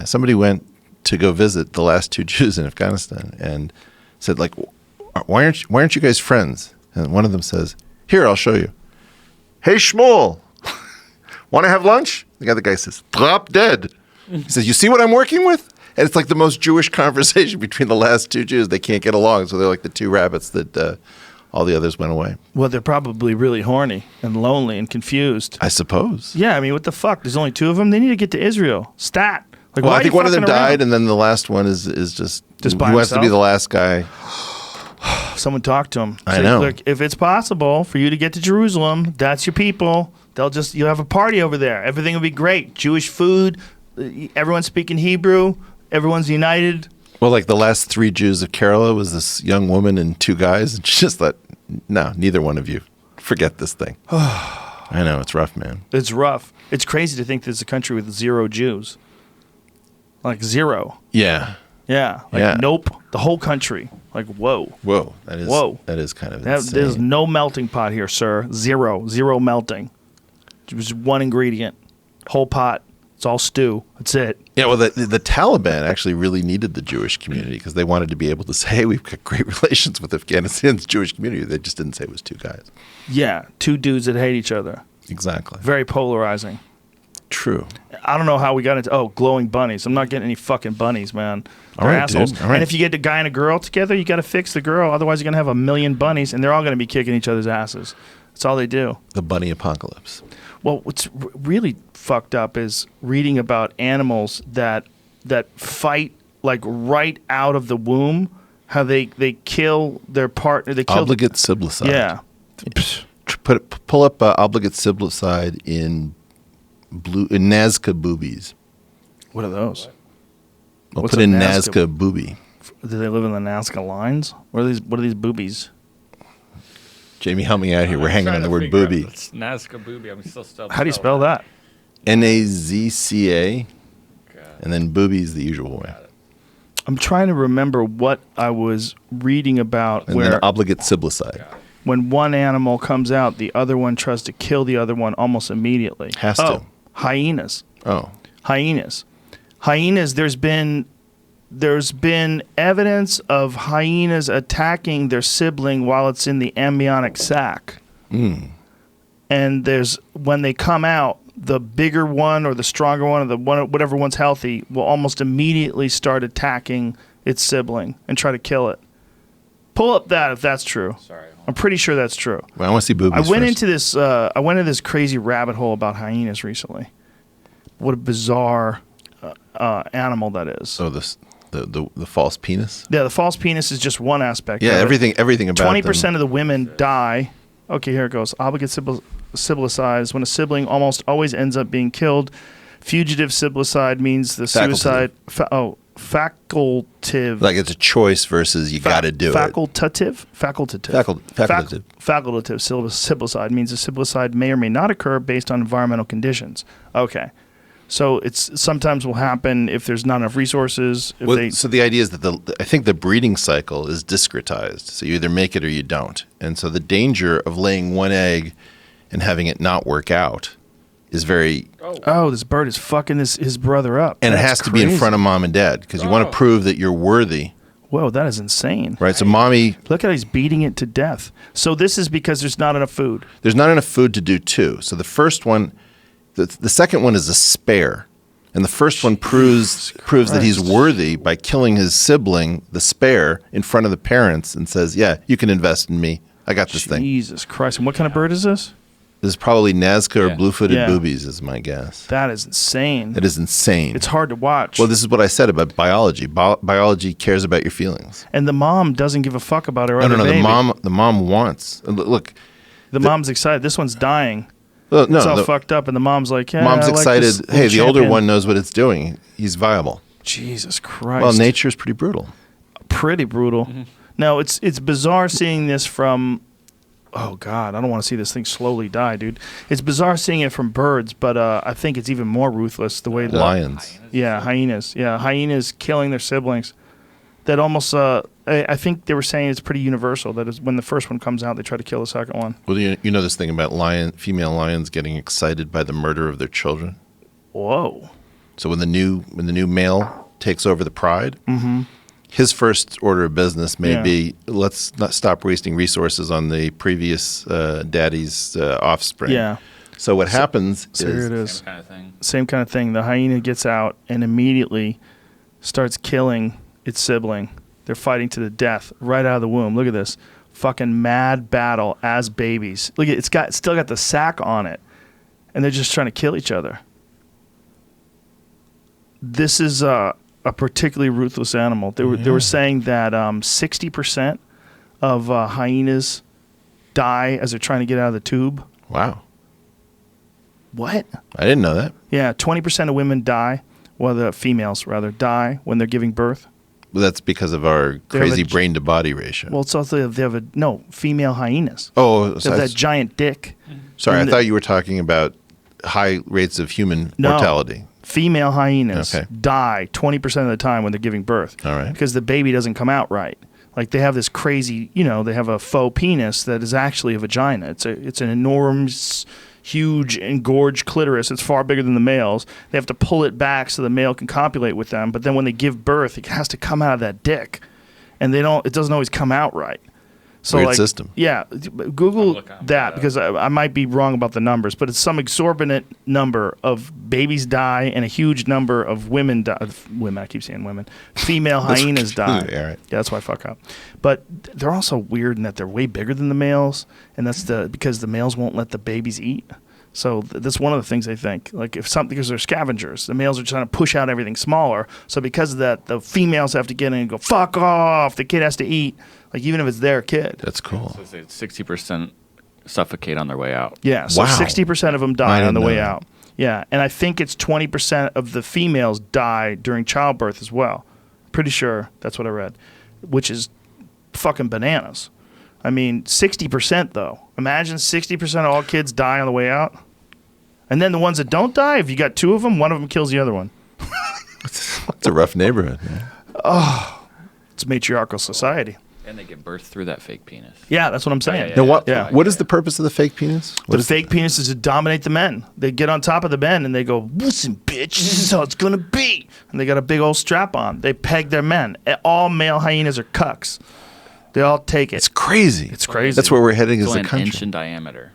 somebody went to go visit the last two Jews in Afghanistan and said, like, why aren't you guys friends? And one of them says, here, I'll show you. Hey, Shmuel, want to have lunch? The other guy says, drop dead. He says, you see what I'm working with? And it's like the most Jewish conversation between the last two Jews. They can't get along, so they're like the two rabbits that all the others went away. Well, they're probably really horny and lonely and confused. I suppose. Yeah, I mean, what the fuck? There's only two of them. They need to get to Israel. Stat. Like, Well, why I think are you one of them fucking around? died, and then the last one is just by who has to be himself? the last guy. Someone talk to him. I know. Look, if it's possible for you to get to Jerusalem, that's your people. You'll have a party over there. Everything will be great. Jewish food. Everyone's speaking Hebrew. Everyone's united. Well, like the last three Jews of Kerala was this young woman and two guys, and she just thought, no, neither one of you. Forget this thing. I know, it's rough, man. It's rough. It's crazy to think there's a country with 0 Jews. Like 0. Yeah. Yeah. Like, Yeah. nope. The whole country. Like, whoa. Whoa. Whoa. That is kind of There's insane. no melting pot here, sir. 0. 0 melting. Just one ingredient. Whole pot. It's all stew. That's it. Yeah, well, the Taliban actually really needed the Jewish community because they wanted to be able to say, hey, we've got great relations with Afghanistan's Jewish community. They just didn't say it was two guys. Yeah. 2 dudes that hate each other. Exactly. Very polarizing. True. I don't know how we got into glowing bunnies. I'm not getting any fucking bunnies, man. They're All right, assholes. dude. All right. And if you get a guy and a girl together, you got to fix the girl. Otherwise, you're gonna have a million bunnies, and they're all gonna be kicking each other's asses. That's all they do. The bunny apocalypse. Well, what's really fucked up is reading about animals that fight like right out of the womb. How they kill their partner. They kill Obligate siblicide. Yeah. Pull up obligate siblicide in Nazca boobies. What are those? Well, What's put a in Nazca? Nazca boobie. Do they live in the Nazca lines? What are these boobies? Jamie, help me out here. We're hanging on the word booby. It's Nazca booby. I'm still How do you spell that? Nazca, and then boobies the usual way. I'm trying to remember what I was reading about And where then obligate siblicide. when one animal comes out, the other one tries to kill the other one almost immediately. Has to. Hyenas. Oh. Hyenas. There's been evidence of hyenas attacking their sibling while it's in the embryonic sac. And when they come out, the bigger one or the stronger one or the one, whatever one's healthy, will almost immediately start attacking its sibling and try to kill it. Pull up that if that's true. Sorry. I'm pretty sure that's true. Well, I want to see boobies I went first. into this crazy rabbit hole about hyenas recently. What a bizarre animal that is. Oh, the false penis? Yeah, the false penis is just one aspect. Yeah, of it. everything about 20% of the women die. Okay, here it goes. Obligate siblicide when a sibling almost always ends up being killed. Fugitive siblicide means the suicide. Facultative. Like it's a choice versus you got to do it. Facultative. Facultative. Facultative siblicide means the siblicide may or may not occur based on environmental conditions. Okay. So it's sometimes will happen if there's not enough resources. So the idea is that I think the breeding cycle is discretized. So you either make it or you don't. And so the danger of laying one egg and having it not work out is very... Oh, this bird is fucking his brother up. And That's it has to be in crazy. front of mom and dad because you want to prove that you're worthy. Whoa, that is insane. Right? So mommy... Look at how he's beating it to death. So this is because there's not enough food. There's not enough food to do two. So the first one... The second one is a spare. And the first one proves that he's worthy by killing his sibling, the spare, in front of the parents and says, yeah, you can invest in me. I got this thing. Jesus Christ. And what kind of bird is this? This is probably Nazca or blue-footed Yeah. boobies is my guess. That is insane. That is insane. It's hard to watch. Well, this is what I said about biology. Biology cares about your feelings. And the mom doesn't give a fuck about her No, other no, no. baby. The mom wants. Look. The mom's excited. This one's dying. No, It's all fucked up, and the mom's like, yeah, mom's I like excited. this Hey, the little older champion. one knows what it's doing. He's viable. Jesus Christ. Well, nature's pretty brutal. Pretty brutal. No, it's bizarre seeing this from. Oh God, I don't want to see this thing slowly die, dude. It's bizarre seeing it from birds, but I think it's even more ruthless the way the Lions. hyenas. Yeah, hyenas killing their siblings. That almost. I think they were saying it's pretty universal. That is when the first one comes out, they try to kill the second one. Well, you know this thing about female lions getting excited by the murder of their children. Whoa. So when the new male takes over the pride, his first order of business may be, let's not stop wasting resources on the previous daddy's offspring. Yeah. So what happens So here it is is. Same kind of thing. The hyena gets out and immediately starts killing its sibling. They're fighting to the death right out of the womb. Look at this. Fucking mad battle as babies. Look at it. It's still got the sack on it. And they're just trying to kill each other. This is a particularly ruthless animal. They were saying that 60% of hyenas die as they're trying to get out of the tube. wow. What? I didn't know that. Yeah, 20% of women die, well, the females rather, die when they're giving birth. Well, that's because of our crazy brain to body ratio. Well, it's also they have female hyenas. Oh, They have that giant dick. sorry. I and thought you were talking about high rates of human mortality. Female hyenas Okay. die 20% of the time when they're giving birth. All right. Because the baby doesn't come out right. Like they have this crazy, they have a faux penis that is actually a vagina. It's an enormous, huge, engorged clitoris. It's far bigger than the males. They have to pull it back so the male can copulate with them. But then when they give birth, it has to come out of that dick, and it doesn't always come out right. So Weird system. Yeah, Google that because I might be wrong about the numbers, but it's some exorbitant number of babies die and a huge number of women die. Women, I keep saying women. Female hyenas die. Yeah, right. Yeah, that's why I fuck up. But they're also weird in that they're way bigger than the males, and that's because the males won't let the babies eat. So that's one of the things they think. Like because they're scavengers, the males are trying to push out everything smaller. So because of that, the females have to get in and go fuck off. The kid has to eat, like even if it's their kid. That's cool. So 60% suffocate on their way out. Yeah, so Wow. 60% of them die I on the didn't way know that. out. Yeah, and I think it's 20% of the females die during childbirth as well. Pretty sure that's what I read, which is fucking bananas. I mean, 60% though. Imagine 60% of all kids die on the way out. And then the ones that don't die, if you got two of them, one of them kills the other one. It's a rough neighborhood. Man. It's a matriarchal society. And they give birth through that fake penis. Yeah, that's what I'm saying. Now, Yeah. what is the purpose of the fake penis? The fake penis is to dominate the men. They get on top of the men and they go, listen, bitch, this is how it's going to be. And they got a big old strap on. They peg their men. All male hyenas are cucks. They all take it. It's crazy. It's crazy. That's where we're heading It's as only a an country. inch in diameter.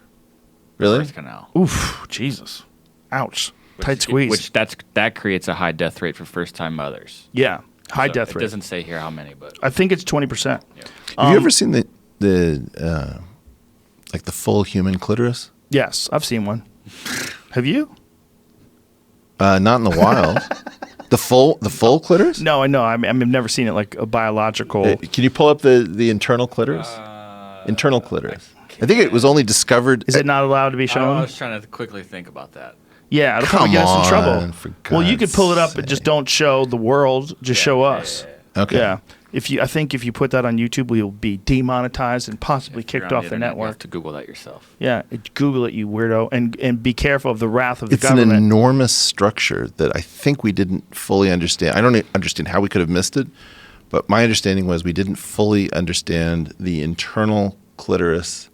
Really? Birth canal. Oof, Jesus. Ouch. Tight squeeze. That creates a high death rate for first time mothers. Yeah, high So death it rate. doesn't say here how many, but I think it's 20%. Have you ever seen the like the full human clitoris? Yes, I've seen one. Have you? Not in the wild. The full clitoris? No, I know. I've never seen it like a biological. Can you pull up the internal clitoris? Internal clitoris. I think it was only discovered. Is it not allowed to be I shown? was trying to quickly think about that. Yeah, it'll Come probably get us in on, trouble. for Well, you God's could pull it up, but just sake. don't show the world. Just show us. Okay. Yeah. I think if you put that on YouTube, we'll be demonetized and possibly If you're kicked on off the internet, you have network. to Google that yourself. Yeah, Google it, you weirdo, and be careful of the wrath of the It's an government. enormous structure that I think we didn't fully understand. I don't understand how we could have missed it, but my understanding was we didn't fully understand the internal clitoris.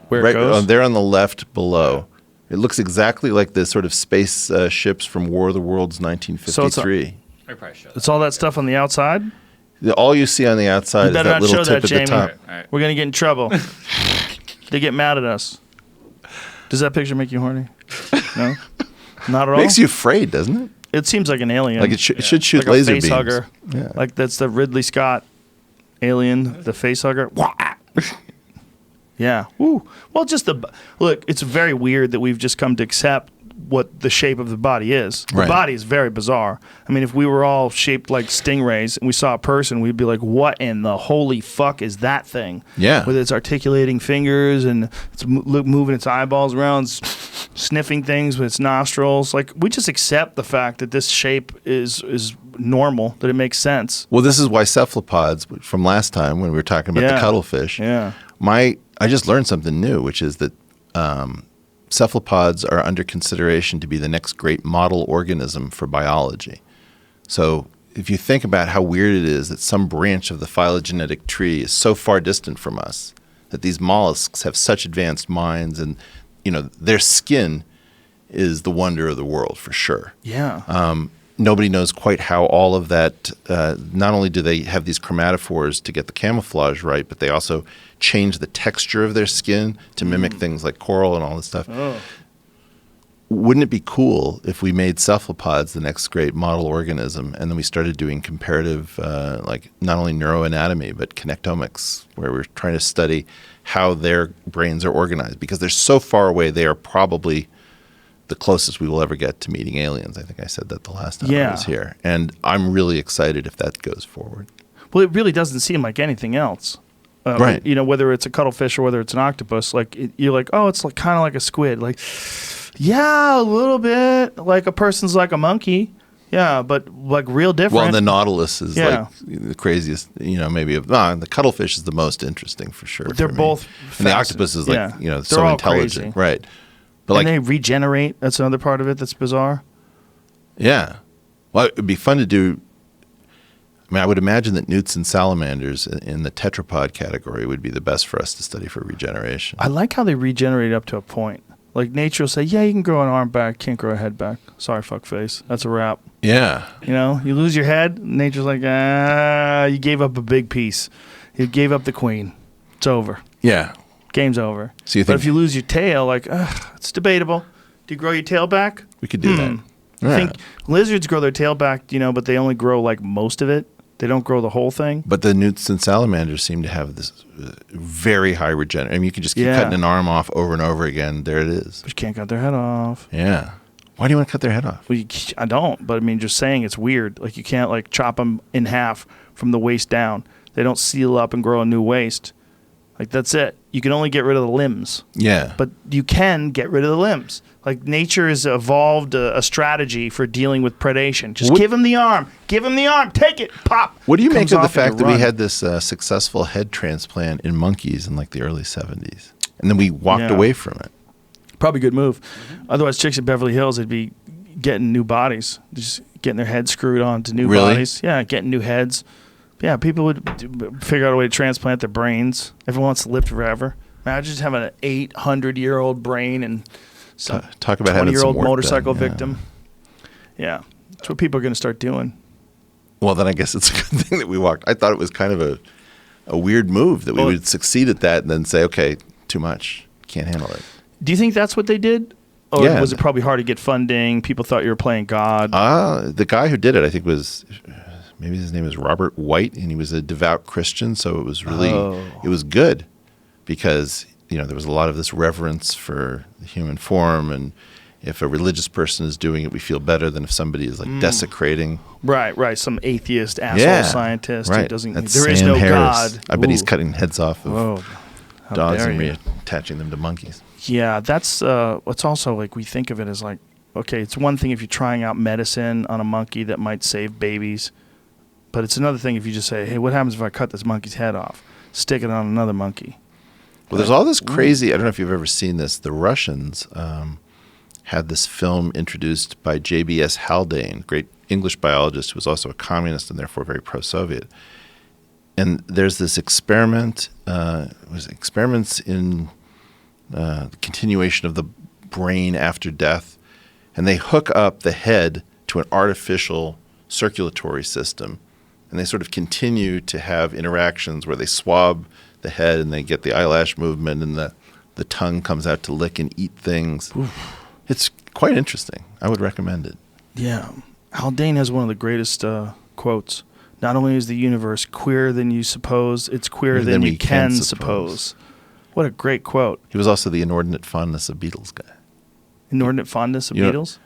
Where right it goes. there on the left below. It looks exactly like the sort of space ships from War of the Worlds 1953. I probably show that. It's all that stuff on the outside. All you see on the outside You is better that not little show tip that, at Jamie. the top. All right. We're gonna get in trouble. They get mad at us. Does that picture make you horny? No, not at all. Makes you afraid, doesn't it? It seems like an alien. Like it should shoot like a laser face beams. hugger. Yeah. Like that's the Ridley Scott alien, the face hugger. Yeah. Woo. Well, look. It's very weird that we've just come to accept what the shape of the body is. The Right. body is very bizarre. I mean, if we were all shaped like stingrays and we saw a person, we'd be like, what in the holy fuck is that thing? Yeah. With its articulating fingers and it's moving its eyeballs around, sniffing things with its nostrils. Like, we just accept the fact that this shape is normal, that it makes sense. Well, this is why cephalopods, from last time when we were talking about the cuttlefish, Yeah. I just learned something new, which is that cephalopods are under consideration to be the next great model organism for biology. So if you think about how weird it is that some branch of the phylogenetic tree is so far distant from us, that these mollusks have such advanced minds, and their skin is the wonder of the world for sure. Yeah. Nobody knows quite how all of that, not only do they have these chromatophores to get the camouflage right, but they also change the texture of their skin to mimic things like coral and all this stuff. Oh. Wouldn't it be cool if we made cephalopods the next great model organism, and then we started doing comparative, like not only neuroanatomy, but connectomics, where we're trying to study how their brains are organized? Because they're so far away, they are probably the closest we will ever get to meeting aliens. I think I said that the last time I was here. And I'm really excited if that goes forward. Well, it really doesn't seem like anything else. Right. Whether it's a cuttlefish or whether it's an octopus, like you're like, oh, it's like kind of like a squid. Like, yeah, a little bit. Like a person's like a monkey. Yeah, but like real different. Well, the nautilus is Yeah. like the craziest, maybe the cuttlefish is the most interesting for sure. They're for me. both And the fascinating. octopus is like, Yeah. They're so all intelligent. crazy. Right. But and like, they regenerate. That's another part of it that's bizarre. yeah. Well, it would be fun to do. I mean, I would imagine that newts and salamanders in the tetrapod category would be the best for us to study for regeneration. I like how they regenerate up to a point. Like nature will say, yeah, you can grow an arm back, can't grow a head back. Sorry, fuckface. That's a wrap. Yeah. You lose your head, nature's like, you gave up a big piece. You gave up the queen. It's over. Yeah. Game's over. So you But think if you lose your tail, like, it's debatable. Do you grow your tail back? we could do that? I think lizards grow their tail back, but they only grow like most of it. They don't grow the whole thing. But the newts and salamanders seem to have this very high regeneration. I mean, you can just keep Yeah. cutting an arm off over and over again. There it is. But you can't cut their head off. Yeah. Why do you want to cut their head off? Well, I don't, but I mean, just saying it's weird. Like you can't like chop them in half from the waist down. They don't seal up and grow a new waist. Like that's it. You can only get rid of the limbs, Yeah. but you can get rid of the limbs. Like nature has evolved a strategy for dealing with predation. Just give him the arm. Give him the arm. Take it. Pop. What do you make Comes of the off and fact you that we run. had this successful head transplant in monkeys in like the early 70s? And then we walked Yeah. away from it. Probably a good move. Otherwise, chicks at Beverly Hills, they'd be getting new bodies, just getting their heads screwed on to new Really? bodies. Yeah, getting new heads. Yeah, people would figure out a way to transplant their brains. Everyone wants to live forever. Imagine just having an 800-year-old brain and some Talk about having some 20-year-old work motorcycle done, yeah. victim. Yeah, that's what people are going to start doing. Well, then I guess it's a good thing that we walked. I thought it was kind of a weird move that we would succeed at that and then say, okay, too much. Can't handle it. Do you think that's what they did? Or Yeah. was it probably hard to get funding? People thought you were playing God. The guy who did it, I think, was maybe his name is Robert White, and he was a devout Christian. So it was really, it was good because there was a lot of this reverence for the human form, and if a religious person is doing it, we feel better than if somebody is like desecrating. Right. Some atheist asshole scientist who doesn't. That's There is Sam no Harris. God. I bet he's Ooh. cutting heads off of Whoa. How dogs dare and you. reattaching them to monkeys. Yeah, that's what's also like we think of it as like, okay, it's one thing if you're trying out medicine on a monkey that might save babies, but it's another thing if you just say, hey, what happens if I cut this monkey's head off, stick it on another monkey? Well, there's all this crazy, I don't know if you've ever seen this, the Russians had this film introduced by J.B.S. Haldane, great English biologist who was also a communist and therefore very pro-Soviet. And there's this experiment, experiments in the continuation of the brain after death, and they hook up the head to an artificial circulatory system, and they sort of continue to have interactions where they swab the head and they get the eyelash movement and the tongue comes out to lick and eat things. Oof. It's quite interesting. I would recommend it. Yeah. Haldane has one of the greatest quotes. Not only is the universe queerer than you suppose, it's queerer than you can suppose. What a great quote. He was also the inordinate fondness of beetles guy. Inordinate fondness of You know, beetles?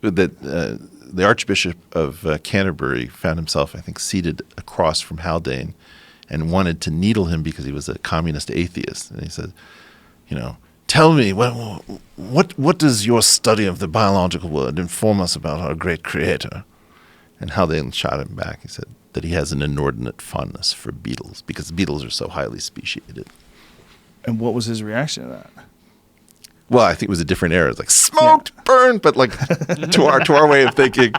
that the Archbishop of Canterbury found himself, I think, seated across from Haldane and wanted to needle him because he was a communist atheist. And he said, tell me, what does your study of the biological world inform us about our great creator? And Haldane shot him back. He said that he has an inordinate fondness for beetles because beetles are so highly speciated. And what was his reaction to that? Well, I think it was a different era. It's like smoked, burned, but like to our way of thinking,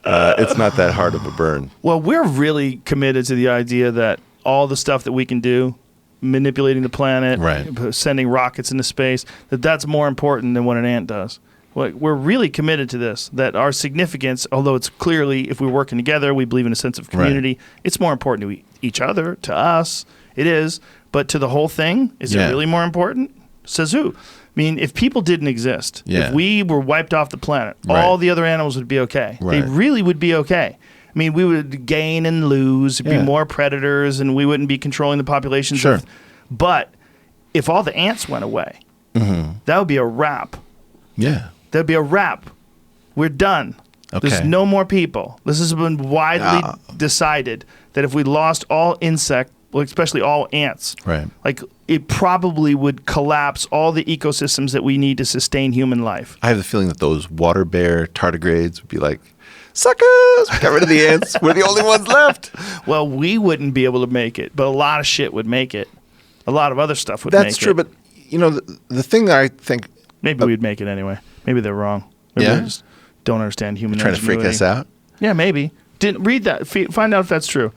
it's not that hard of a burn. Well, we're really committed to the idea that all the stuff that we can do, manipulating the planet, right, sending rockets into space, that's more important than what an ant does. We're really committed to this, that our significance, although it's clearly, if we're working together, we believe in a sense of community, it's more important to each other, to us, it is. But to the whole thing, is it really more important? Says who? I mean, if people didn't exist, if we were wiped off the planet, all the other animals would be okay. They really would be okay. I mean, we would gain and lose, be more predators, and we wouldn't be controlling the populations. Sure. But if all the ants went away, that would be a wrap. Yeah. That'd be a wrap. We're done. Okay. There's no more people. This has been widely decided that if we lost all insect, well, especially all ants, like it probably would collapse all the ecosystems that we need to sustain human life. I have the feeling that those water bear tardigrades would be like, suckers, we got rid of the ants. We're the only ones left. Well, we wouldn't be able to make it, but a lot of shit would make it. A lot of other stuff would make it. That's true, but the thing that I think... Maybe we'd make it anyway. Maybe they're wrong. Maybe they just don't understand human trying to freak us out? Yeah, maybe. Didn't read that. Find out if that's true.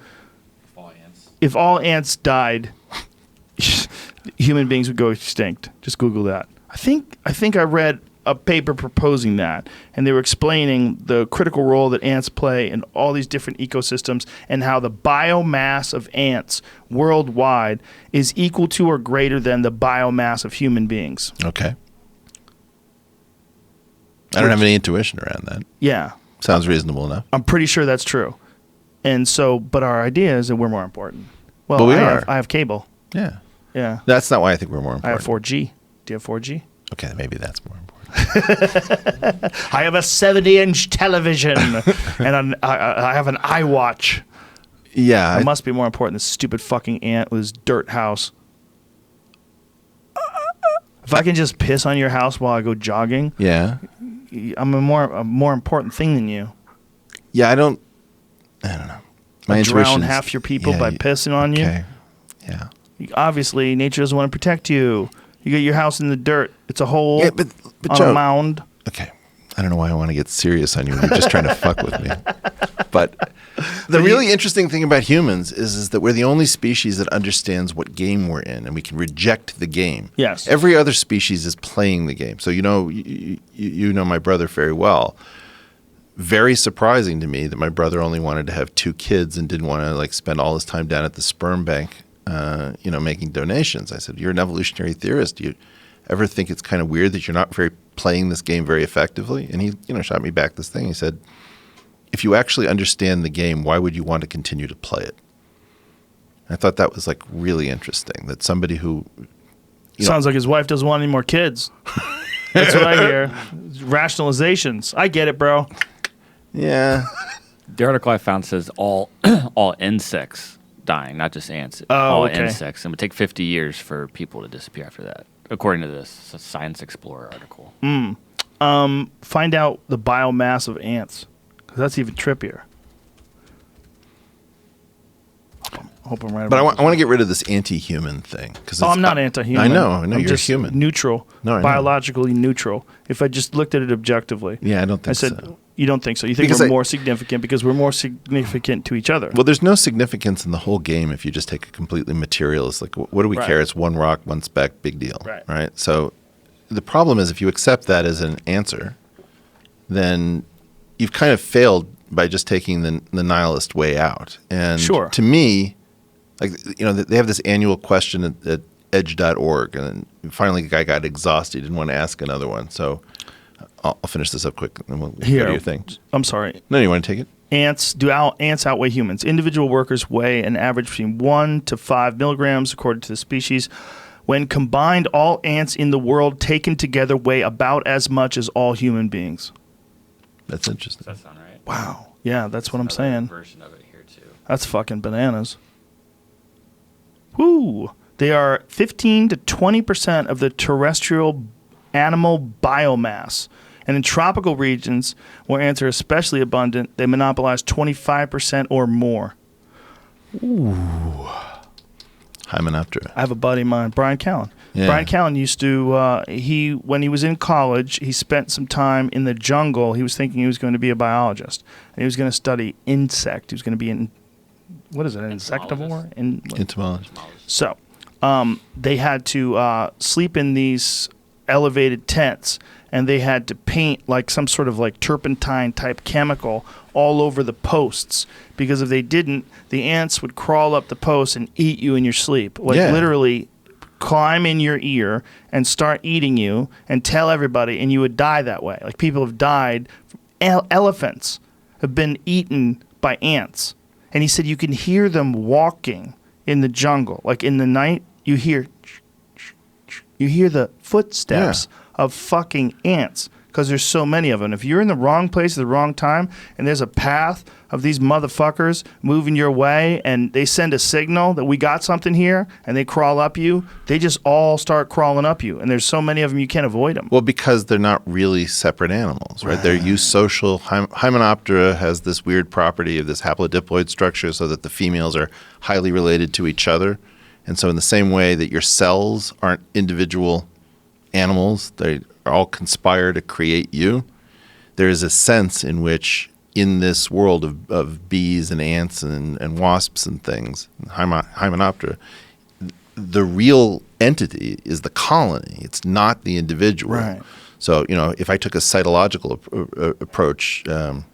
If all ants died, human beings would go extinct. Just Google that. I think I read a paper proposing that, and they were explaining the critical role that ants play in all these different ecosystems and how the biomass of ants worldwide is equal to or greater than the biomass of human beings. Okay. I don't have any intuition around that. Yeah. Sounds reasonable enough. I'm pretty sure that's true. And so, but our idea is that we're more important. Well, but we I have cable. Yeah. Yeah. That's not why I think we're more important. I have 4G. Do you have 4G? Okay, maybe that's more important. I have a 70-inch television, and I have an iWatch. Yeah. It must be more important than this stupid fucking ant with his dirt house. If I can just piss on your house while I go jogging, I'm a more important thing than you. Yeah, I don't know. My drown half your people by pissing on you. Okay. Yeah. Obviously, nature doesn't want to protect you. You got your house in the dirt. It's a hole but on Joe, a mound. Okay. I don't know why I want to get serious on you. You're just trying to fuck with me. But the really interesting thing about humans is that we're the only species that understands what game we're in, and we can reject the game. Yes. Every other species is playing the game. So you know my brother very well. Very surprising to me that my brother only wanted to have 2 kids and didn't want to spend all his time down at the sperm bank, making donations. I said, "You're an evolutionary theorist. Do you ever think it's kind of weird that you're not playing this game very effectively?" And he, shot me back this thing. He said, "If you actually understand the game, why would you want to continue to play it?" I thought that was really interesting. That somebody who sounds like his wife doesn't want any more kids. That's what I hear. Rationalizations. I get it, bro. Yeah. The article I found says all insects dying, not just ants. Insects. And it would take 50 years for people to disappear after that, according to this Science Explorer article. Find out the biomass of ants, because that's even trippier. I hope I'm right. But I want to get rid of this anti-human thing. I'm not anti-human. I know I'm you're just human. Neutral. No, biologically neutral. If I just looked at it objectively. Yeah, I don't think so. I said, you don't think so. You think we're more significant because we're more significant to each other. Well, there's no significance in the whole game if you just take a completely materialist, what do we care? It's one rock, one speck, big deal. Right? So the problem is if you accept that as an answer, then you've kind of failed by just taking the nihilist way out. And to me, they have this annual question at edge.org, and finally the guy got exhausted. He didn't want to ask another one. So I'll finish this up quick, and then we'll go to your thing. I'm sorry. No, you want to take it? Ants outweigh humans? Individual workers weigh an average between 1 to 5 milligrams according to the species. When combined, all ants in the world taken together weigh about as much as all human beings. That's interesting. Does that sound right? Wow. Yeah, that's what I'm Another saying. version of it here too. That's fucking bananas. Woo! They are 15 to 20% of the terrestrial animal biomass. And in tropical regions, where ants are especially abundant, they monopolize 25% or more. Ooh. Hymenoptera. I have a buddy of mine, Brian Callen. Yeah. Brian Callen used to, when he was in college, he spent some time in the jungle. He was thinking he was going to be a biologist. And he was going to study insect. He was going to be an insectivore? Entomologist. So they had to sleep in these elevated tents, and they had to paint like some sort of like turpentine type chemical all over the posts, because if they didn't, the ants would crawl up the posts and eat you in your sleep. Like literally climb in your ear and start eating you and tell everybody, and you would die that way. Like people have died. Elephants have been eaten by ants. And he said you can hear them walking in the jungle. Like in the night, you hear the footsteps of fucking ants because there's so many of them. If you're in the wrong place at the wrong time and there's a path of these motherfuckers moving your way and they send a signal that we got something here and they crawl up you, they just all start crawling up you. And there's so many of them you can't avoid them. Well, because they're not really separate animals, right? They're eusocial. Hymenoptera has this weird property of this haplodiploid structure so that the females are highly related to each other. And so in the same way that your cells aren't individual animals, they all conspire to create you, there is a sense in which in this world of bees and ants and wasps and things, Hymenoptera, the real entity is the colony. It's not the individual. Right. So, if I took a cytological approach to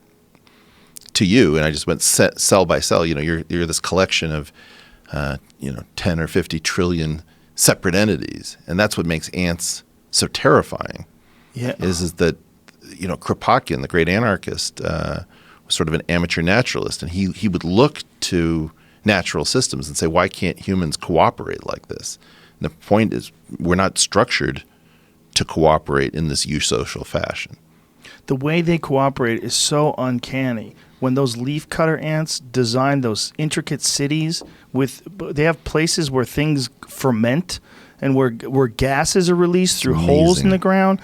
you and I just went cell by cell, you're this collection of 10 or 50 trillion separate entities. And that's what makes ants so terrifying. Yeah. Is that, Kropotkin, the great anarchist, was sort of an amateur naturalist. And he would look to natural systems and say, why can't humans cooperate like this? And the point is, we're not structured to cooperate in this eusocial fashion. The way they cooperate is so uncanny. When those leafcutter ants design those intricate cities they have places where things ferment and where gases are released through holes in the ground,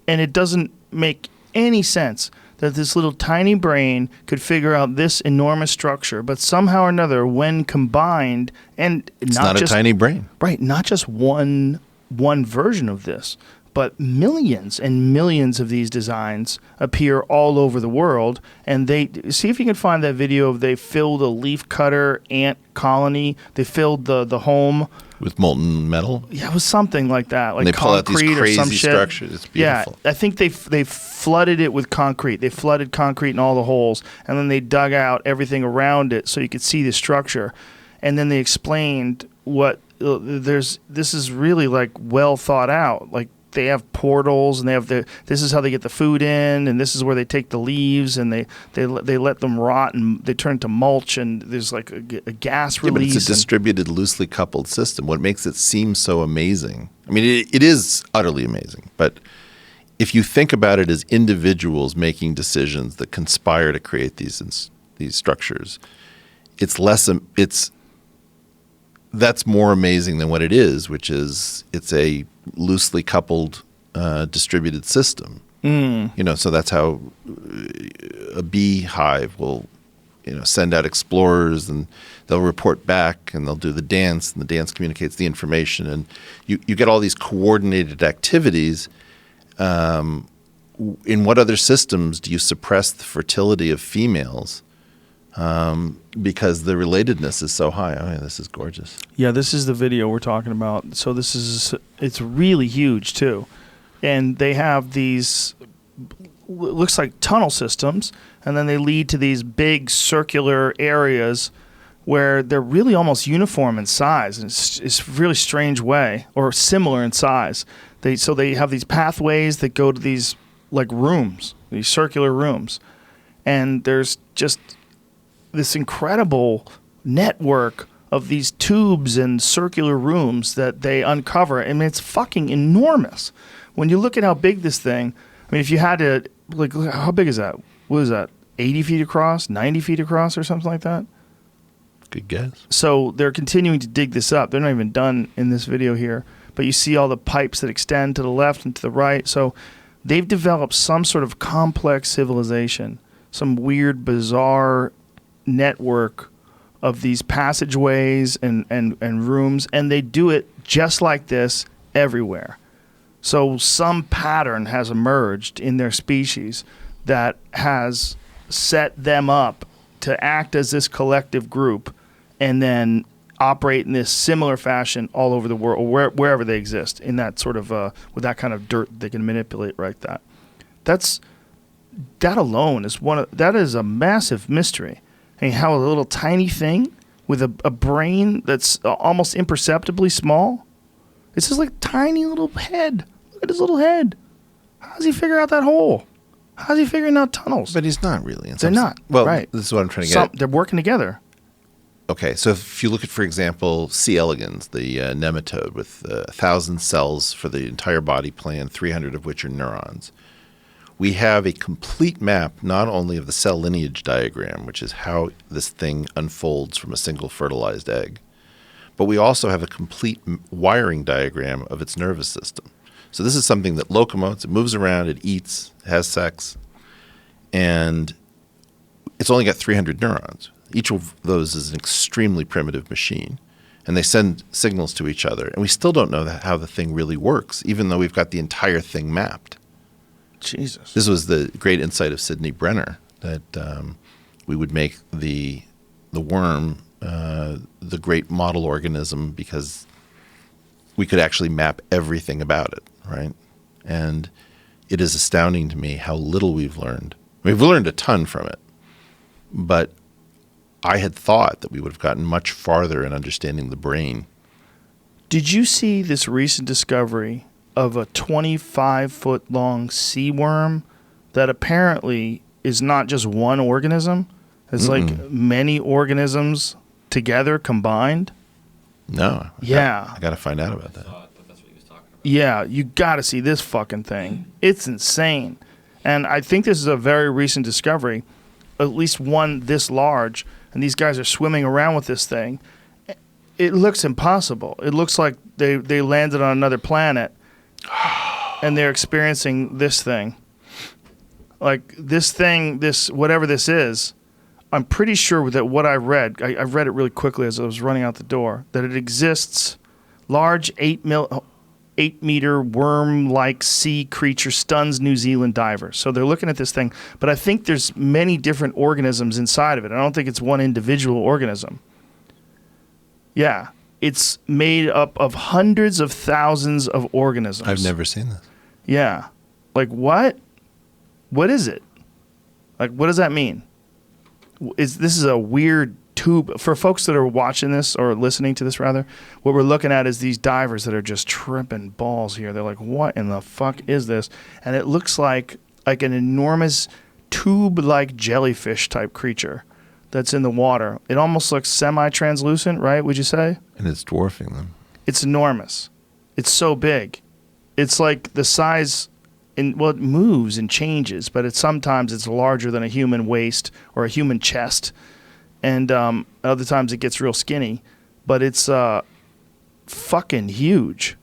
and it doesn't make any sense that this little tiny brain could figure out this enormous structure, but somehow or another, when combined, and it's not a tiny brain, right? Not just one version of this, but millions and millions of these designs appear all over the world. And they see if you can find that video of they filled a leafcutter ant colony. They filled the home with molten metal. Yeah, it was something like that, like and they pull out these concrete crazy or some shit. Structures. It's beautiful. Yeah, I think they flooded it with concrete. They flooded concrete in all the holes, and then they dug out everything around it so you could see the structure. And then they explained what this is really like well thought out. Like they have portals, and this is how they get the food in, and this is where they take the leaves, and they let them rot, and they turn to mulch, and there's like a gas release. But it's a distributed, loosely coupled system. What makes it seem so amazing? I mean, it is utterly amazing, but if you think about it as individuals making decisions that conspire to create these structures, that's more amazing than what it is, which is it's a loosely coupled distributed system. So that's how a beehive will send out explorers, and they'll report back, and they'll do the dance, and the dance communicates the information, and you get all these coordinated activities. In what other systems do you suppress the fertility of females because the relatedness is so high? Oh, yeah, this is gorgeous. Yeah, this is the video we're talking about. So it's really huge too. And they have these, looks like tunnel systems, and then they lead to these big circular areas where they're really almost uniform in size. And it's a really strange way, or similar in size. So they have these pathways that go to these like rooms, these circular rooms. And there's just this incredible network of these tubes and circular rooms that they uncover. I mean, it's fucking enormous. When you look at how big this thing, I mean, if you had to, like, how big is that? What is that? 80 feet across, 90 feet across, or something like that? Good guess. So they're continuing to dig this up. They're not even done in this video here. But you see all the pipes that extend to the left and to the right. So they've developed some sort of complex civilization, some weird, bizarre network of these passageways and rooms, and they do it just like this everywhere. So some pattern has emerged in their species that has set them up to act as this collective group and then operate in this similar fashion all over the world, or wherever they exist, in that sort of with that kind of dirt they can manipulate like that. That alone is that is a massive mystery. I mean, how a little tiny thing with a brain that's almost imperceptibly small, it's just like tiny little head. Look at his little head. How does he figure out that hole? How's he figuring out tunnels? But he's not really. They're not. Well, right. This is what I'm trying to get at. They're working together. Okay, so if you look at, for example, C. elegans, the nematode with 1,000 cells for the entire body plan, 300 of which are neurons, we have a complete map not only of the cell lineage diagram, which is how this thing unfolds from a single fertilized egg, but we also have a complete wiring diagram of its nervous system. So this is something that locomotes, it moves around, it eats, has sex, and it's only got 300 neurons. Each of those is an extremely primitive machine, and they send signals to each other. And we still don't know how the thing really works, even though we've got the entire thing mapped. Jesus. This was the great insight of Sidney Brenner, that we would make the worm the great model organism because we could actually map everything about it, right? And it is astounding to me how little we've learned. We've learned a ton from it, but I had thought that we would have gotten much farther in understanding the brain. Did you see this recent discovery of a 25-foot-long sea worm that apparently is not just one organism? It's like many organisms together combined? No. Yeah. I got to find out about that. That's what he was talking about. Yeah, you got to see this fucking thing. It's insane. And I think this is a very recent discovery, at least one this large, and these guys are swimming around with this thing. It looks impossible. It looks like they landed on another planet and they're experiencing this thing. Like this thing, this whatever this is, I'm pretty sure that what I read it really quickly as I was running out the door, that it exists, large 8-meter worm-like sea creature stuns New Zealand divers. So they're looking at this thing, but I think there's many different organisms inside of it. I don't think it's one individual organism. Yeah, it's made up of hundreds of thousands of organisms. I've never seen this. Yeah. Like what? What is it? Like what does that mean? This is a weird tube. For folks that are watching this or listening to this rather, what we're looking at is these divers that are just tripping balls here. They're like, what in the fuck is this? And it looks like an enormous tube-like jellyfish type creature that's in the water. It almost looks semi-translucent, right? Would you say? And it's dwarfing them. It's enormous. It's so big. It's like the size. It moves and changes, but sometimes it's larger than a human waist or a human chest. And other times it gets real skinny, but it's fucking huge.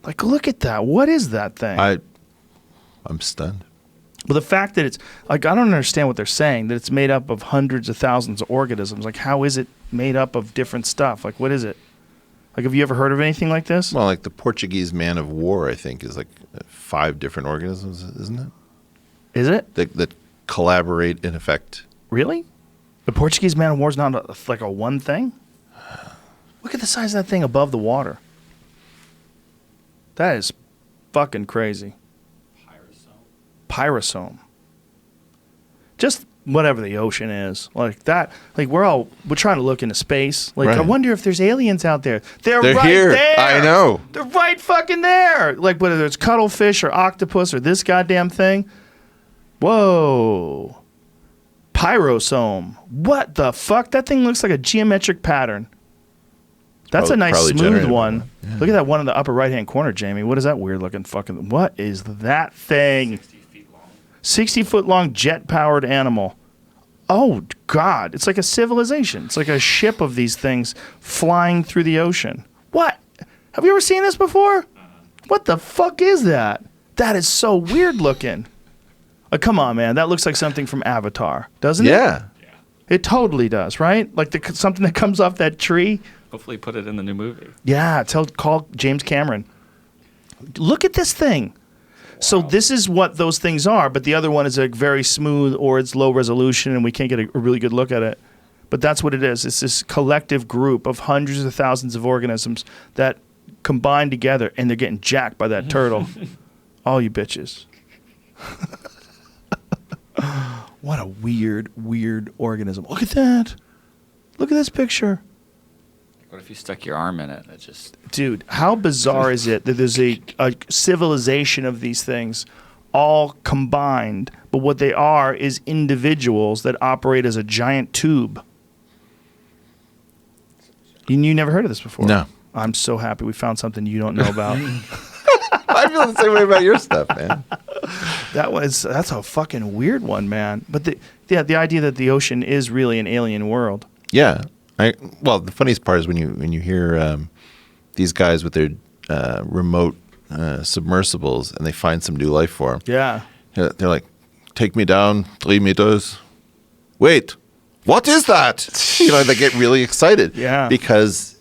Like, look at that. What is that thing? I'm stunned. Well, the fact that it's, like, I don't understand what they're saying, that it's made up of hundreds of thousands of organisms. Like, how is it made up of different stuff? Like, what is it? Like, have you ever heard of anything like this? Well, like the Portuguese man of war, I think, is like 5 different organisms, isn't it? Is it? That collaborate in effect. Really? The Portuguese man of war is not like a one thing? Look at the size of that thing above the water. That is fucking crazy. Pyrosome. Just whatever the ocean is. Like that. Like we're trying to look into space. Like, right. I wonder if there's aliens out there. They're right here. there. I know. They're right fucking there. Like whether it's cuttlefish or octopus or this goddamn thing. Whoa. Pyrosome. What the fuck? That thing looks like a geometric pattern. That's a nice Probably smooth generated by one. that. Yeah. Look at that one in the upper right-hand corner, Jamie. What is that weird-looking fucking... What is that thing? 60-foot-long jet-powered animal. Oh, God. It's like a civilization. It's like a ship of these things flying through the ocean. What? Have you ever seen this before? What the fuck is that? That is so weird-looking. Come on, man. That looks like something from Avatar, doesn't it? Yeah. It totally does, right? Like something that comes off that tree. Hopefully put it in the new movie. Yeah, call James Cameron. Look at this thing. So this is what those things are, but the other one is like very smooth or it's low resolution and we can't get a really good look at it. But that's what it is. It's this collective group of hundreds of thousands of organisms that combine together and they're getting jacked by that turtle. All you bitches. What a weird organism. Look at that. Look at this picture. What if you stuck your arm in it? It just... Dude, how bizarre is it that there's a civilization of these things all combined, but what they are is individuals that operate as a giant tube. You never heard of this before? No. I'm so happy we found something you don't know about. I feel the same way about your stuff, man. That's a fucking weird one, man. But the idea that the ocean is really an alien world. Yeah. Well, the funniest part is when you hear these guys with their remote submersibles and they find some new life form. Yeah. They're like, take me down 3 meters. Wait, what is that? They get really excited. Yeah. Because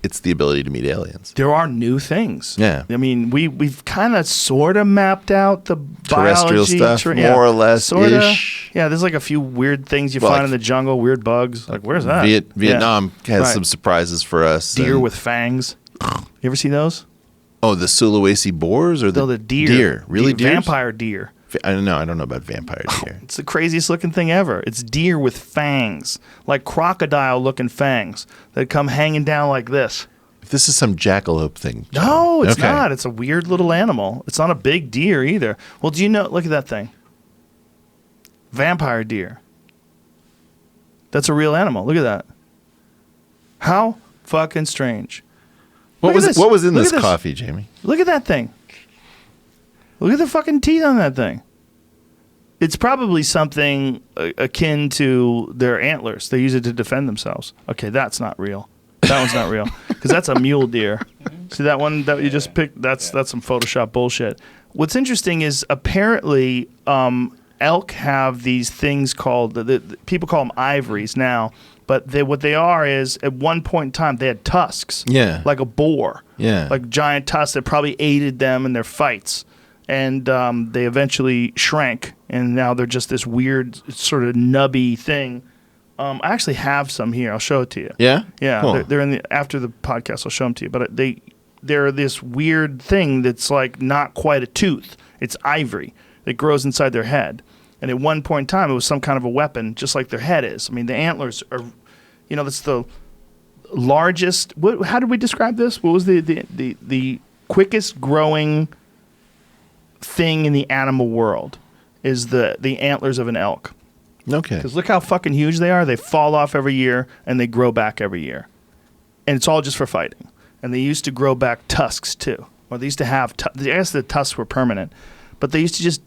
it's the ability to meet aliens. There are new things. Yeah. I mean, we've kind of sort of mapped out the Terrestrial biology, stuff, more or less sorta. ish. Yeah, there's like a few weird things you Well, find like in the jungle, weird bugs. Like, where's that? Vietnam has Right. some surprises for us. Deer and- with fangs. You ever see those? Oh, the Sulawesi boars or No, the deer. Really, deer? Vampire deer. I don't know about vampire deer. It's the craziest looking thing ever. It's deer with fangs, like crocodile looking fangs that come hanging down like this. If this is some jackalope thing. No, it's Okay. not. It's a weird little animal. It's not a big deer either. Well, do you know? Look at that thing. Vampire deer. That's a real animal. Look at that. How fucking strange. What Look at this. was in Look this at this. coffee, Jamie? Look at that thing. Look at the fucking teeth on that thing. It's probably something akin to their antlers. They use it to defend themselves. Okay, that's not real. That one's not real because that's a mule deer. See that one that you just picked? That's some Photoshop bullshit. What's interesting is apparently elk have these things called people call them ivories now, but what they are is at one point in time they had tusks, Yeah. like a boar, Yeah. like giant tusks that probably aided them in their fights, and they eventually shrank, and now they're just this weird sort of nubby thing. I actually have some here. I'll show it to you. Yeah? Yeah, Cool. they're in after the podcast. I'll show them to you. But they're this weird thing that's like not quite a tooth. It's ivory that grows inside their head. And at one point in time, it was some kind of a weapon, just like their head is. I mean, the antlers are, that's the largest. How did we describe this? What was the quickest growing thing in the animal world? Is the antlers of an elk. Okay. Because look how fucking huge they are. They fall off every year, and they grow back every year. And it's all just for fighting. And they used to grow back tusks, too. Or they used to have I guess the tusks were permanent. But they used to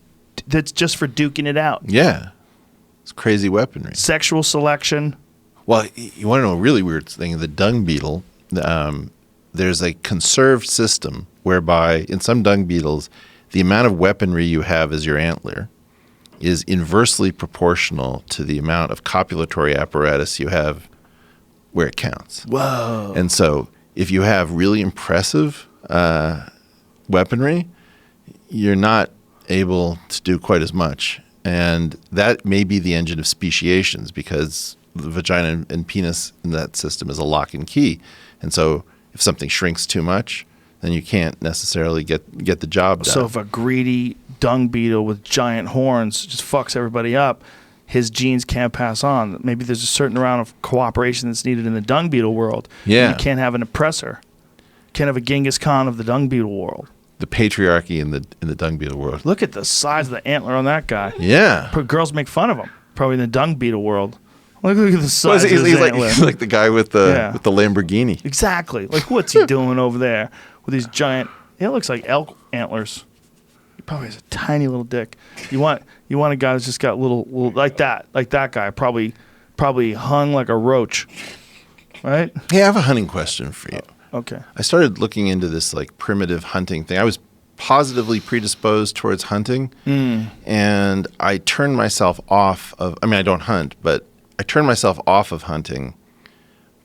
that's just for duking it out. Yeah. It's crazy weaponry. Sexual selection. Well, you want to know a really weird thing? The dung beetle, there's a conserved system whereby in some dung beetles, the amount of weaponry you have as your antler is inversely proportional to the amount of copulatory apparatus you have where it counts. Whoa. And so if you have really impressive weaponry, you're not able to do quite as much. And that may be the engine of speciations because the vagina and penis in that system is a lock and key. And so if something shrinks too much, then you can't necessarily get the job done. So if a greedy dung beetle with giant horns just fucks everybody up, his genes can't pass on. Maybe there's a certain amount of cooperation that's needed in the dung beetle world. Yeah. You can't have an oppressor. Can't have a Genghis Khan of the dung beetle world. The patriarchy in the dung beetle world. Look at the size of the antler on that guy. Yeah. Girls make fun of him. Probably in the dung beetle world. Look at the size of his antler. He's like the guy with the Lamborghini. Exactly. Like, what's he doing over there with these giant? It looks like elk antlers. He probably has a tiny little dick. You want a guy that's just got little like that guy. Probably hung like a roach, right? Hey, I have a hunting question for you. Okay. I started looking into this like primitive hunting thing. I was positively predisposed towards hunting, and I turned myself off of. I mean, I don't hunt, but I turned myself off of hunting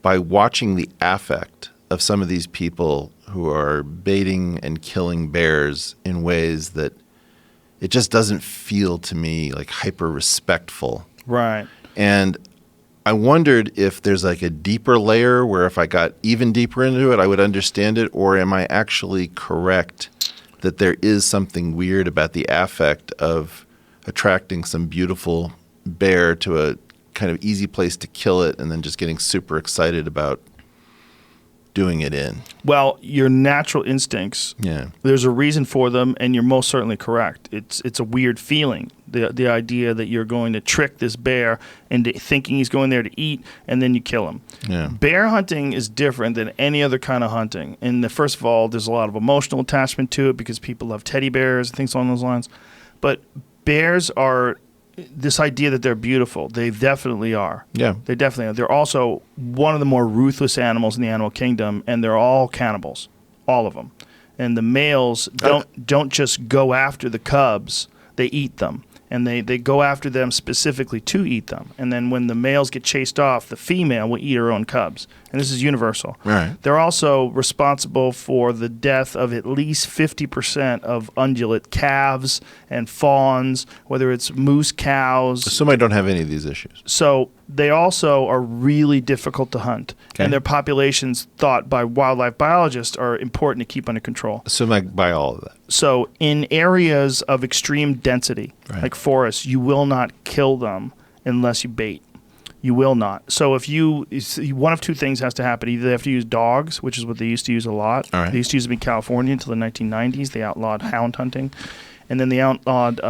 by watching the affect of some of these people who are baiting and killing bears in ways that it just doesn't feel to me like hyper respectful. Right. And I wondered if there's like a deeper layer where if I got even deeper into it, I would understand it, or am I actually correct that there is something weird about the affect of attracting some beautiful bear to a kind of easy place to kill it and then just getting super excited about doing it in? Well, your natural instincts, there's a reason for them, and you're most certainly correct. It's a weird feeling, the idea that you're going to trick this bear into thinking he's going there to eat, and then you kill him. Yeah. Bear hunting is different than any other kind of hunting. And first of all, there's a lot of emotional attachment to it because people love teddy bears and things along those lines. But bears are this idea that they're beautiful. They definitely are. Yeah. They definitely are. They're also one of the more ruthless animals in the animal kingdom, and they're all cannibals, all of them. And the males don't just go after the cubs, they eat them. And they go after them specifically to eat them. And then when the males get chased off, the female will eat her own cubs. And this is universal. Right. They're also responsible for the death of at least 50% of ungulate calves and fawns, whether it's moose cows. Assume I don't have any of these issues. So they also are really difficult to hunt. Okay. And their populations, thought by wildlife biologists, are important to keep under control. Assume I buy all of that. So in areas of extreme density, Right. like forests, you will not kill them unless you bait. You will not. So one of two things has to happen. Either they have to use dogs, which is what they used to use a lot. All right. They used to use them in California until the 1990s. They outlawed hound hunting. And then they outlawed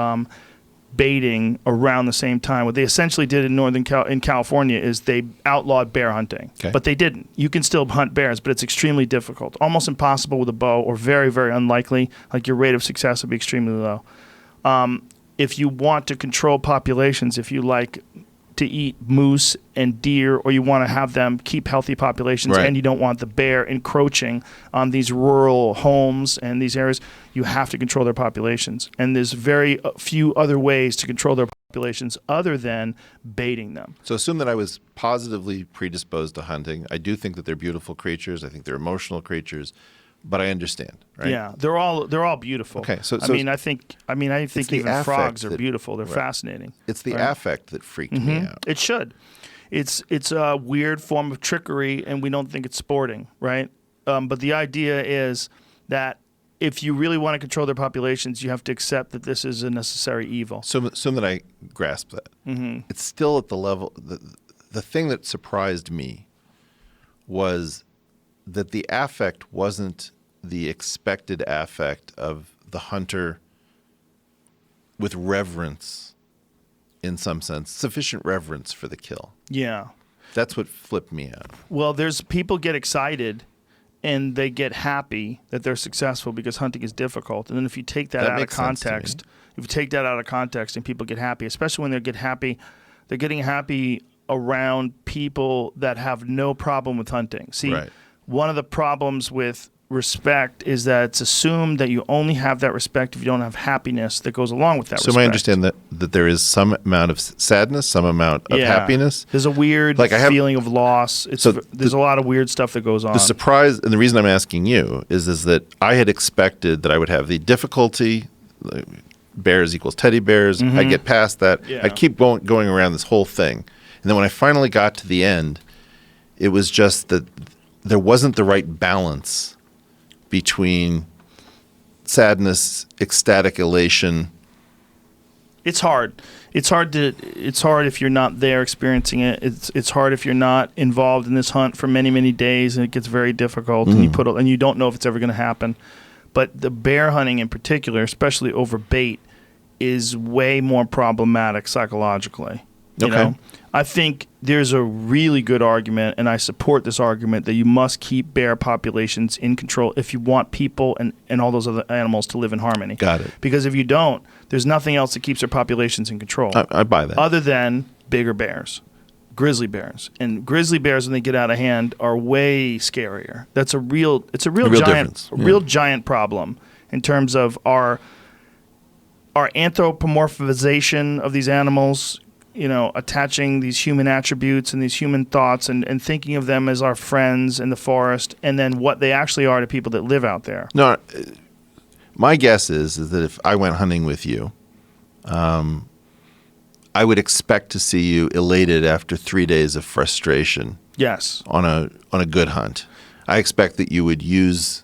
baiting around the same time. What they essentially did in California is they outlawed bear hunting. Okay. But they didn't. You can still hunt bears, but it's extremely difficult. Almost impossible with a bow, or very, very unlikely. Like your rate of success would be extremely low. If you want to control populations, if you like to eat moose and deer, or you want to have them keep healthy populations, Right. and you don't want the bear encroaching on these rural homes and these areas, you have to control their populations. And there's very few other ways to control their populations other than baiting them. So assume that I was positively predisposed to hunting. I do think that they're beautiful creatures. I think they're emotional creatures, but I understand, right? Yeah, they're all beautiful. Okay, so I think the even affect frogs are that- beautiful. They're right. fascinating. It's the Right. affect that freaked me out. It should. It's a weird form of trickery, and we don't think it's sporting, right? But the idea is that if you really want to control their populations, you have to accept that this is a necessary evil. So assume that I grasp that. Mm-hmm. It's still at the level. The thing that surprised me was that the affect wasn't the expected affect of the hunter with reverence, in some sense, sufficient reverence for the kill. Yeah. That's what flipped me out. Well, there's people get excited and they get happy that they're successful because hunting is difficult. And then if you take that out of makes sense to me. context, if you take that out of context and people get happy, especially when they're getting happy around people that have no problem with hunting. See, Right. one of the problems with respect is that it's assumed that you only have that respect if you don't have happess that goes along with that respect. So I understand that there is some amount of sadness, some amount of happiness. There's a weird feeling of loss. There's a lot of weird stuff that goes on. The surprise, and the reason I'm asking you is that I had expected that I would have the difficulty, bears equals teddy bears. I'd get past that. Yeah. I'd keep going around this whole thing. And then when I finally got to the end, it was just that there wasn't the right balance between sadness, ecstatic elation. It's hard. It's hard if you're not there experiencing it. It's hard if you're not involved in this hunt for many, many days, and it gets very difficult. And you don't know if it's ever going to happen. But the bear hunting in particular, especially over bait, is way more problematic psychologically. You Okay. know? I think there's a really good argument, and I support this argument, that you must keep bear populations in control if you want people and all those other animals to live in harmony. Got it. Because if you don't, there's nothing else that keeps their populations in control. I buy that. Other than bigger bears, grizzly bears. And grizzly bears, when they get out of hand, are way scarier. It's a real difference. real giant problem in terms of our anthropomorphization of these animals, you know, attaching these human attributes and these human thoughts and thinking of them as our friends in the forest, and then what they actually are to people that live out there. No, my guess is that if I went hunting with you, I would expect to see you elated after 3 days of frustration. Yes. On a good hunt. I expect that you would use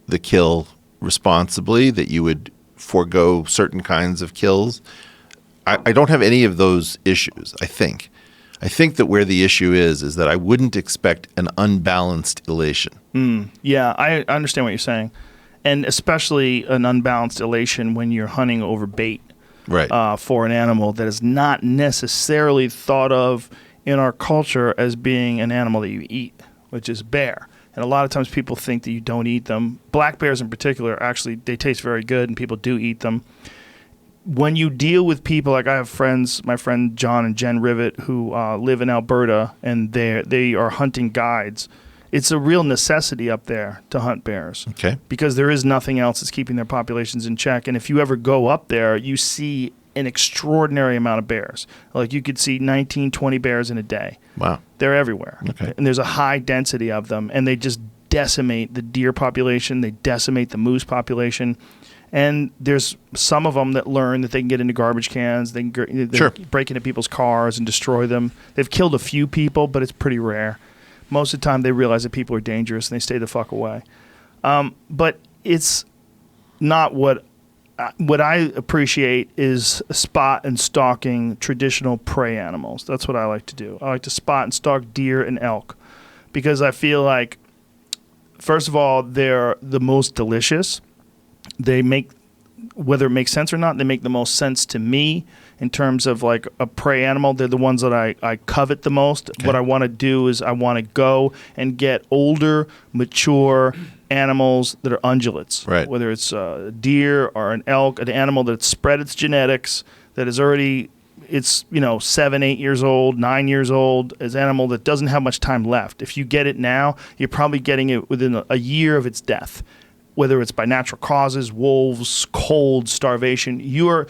the kill responsibly, that you would forego certain kinds of kills. I don't have any of those issues, I think. I think that where the issue is that I wouldn't expect an unbalanced elation. Yeah, I understand what you're saying. And especially an unbalanced elation when you're hunting over bait. Right. For an animal that is not necessarily thought of in our culture as being an animal that you eat, which is bear. And a lot of times people think that you don't eat them. Black bears in particular, actually, they taste very good, and people do eat them. When you deal with people, like I have friends, my friend John and Jen Rivet, who live in Alberta, and they are hunting guides. It's a real necessity up there to hunt bears. Okay. Because there is nothing else that's keeping their populations in check. And if you ever go up there, you see an extraordinary amount of bears. Like you could see 19, 20 bears in a day. Wow. They're everywhere. Okay. And there's a high density of them. And they just decimate the deer population. They decimate the moose population. And there's some of them that learn that they can get into garbage cans. They can Sure. break into people's cars and destroy them. They've killed a few people, but it's pretty rare. Most of the time, they realize that people are dangerous and they stay the fuck away. But it's not what I appreciate is spot and stalking traditional prey animals. That's what I like to do. I like to spot and stalk deer and elk because I feel like, first of all, they're the most delicious. They make, whether it makes sense or not, they make the most sense to me in terms of like a prey animal. They're the ones that I covet the most. Okay. What I want to do is I want to go and get older, mature animals that are ungulates. Right. Whether it's a deer or an elk, an animal that's spread its genetics, that is already, it's 7, 8 years old, 9 years old, is an animal that doesn't have much time left. If you get it now, you're probably getting it within a year of its death. Whether it's by natural causes, wolves, cold, starvation, you're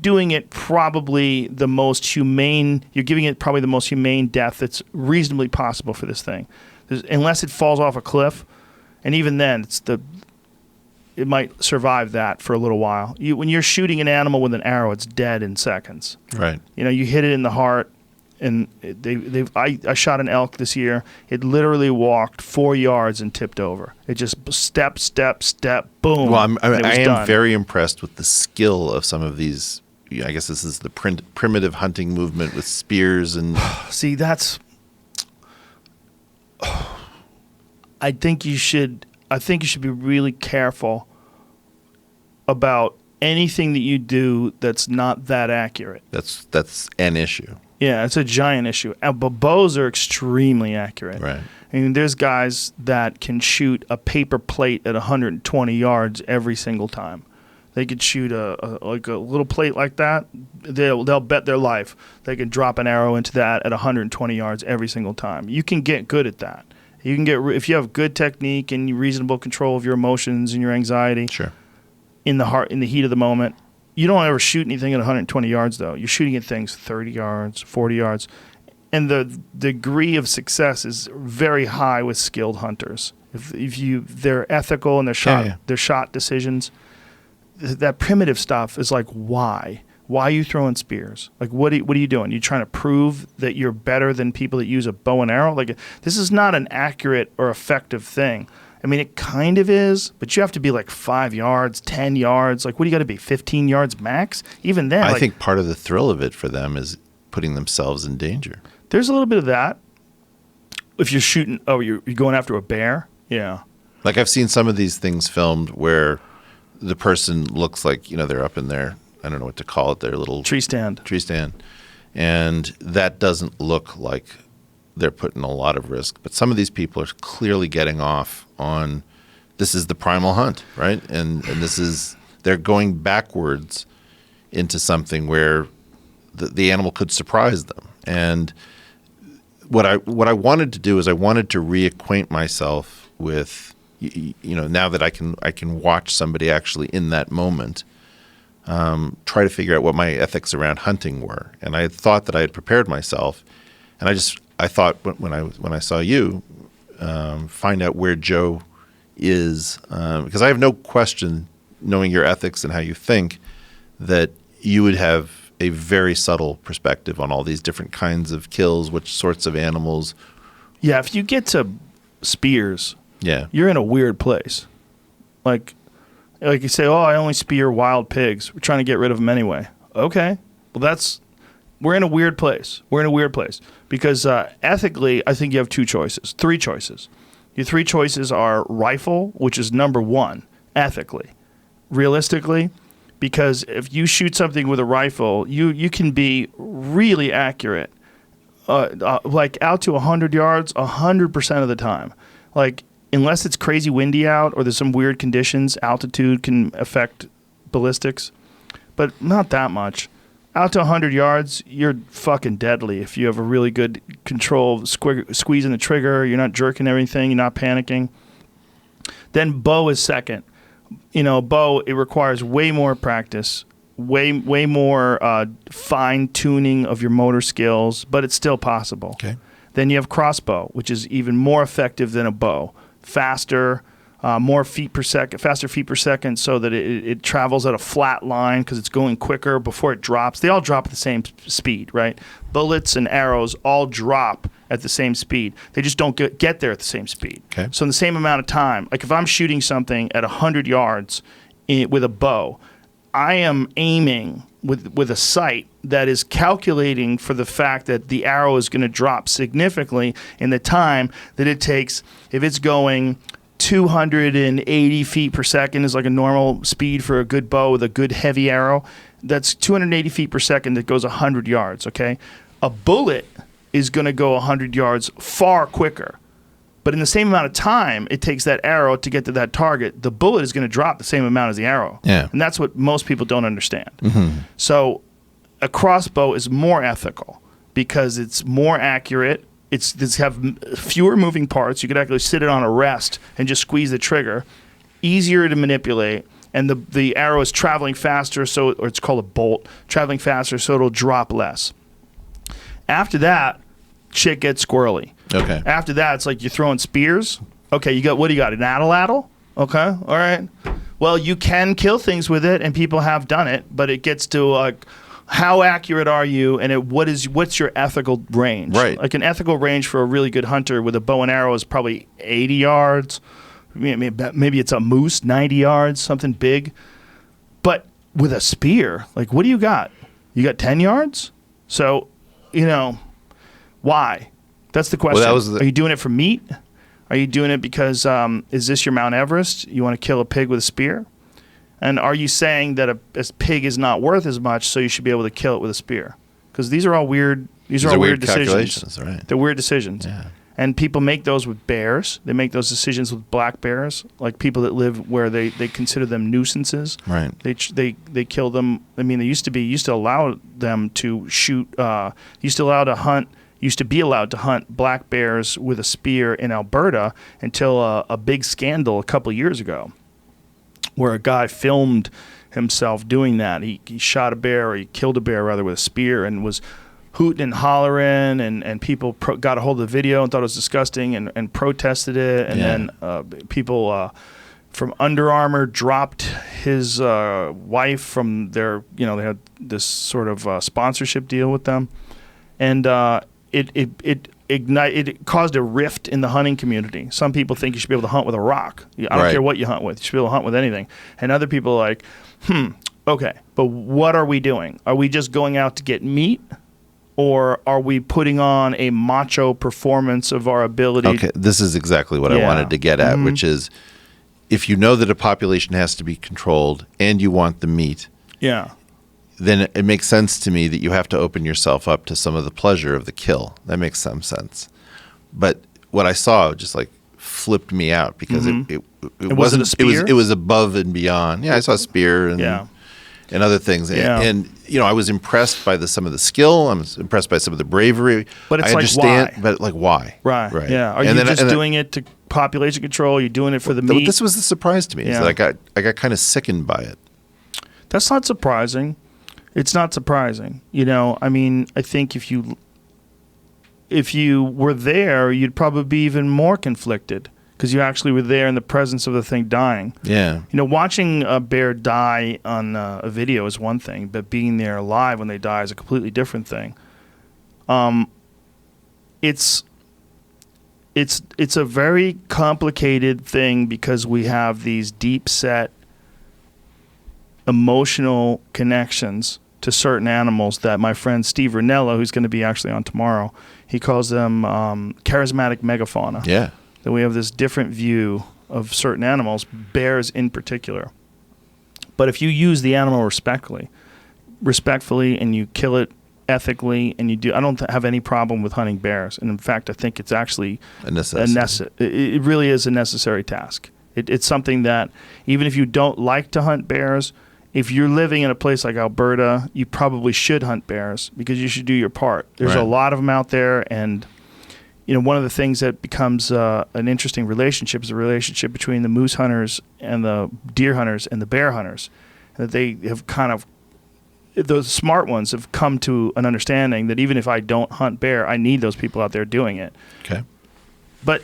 doing it probably the most humane. You're giving it probably the most humane death that's reasonably possible for this thing, unless it falls off a cliff, and even then, it might survive that for a little while. When you're shooting an animal with an arrow, it's dead in seconds. Right. You hit it in the heart. And I shot an elk this year. It literally walked 4 yards and tipped over. It just step, boom. Well, I am done. very impressed with the skill of some of these. I guess this is the primitive hunting movement with spears and. See, that's. I think you should be really careful about anything that you do that's not that accurate. That's an issue. Yeah, it's a giant issue. But bows are extremely accurate. Right. I mean, there's guys that can shoot a paper plate at 120 yards every single time. They could shoot a little plate like that. They'll bet their life they can drop an arrow into that at 120 yards every single time. You can get good at that. You can get if you have good technique and reasonable control of your emotions and your anxiety. Sure. In the heat of the moment. You don't ever shoot anything at 120 yards, though. You're shooting at things 30 yards, 40 yards. And the degree of success is very high with skilled hunters. They're ethical and their shot decisions. That primitive stuff is like, why? Why are you throwing spears? Like, what are you doing? You trying to prove that you're better than people that use a bow and arrow? Like, this is not an accurate or effective thing. I mean, it kind of is, but you have to be like 5 yards, 10 yards. Like, what do you got to be, 15 yards max? Even then. I think part of the thrill of it for them is putting themselves in danger. There's a little bit of that. If you're shooting, you're going after a bear? Yeah. Like, I've seen some of these things filmed where the person looks like, they're up in their, I don't know what to call it, their little tree stand. And that doesn't look like they're putting a lot of risk. But some of these people are clearly getting off on this is the primal hunt, right? And they're going backwards into something where the animal could surprise them. And what I wanted to do is I wanted to reacquaint myself with, now that I can watch somebody actually in that moment, try to figure out what my ethics around hunting were. And I thought that I had prepared myself, and I thought when I saw you, find out where Joe is, because I have no question, knowing your ethics and how you think, that you would have a very subtle perspective on all these different kinds of kills, which sorts of animals. Yeah, if you get to spears, yeah, you're in a weird place. Like you say, I only spear wild pigs. We're trying to get rid of them anyway. Okay, well we're in a weird place. We're in a weird place because ethically, I think you have three choices. Your three choices are rifle, which is number one ethically. Realistically, because if you shoot something with a rifle, you can be really accurate, like out to 100 yards, 100% of the time. Like, unless it's crazy windy out or there's some weird conditions, altitude can affect ballistics, but not that much. Out to 100 yards, you're fucking deadly if you have a really good control, squeezing the trigger, you're not jerking everything, you're not panicking. Then bow is second. Bow, it requires way more practice, way more fine-tuning of your motor skills, but it's still possible. Okay. Then you have crossbow, which is even more effective than a bow. Faster, faster feet per second, so that it travels at a flat line because it's going quicker before it drops. They all drop at the same speed, right? Bullets and arrows all drop at the same speed. They just don't get there at the same speed. Okay. So in the same amount of time, like if I'm shooting something at 100 yards with a bow, I am aiming with a sight that is calculating for the fact that the arrow is going to drop significantly in the time that it takes. If it's going 280 feet per second is like a normal speed for a good bow with a good heavy arrow, that's 280 feet per second that goes 100 yards, okay? A bullet is going to go 100 yards far quicker. But in the same amount of time it takes that arrow to get to that target, the bullet is going to drop the same amount as the arrow. Yeah. And that's what most people don't understand. Mm-hmm. So a crossbow is more ethical because it's more accurate. It's have fewer moving parts. You could actually sit it on a rest and just squeeze the trigger. Easier to manipulate. And the arrow is traveling faster, or it's called a bolt, traveling faster so it'll drop less. After that, shit gets squirrely. Okay. After that, it's like you're throwing spears. Okay, what do you got? An atlatl? Okay, all right. Well, you can kill things with it, and people have done it, but it gets to like, how accurate are you, and what's your ethical range? Right. Like an ethical range for a really good hunter with a bow and arrow is probably 80 yards. Maybe it's a moose, 90 yards, something big. But with a spear, like what do you got? You got 10 yards? So, why? That's the question. Well, Are you doing it for meat? Are you doing it because is this your Mount Everest? You want to kill a pig with a spear? And are you saying that a pig is not worth as much, so you should be able to kill it with a spear? Because these are all weird. These are all weird decisions. Right. They're weird decisions. Yeah. And people make those with bears. They make those decisions with black bears, like people that live where they consider them nuisances. Right. They kill them. I mean, used to allow them to shoot. Used to be allowed to hunt black bears with a spear in Alberta until a big scandal a couple years ago, where a guy filmed himself doing that. He shot a bear, or he killed a bear rather, with a spear, and was hooting and hollering, and people got a hold of the video and thought it was disgusting and protested it. And then people from Under Armour dropped his wife from their, they had this sort of sponsorship deal with them. And it caused a rift in the hunting community. Some people think you should be able to hunt with a rock. I don't care what you hunt with. You should be able to hunt with anything. And other people are like, okay, but what are we doing? Are we just going out to get meat? Or are we putting on a macho performance of our ability? Okay, this is exactly what I wanted to get at, which is if you know that a population has to be controlled and you want the meat, then it makes sense to me that you have to open yourself up to some of the pleasure of the kill. That makes some sense. But what I saw just like flipped me out because it wasn't a spear? It was above and beyond. Yeah, I saw a spear and other things. Yeah. And you know, I was impressed by some of the skill. I was impressed by some of the bravery. But it's I understand, why? but like why? Right. Yeah. Are you just doing it to population control? You're doing it for the meat? This was the surprise to me. Is that I got kind of sickened by it. That's not surprising. It's not surprising. You know, I mean, I think if you were there, you'd probably be even more conflicted because you actually were there in the presence of the thing dying. Yeah. You know, watching a bear die on a video is one thing, but being there live when they die is a completely different thing. It's a very complicated thing because we have these deep-set emotional connections to certain animals that my friend Steve Ranella, who's going to be actually on tomorrow, he calls them charismatic megafauna. Yeah. That we have this different view of certain animals, bears in particular. But if you use the animal respectfully, and you kill it ethically, and you do, I don't have any problem with hunting bears. And in fact, I think it's actually a necessity. It really is a necessary task. It's something that even if you don't like to hunt bears, if you're living in a place like Alberta, you probably should hunt bears because you should do your part. There's a lot of them out there, and you know, one of the things that becomes an interesting relationship is the relationship between the moose hunters and the deer hunters and the bear hunters. That they have kind of, those smart ones have come to an understanding that even if I don't hunt bear, I need those people out there doing it. Okay. But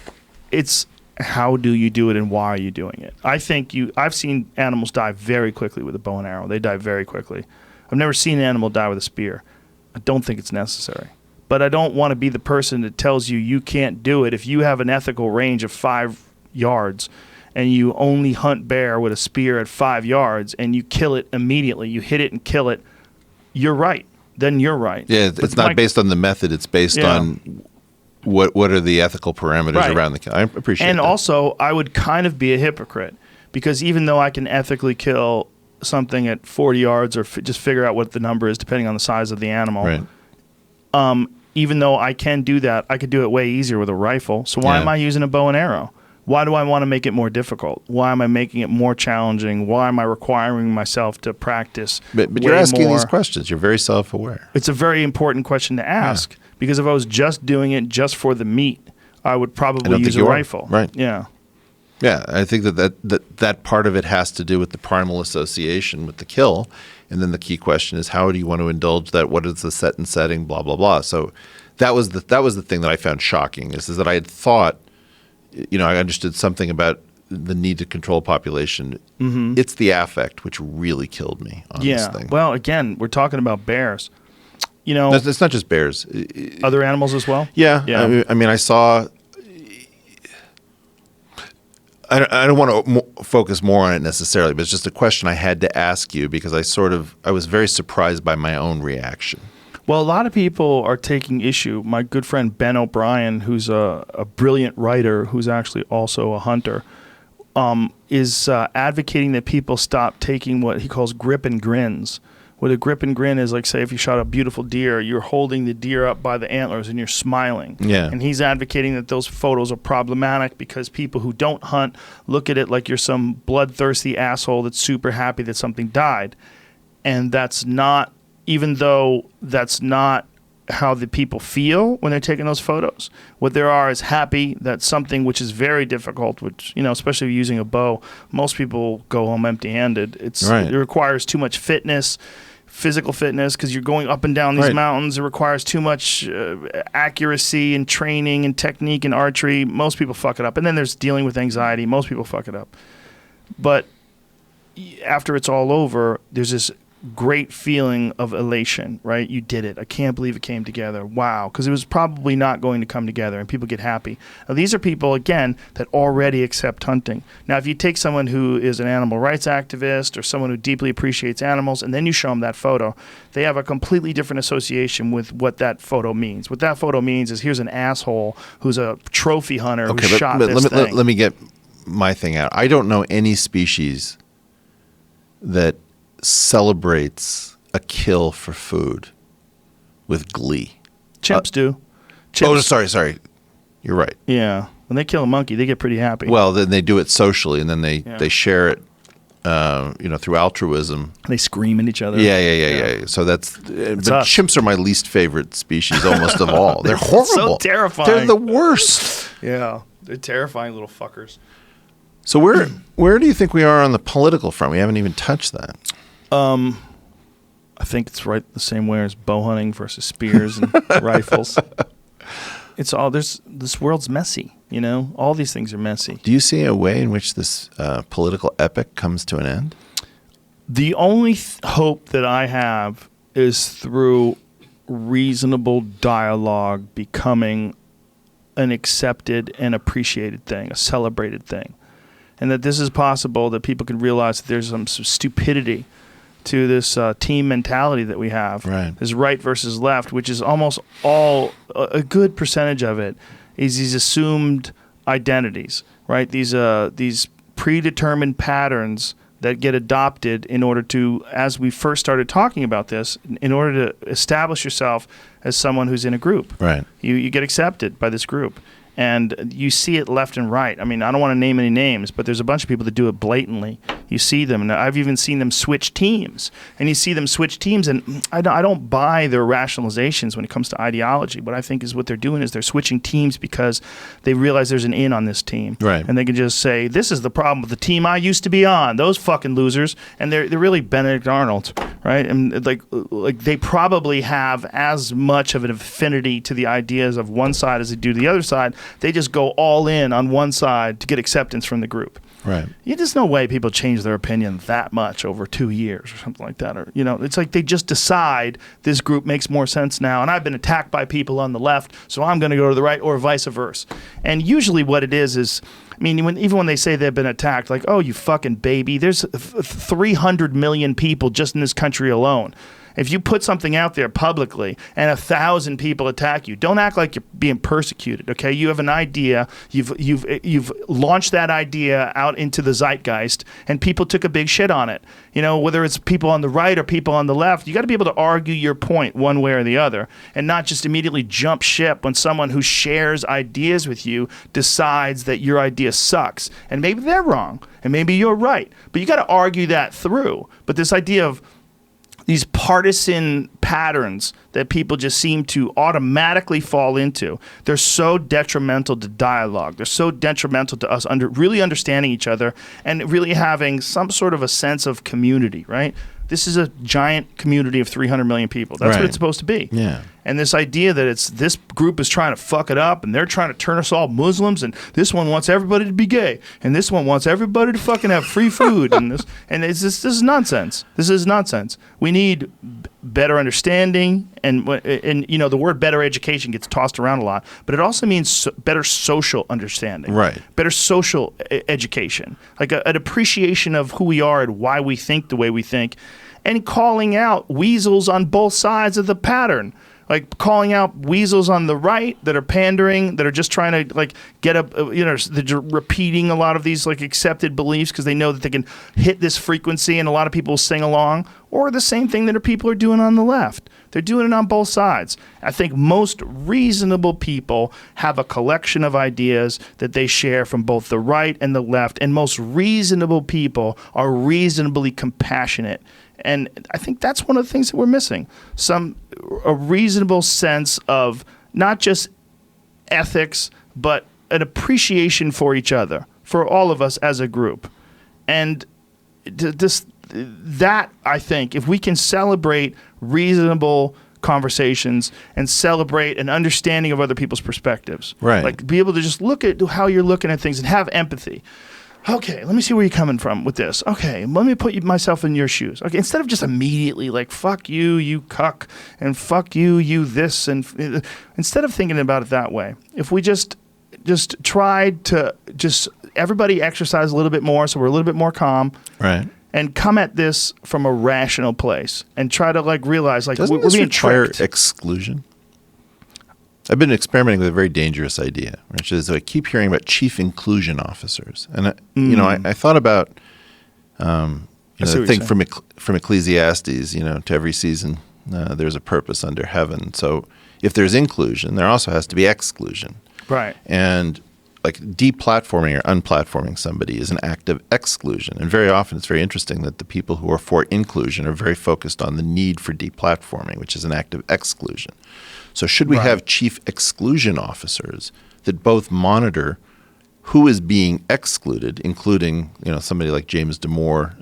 it's how do you do it and why are you doing it? I think I've seen animals die very quickly with a bow and arrow. They die very quickly. I've never seen an animal die with a spear. I don't think it's necessary. But I don't want to be the person that tells you you can't do it. If you have an ethical range of 5 yards and you only hunt bear with a spear at 5 yards and you kill it immediately, you hit it and kill it, you're right. Then you're right. Yeah, it's not based on the method. It's based on what are the ethical parameters around the kill. I appreciate that. And also, I would kind of be a hypocrite because even though I can ethically kill something at 40 yards or just figure out what the number is depending on the size of the animal, even though I can do that, I could do it way easier with a rifle. So why am I using a bow and arrow? Why do I want to make it more difficult? Why am I making it more challenging? Why am I requiring myself to practice? But you're asking these questions. You're very self-aware. It's a very important question to ask because if I was just doing it just for the meat, I would probably use a rifle. Right. Yeah. Yeah, I think that part of it has to do with the primal association with the kill. And then the key question is, how do you want to indulge that? What is the set and setting? Blah, blah, blah. So that was the thing that I found shocking is that I had thought, you know, I understood something about the need to control population. Mm-hmm. It's the affect which really killed me on this thing. Well, again, we're talking about bears. You know, it's not just bears. Other animals as well? Yeah. I mean, I saw... I don't want to focus more on it necessarily, but it's just a question I had to ask you because I was very surprised by my own reaction. Well, a lot of people are taking issue. My good friend Ben O'Brien, who's a brilliant writer, who's actually also a hunter, is advocating that people stop taking what he calls grip and grins. What a grip and grin is, like, say, if you shot a beautiful deer, you're holding the deer up by the antlers and you're smiling. Yeah. And he's advocating that those photos are problematic because people who don't hunt look at it like you're some bloodthirsty asshole that's super happy that something died. And that's not, even though that's not how the people feel when they're taking those photos. What there are is happy that something which is very difficult, which, you know, especially using a bow, most people go home empty-handed. It requires too much fitness, physical fitness, because you're going up and down these mountains. It requires too much accuracy and training and technique and archery. Most people fuck it up. And then there's dealing with anxiety. Most people fuck it up. But after it's all over, there's this great feeling of elation, right? You did it. I can't believe it came together. Wow. Because it was probably not going to come together, and people get happy. Now, these are people, again, that already accept hunting. Now, if you take someone who is an animal rights activist or someone who deeply appreciates animals, and then you show them that photo, they have a completely different association with what that photo means. What that photo means is here's an asshole who's a trophy hunter who shot this thing. Let me get my thing out. I don't know any species that celebrates a kill for food with glee. Chimps do. Oh, sorry. You're right. Yeah. When they kill a monkey, they get pretty happy. Well, then they do it socially, and then they share it, through altruism. They scream at each other. Yeah. So but us. chimps are my least favorite species almost of all. They're horrible. So terrifying. They're the worst. Yeah. They're terrifying little fuckers. So where do you think we are on the political front? We haven't even touched that. I think it's right the same way as bow hunting versus spears and rifles. It's all this world's messy, all these things are messy. Do you see a way in which this political epic comes to an end? The only hope that I have is through reasonable dialogue becoming an accepted and appreciated thing, a celebrated thing. And that this is possible, that people can realize that there's some stupidity to this team mentality that we have. Right. This right versus left, which is almost all, a good percentage of it is these assumed identities, right? These predetermined patterns that get adopted in order to, as we first started talking about this, in order to establish yourself as someone who's in a group. Right. You get accepted by this group. And you see it left and right. I mean, I don't want to name any names, but there's a bunch of people that do it blatantly. You see them, and I've even seen them switch teams. And you see them switch teams, and I don't buy their rationalizations when it comes to ideology. What I think is what they're doing is they're switching teams because they realize there's an in on this team. Right. And they can just say, this is the problem with the team I used to be on. Those fucking losers. And they're really Benedict Arnold, right? And like they probably have as much of an affinity to the ideas of one side as they do the other side. They just go all in on one side to get acceptance from the group. Right. There's no way people change their opinion that much over 2 years or something like that. Or, it's like they just decide this group makes more sense now. And I've been attacked by people on the left, so I'm going to go to the right, or vice versa. And usually what it is, even when they say they've been attacked, like, oh, you fucking baby, there's 300 million people just in this country alone. If you put something out there publicly and 1,000 people attack you, don't act like you're being persecuted. Okay, you have an idea. You've launched that idea out into the zeitgeist, and people took a big shit on it. Whether it's people on the right or people on the left, you got to be able to argue your point one way or the other, and not just immediately jump ship when someone who shares ideas with you decides that your idea sucks. And maybe they're wrong, and maybe you're right, but you got to argue that through. But this idea of these partisan patterns that people just seem to automatically fall into, they're so detrimental to dialogue. They're so detrimental to us really understanding each other and really having some sort of a sense of community, right? This is a giant community of 300 million people. That's what it's supposed to be. Yeah. And this idea that this group is trying to fuck it up, and they're trying to turn us all Muslims, and this one wants everybody to be gay, and this one wants everybody to fucking have free food, and this is nonsense. This is nonsense. We need better understanding, and the word better education gets tossed around a lot, but it also means better social understanding. Right. Better social education, like an appreciation of who we are and why we think the way we think, and calling out weasels on both sides of the pattern. Like calling out weasels on the right that are pandering, that are just trying to get up, they're repeating a lot of these accepted beliefs because they know that they can hit this frequency and a lot of people will sing along. Or the same thing that people are doing on the left. They're doing it on both sides. I think most reasonable people have a collection of ideas that they share from both the right and the left, and most reasonable people are reasonably compassionate. And I think that's one of the things that we're missing. A reasonable sense of not just ethics, but an appreciation for each other, for all of us as a group. And that, I think, if we can celebrate reasonable conversations and celebrate an understanding of other people's perspectives. Right. Be able to just look at how you're looking at things and have empathy. Okay, let me see where you're coming from with this. Okay, let me put myself in your shoes. Okay, instead of just immediately fuck you, you cuck, and fuck you, you this, and instead of thinking about it that way, if we just tried to everybody exercise a little bit more, so we're a little bit more calm. Right. And come at this from a rational place and try to realize Doesn't we're being require tricked. Exclusion? I've been experimenting with a very dangerous idea, which is I keep hearing about chief inclusion officers, and I thought about You know, the thing from Ecclesiastes, you know, to every season there's a purpose under heaven. So if there's inclusion, there also has to be exclusion. Right. And like deplatforming or unplatforming somebody is an act of exclusion. And very often it's very interesting that the people who are for inclusion are very focused on the need for deplatforming, which is an act of exclusion. So should we have chief exclusion officers that both monitor who is being excluded, including, you know, somebody like James Damore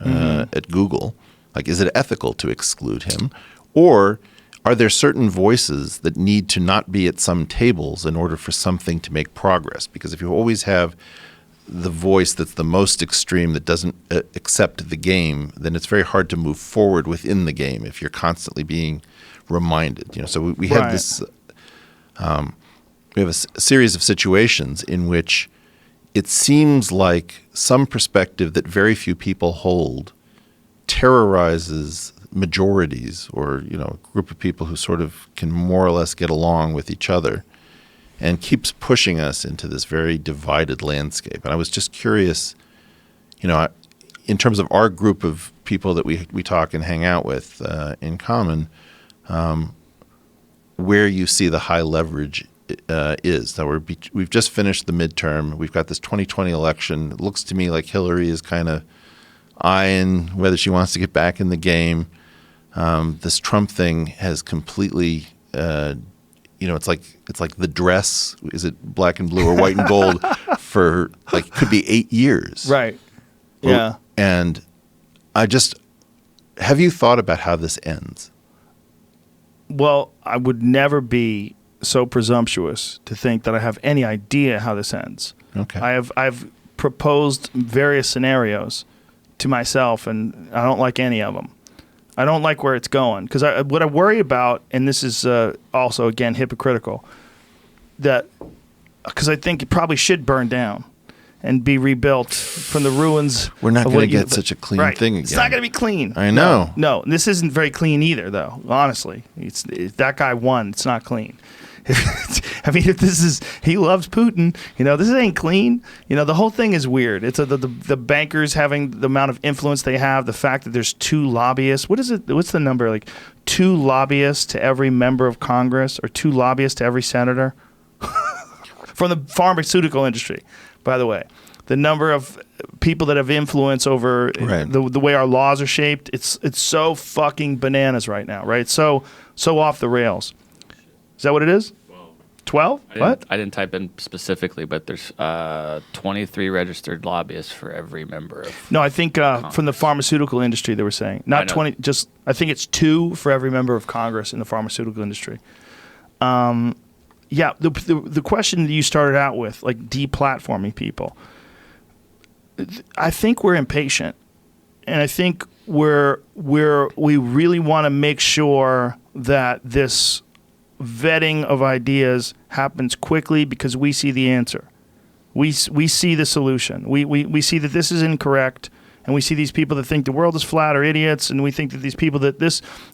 at Google? Like, is it ethical to exclude him? Or are there certain voices that need to not be at some tables in order for something to make progress? Because if you always have the voice that's the most extreme that doesn't accept the game, then it's very hard to move forward within the game if you're constantly being reminded. You know, so we have this we have a series of situations in which it seems like some perspective that very few people hold terrorizes majorities, or, you know, a group of people who sort of can more or less get along with each other, and keeps pushing us into this very divided landscape. And I was just curious, you know, in terms of our group of people that we talk and hang out with in common, where you see the high leverage is. Now we've just finished the midterm. We've got this 2020 election. It looks to me like Hillary is kind of eyeing whether she wants to get back in the game. This Trump thing has completely, you know, it's like the dress. Is it black and blue or white and gold for like could be 8 years? Right. Yeah. And have you thought about how this ends? Well, I would never be so presumptuous to think that I have any idea how this ends. Okay. I've proposed various scenarios to myself, and I don't like any of them. I don't like where it's going, because what I worry about, and this is also, again, hypocritical, because I think it probably should burn down and be rebuilt from the ruins. We're not going to get such a clean thing again. It's not going to be clean. I know. No, this isn't very clean either, though, honestly. If that guy won, it's not clean. I mean, if this is, he loves Putin, you know, this ain't clean. You know, the whole thing is weird. It's the bankers having the amount of influence they have, the fact that there's 2 lobbyists. What is it? What's the number? Like 2 lobbyists to every member of Congress, or 2 lobbyists to every senator? From the pharmaceutical industry, by the way. The number of people that have influence over the way our laws are shaped, it's so fucking bananas right now, right? So off the rails. Is that what it is? 12? What? I didn't type in specifically, but there's 23 registered lobbyists for every member of. No, I think from the pharmaceutical industry they were saying. Not 20, just I think it's 2 for every member of Congress in the pharmaceutical industry. Yeah, the question that you started out with, like deplatforming people, I think we're impatient. And I think we really want to make sure that this vetting of ideas happens quickly, because we see the answer. We see the solution. We see that this is incorrect, and we see these people that think the world is flat are idiots, and we think that these people that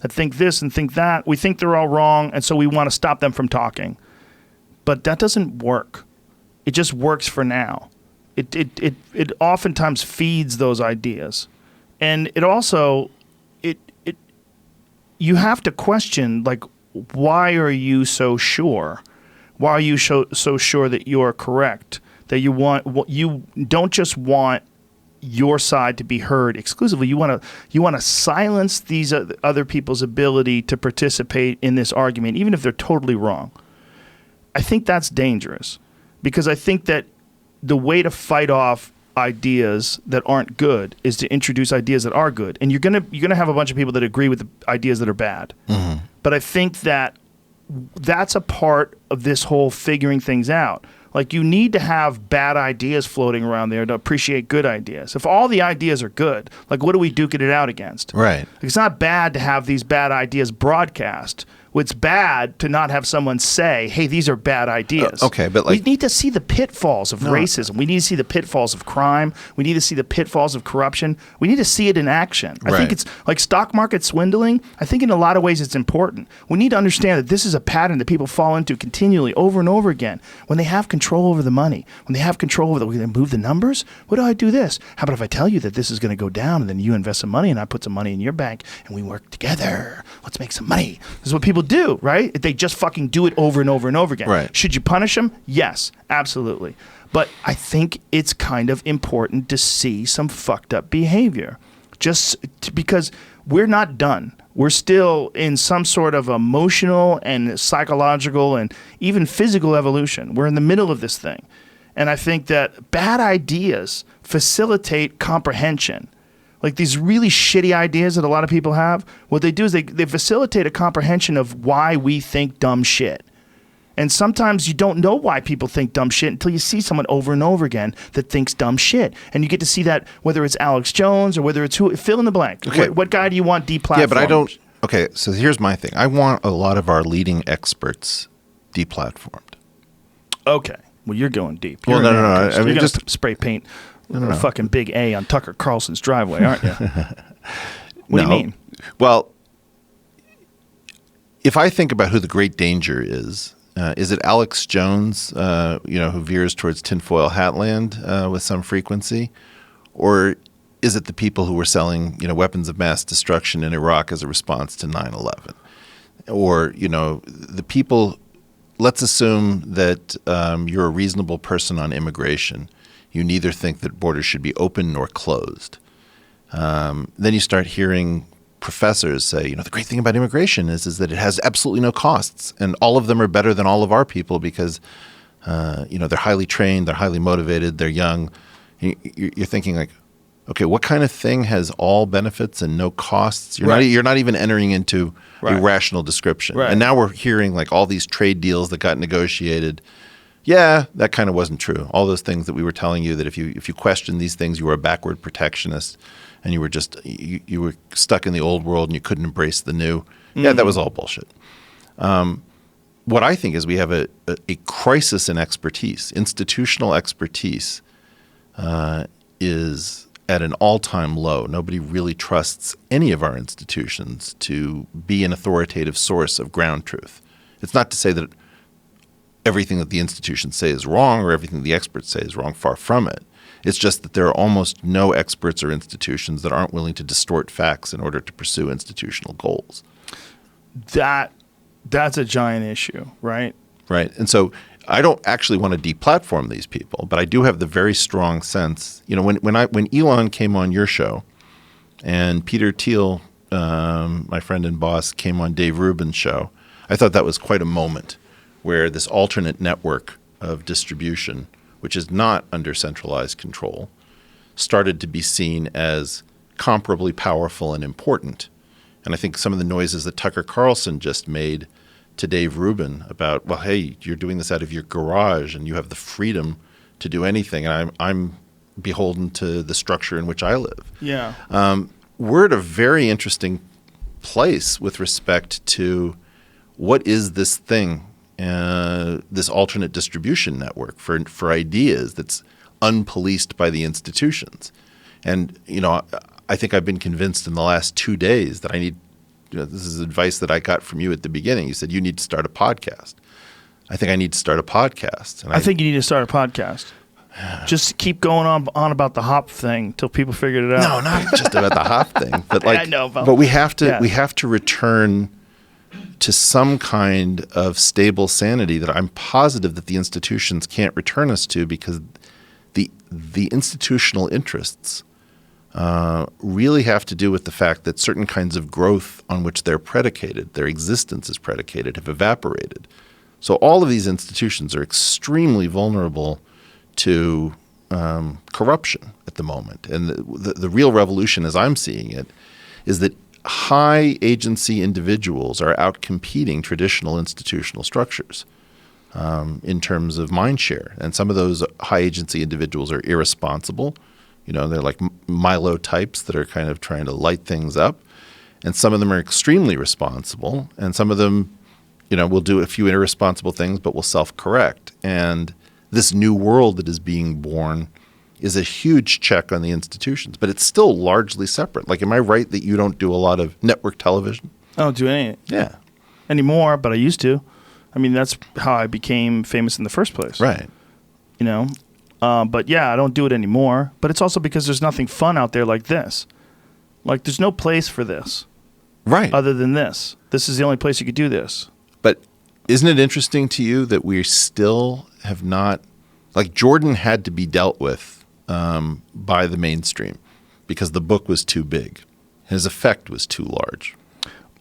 think this and think that, we think they're all wrong, and so we want to stop them from talking. But that doesn't work. It just works for now. It oftentimes feeds those ideas. And it also you have to question, like, why are you so sure? Why are you so sure that you're correct? That you don't just want your side to be heard exclusively. You want to silence these other people's ability to participate in this argument, even if they're totally wrong. I think that's dangerous, because I think that the way to fight off ideas that aren't good is to introduce ideas that are good. And you're gonna have a bunch of people that agree with the ideas that are bad. Mm-hmm. But I think that that's a part of this whole figuring things out. Like, you need to have bad ideas floating around there to appreciate good ideas. If all the ideas are good, like, what are we duking it out against? Right. It's not bad to have these bad ideas broadcast It's bad to not have someone say, hey, these are bad ideas. Okay, but we need to see the pitfalls of racism. We need to see the pitfalls of crime. We need to see the pitfalls of corruption. We need to see it in action. I think it's like stock market swindling. I think in a lot of ways it's important. We need to understand that this is a pattern that people fall into continually over and over again. When they have control over the money, when they have control over we're going to move the numbers. What do I do this? How about if I tell you that this is going to go down and then you invest some money and I put some money in your bank and we work together. Let's make some money. This is what people do, right? They just fucking do it over and over and over again. Right. Should you punish them? Yes, absolutely. But I think it's kind of important to see some fucked up behavior because we're not done. We're still in some sort of emotional and psychological and even physical evolution. We're in the middle of this thing. And I think that bad ideas facilitate comprehension. Like these really shitty ideas that a lot of people have, what they do is they facilitate a comprehension of why we think dumb shit. And sometimes you don't know why people think dumb shit until you see someone over and over again that thinks dumb shit. And you get to see that whether it's Alex Jones or whether it's who, fill in the blank. Okay. What guy do you want deplatformed? Yeah, but I don't. Okay, so here's my thing. I want a lot of our leading experts deplatformed. Okay. Well, you're going deep. Well, no. I mean, you're just gonna spray paint a fucking big A on Tucker Carlson's driveway, aren't you? What do you mean? Well, if I think about who the great danger is it Alex Jones, who veers towards tinfoil hatland with some frequency, or is it the people who were selling, weapons of mass destruction in Iraq as a response to 9/11, or the people? Let's assume that you're a reasonable person on immigration. You neither think that borders should be open nor closed. Then you start hearing professors say, the great thing about immigration is that it has absolutely no costs, and all of them are better than all of our people because, they're highly trained, they're highly motivated, they're young. You're thinking like, okay, what kind of thing has all benefits and no costs? You're not even entering into a rational description. Right. And now we're hearing like all these trade deals that got negotiated. Yeah, that kind of wasn't true. All those things that we were telling you that if you questioned these things, you were a backward protectionist and you were just you were stuck in the old world and you couldn't embrace the new. Mm-hmm. Yeah, that was all bullshit. What I think is we have a crisis in expertise. Institutional expertise is at an all-time low. Nobody really trusts any of our institutions to be an authoritative source of ground truth. It's not to say that everything that the institutions say is wrong or everything the experts say is wrong. Far from it. It's just that there are almost no experts or institutions that aren't willing to distort facts in order to pursue institutional goals. That's a giant issue, right? Right. And so I don't actually want to deplatform these people, but I do have the very strong sense, when Elon came on your show and Peter Thiel, my friend and boss, came on Dave Rubin's show, I thought that was quite a moment where this alternate network of distribution, which is not under centralized control, started to be seen as comparably powerful and important. And I think some of the noises that Tucker Carlson just made to Dave Rubin about, well, hey, you're doing this out of your garage and you have the freedom to do anything, and I'm beholden to the structure in which I live. Yeah. We're at a very interesting place with respect to what is this thing, this alternate distribution network for ideas that's unpoliced by the institutions. And, I think I've been convinced in the last 2 days that I need, this is advice that I got from you at the beginning. You said, you need to start a podcast. I think I need to start a podcast. And I think you need to start a podcast. Just keep going on about the hop thing till people figured it out. No, not just about the hop thing, but like, I know, but we have to return to some kind of stable sanity that I'm positive that the institutions can't return us to, because the institutional interests really have to do with the fact that certain kinds of growth on which they're predicated, their existence is predicated, have evaporated. So all of these institutions are extremely vulnerable to corruption at the moment. And the real revolution, as I'm seeing it, is that high agency individuals are out-competing traditional institutional structures in terms of mind share. And some of those high agency individuals are irresponsible. They're like Milo types that are kind of trying to light things up. And some of them are extremely responsible. And some of them we'll do a few irresponsible things, but we'll self-correct. And this new world that is being born is a huge check on the institutions, but it's still largely separate. Like, am I right that you don't do a lot of network television? I don't do any Yeah. anymore, but I used to. I mean, that's how I became famous in the first place. Right. But yeah, I don't do it anymore. But it's also because there's nothing fun out there like this. Like, there's no place for this. Right. Other than this. This is the only place you could do this. But isn't it interesting to you that we still have not, like, Jordan had to be dealt with by the mainstream because the book was too big. His effect was too large.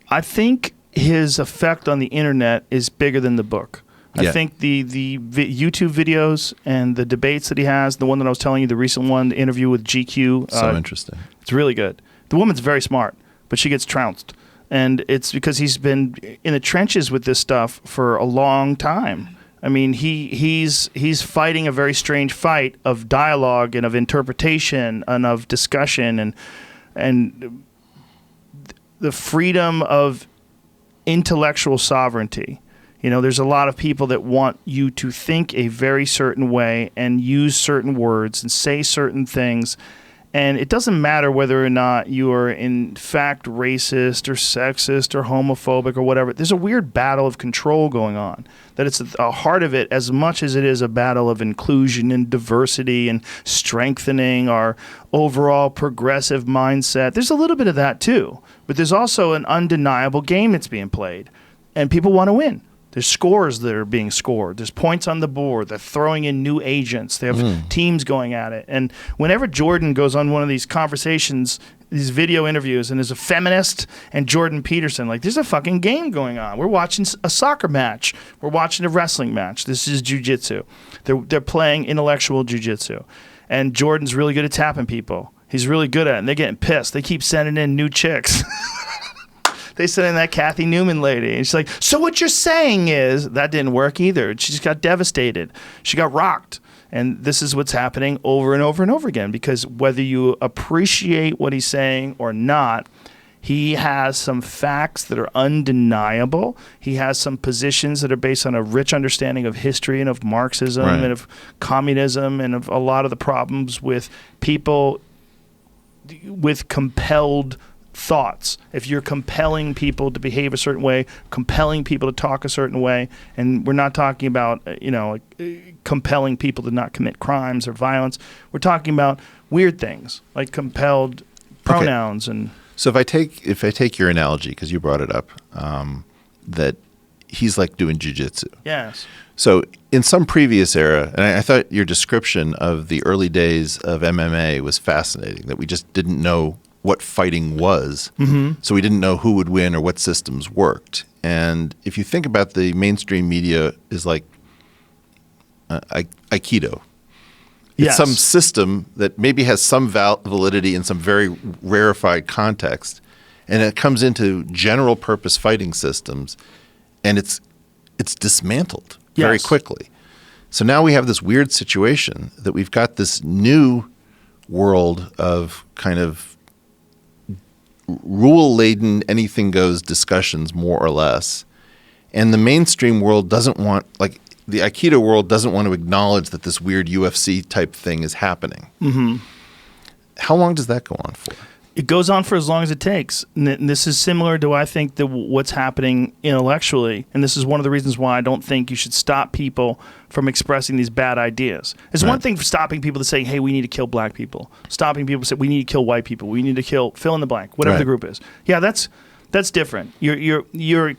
I think his effect on the internet is bigger than the book. I think the YouTube videos and the debates that he has, the one that I was telling you, the recent one, the interview with GQ. So interesting. It's really good. The woman's very smart, but she gets trounced. And it's because he's been in the trenches with this stuff for a long time. I mean, he's fighting a very strange fight of dialogue and of interpretation and of discussion and the freedom of intellectual sovereignty. There's a lot of people that want you to think a very certain way and use certain words and say certain things. And it doesn't matter whether or not you are in fact racist or sexist or homophobic or whatever. There's a weird battle of control going on. That it's a heart of it as much as it is a battle of inclusion and diversity and strengthening our overall progressive mindset. There's a little bit of that too. But there's also an undeniable game that's being played. And people want to win. There's scores that are being scored. There's points on the board. They're throwing in new agents. They have teams going at it. And whenever Jordan goes on one of these conversations, these video interviews, and there's a feminist and Jordan Peterson, like, there's a fucking game going on. We're watching a soccer match. We're watching a wrestling match. This is jiu-jitsu. They're playing intellectual jiu-jitsu. And Jordan's really good at tapping people. He's really good at it. And they're getting pissed. They keep sending in new chicks. They sent in that Kathy Newman lady. And she's like, so what you're saying is, that didn't work either. She just got devastated. She got rocked. And this is what's happening over and over and over again. Because whether you appreciate what he's saying or not, he has some facts that are undeniable. He has some positions that are based on a rich understanding of history and of Marxism and of communism and of a lot of the problems with people with compelled thoughts. If you're compelling people to behave a certain way, compelling people to talk a certain way, and we're not talking about compelling people to not commit crimes or violence. We're talking about weird things like compelled pronouns. And so if I take your analogy, because you brought it up, that he's like doing jiu-jitsu. Yes. So in some previous era, and I thought your description of the early days of MMA was fascinating, that we just didn't know what fighting was. So we didn't know who would win or what systems worked. And if you think about the mainstream media is like Aikido. It's some system that maybe has some validity in some very rarefied context, and it comes into general purpose fighting systems, and it's dismantled very quickly. So now we have this weird situation that we've got this new world of kind of rule-laden, anything-goes discussions, more or less. And the mainstream world doesn't want, like, the Aikido world doesn't want to acknowledge that this weird UFC-type thing is happening. How long does that go on for? It goes on for as long as it takes. And this is similar to, I think, what's happening intellectually. And this is one of the reasons why I don't think you should stop people from expressing these bad ideas. It's one thing for stopping people to say, hey, we need to kill black people. Stopping people to say, we need to kill white people. We need to kill fill in the blank, whatever the group is. Yeah, that's different. You're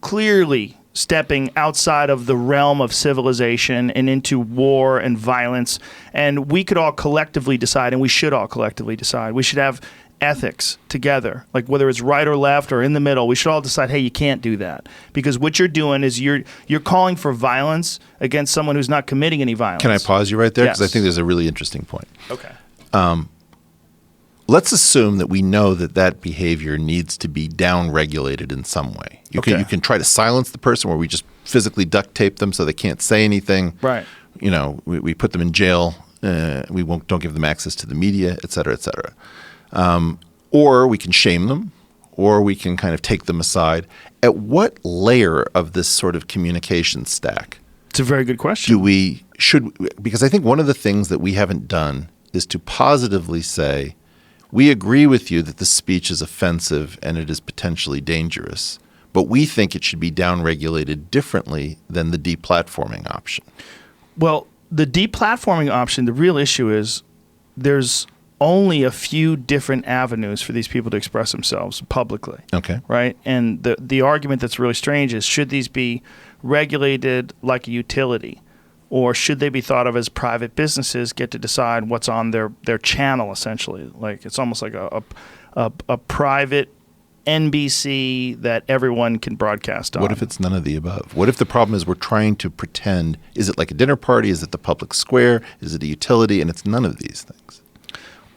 clearly stepping outside of the realm of civilization and into war and violence. And we could all collectively decide, and we should all collectively decide. We should have ethics together, like whether it's right or left or in the middle. We should all decide, hey, you can't do that, because what you're doing is you're calling for violence against someone who's not committing any violence. Can I pause you right there? Because I think there's a really interesting point. Okay. Let's assume that we know that behavior needs to be down-regulated in some way. You can try to silence the person, where we just physically duct tape them so they can't say anything. Right. We put them in jail. We don't give them access to the media, et cetera, et cetera. Or we can shame them, or we can kind of take them aside. At what layer of this sort of communication stack It's a very good question. because I think one of the things that we haven't done is to positively say, we agree with you that this speech is offensive and it is potentially dangerous, but we think it should be downregulated differently than the deplatforming option. Well, the deplatforming option, the real issue is there's only a few different avenues for these people to express themselves publicly. Okay. Right? And the argument that's really strange is, should these be regulated like a utility? Or should they be thought of as private businesses get to decide what's on their channel, essentially? Like, it's almost like a private NBC that everyone can broadcast on. What if it's none of the above? What if the problem is we're trying to pretend, is it like a dinner party? Is it the public square? Is it a utility? And it's none of these things.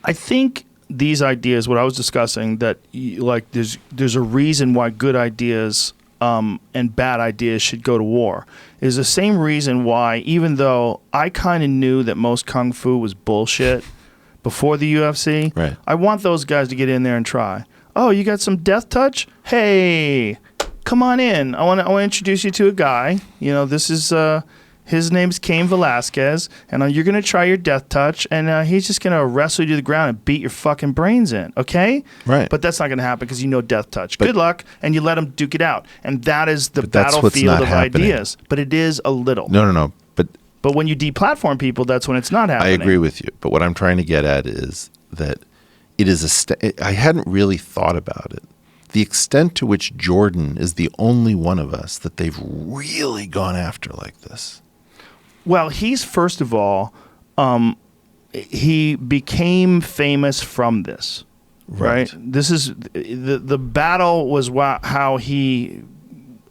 I think these ideas, what I was discussing, that like there's a reason why good ideas and bad ideas should go to war, is the same reason why, even though I kind of knew that most Kung Fu was bullshit before the UFC, right, I want those guys to get in there and try. Oh, you got some death touch? Hey, come on in. I want to introduce you to a guy. You know, this is his name's Cain Velasquez, and you're gonna try your death touch, and he's just gonna wrestle you to the ground and beat your fucking brains in. Okay? Right. But that's not gonna happen because you know death touch. Good luck, and you let him duke it out, and that is the battlefield of ideas. But it is a little. No. But when you deplatform people, that's when it's not happening. I agree with you. But what I'm trying to get at is that it is I hadn't really thought about it. The extent to which Jordan is the only one of us that they've really gone after like this. Well, he's, first of all, he became famous from this, right? This is the battle was how he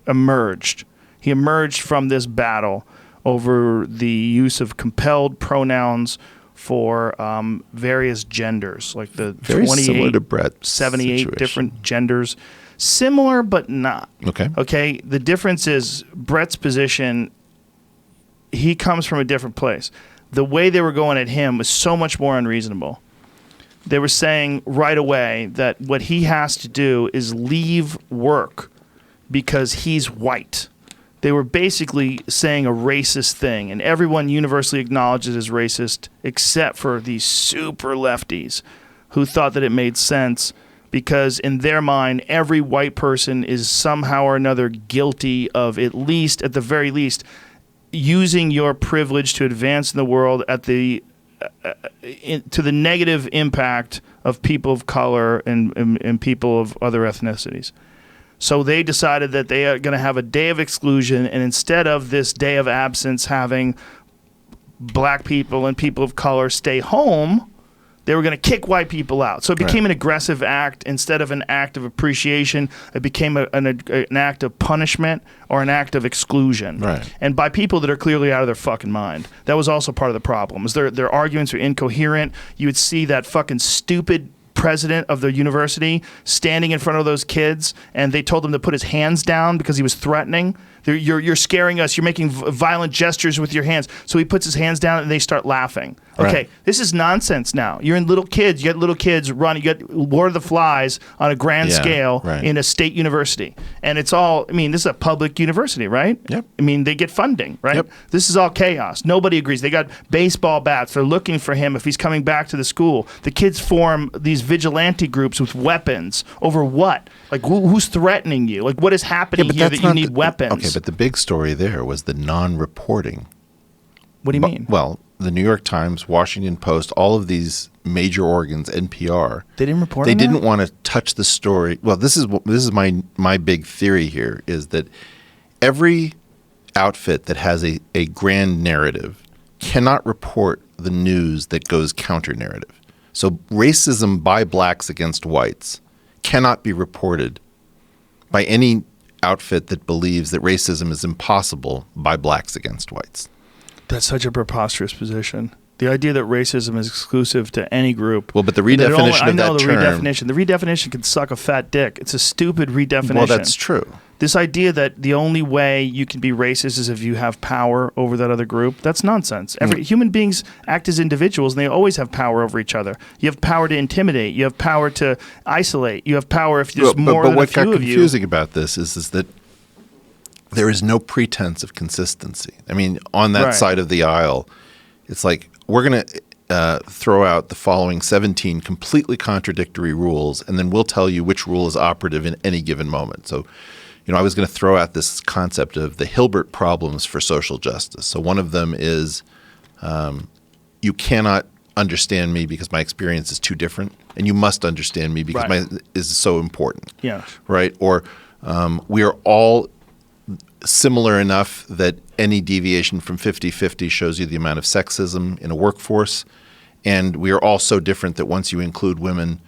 emerged. He emerged from this battle over the use of compelled pronouns for various genders, like the Very 28, to Brett's 78 situation. different genders. Similar, but not. Okay. The difference is Brett's position. He comes from a different place. The way they were going at him was so much more unreasonable. They were saying right away that what he has to do is leave work because he's white. They were basically saying a racist thing, and everyone universally acknowledges as racist except for these super lefties who thought that it made sense because in their mind, every white person is somehow or another guilty of at the very least, using your privilege to advance in the world at to the negative impact of people of color and people of other ethnicities. So they decided that they are going to have a day of exclusion, and instead of this day of absence having black people and people of color stay home, they were going to kick white people out. So it became an aggressive act instead of an act of appreciation. It became an act of punishment or an act of exclusion. Right. And by people that are clearly out of their fucking mind. That was also part of the problem. Was their arguments were incoherent. You would see that fucking stupid president of the university standing in front of those kids, and they told him to put his hands down because he was threatening. You're scaring us. You're making violent gestures with your hands. So he puts his hands down, and they start laughing. Okay, This is nonsense now. You're in little kids. You got little kids running. You got Lord of the Flies on a grand scale in a state university. And it's all, this is a public university, right? Yep. They get funding, right? Yep. This is all chaos. Nobody agrees. They got baseball bats. They're looking for him if he's coming back to the school. The kids form these vigilante groups with weapons. Over what? Like, who's threatening you? Like, what is happening here that you need weapons? Okay, but the big story there was the non-reporting. What do you mean? Well, the New York Times, Washington Post, all of these major organs, NPR. They didn't report. They didn't want to touch the story. Well, this is my big theory here is that every outfit that has a grand narrative cannot report the news that goes counter narrative. So racism by blacks against whites cannot be reported by any outfit that believes that racism is impossible by blacks against whites. That's such a preposterous position. The idea that racism is exclusive to any group. Well, but the redefinition of that term. The redefinition can suck a fat dick. It's a stupid redefinition. Well, that's true. This idea that the only way you can be racist is if you have power over that other group, that's nonsense. Human beings act as individuals, and they always have power over each other. You have power to intimidate. You have power to isolate. You have power if there's more than a few of you. But what got confusing about this is that there is no pretense of consistency. I mean, on that side of the aisle, it's like, we're going to throw out the following 17 completely contradictory rules, and then we'll tell you which rule is operative in any given moment. So, I was going to throw out this concept of the Hilbert problems for social justice. So one of them is you cannot understand me because my experience is too different, and you must understand me because my is so important. Yeah. Right? Or we are all similar enough that any deviation from 50-50 shows you the amount of sexism in a workforce. And we are all so different that once you include women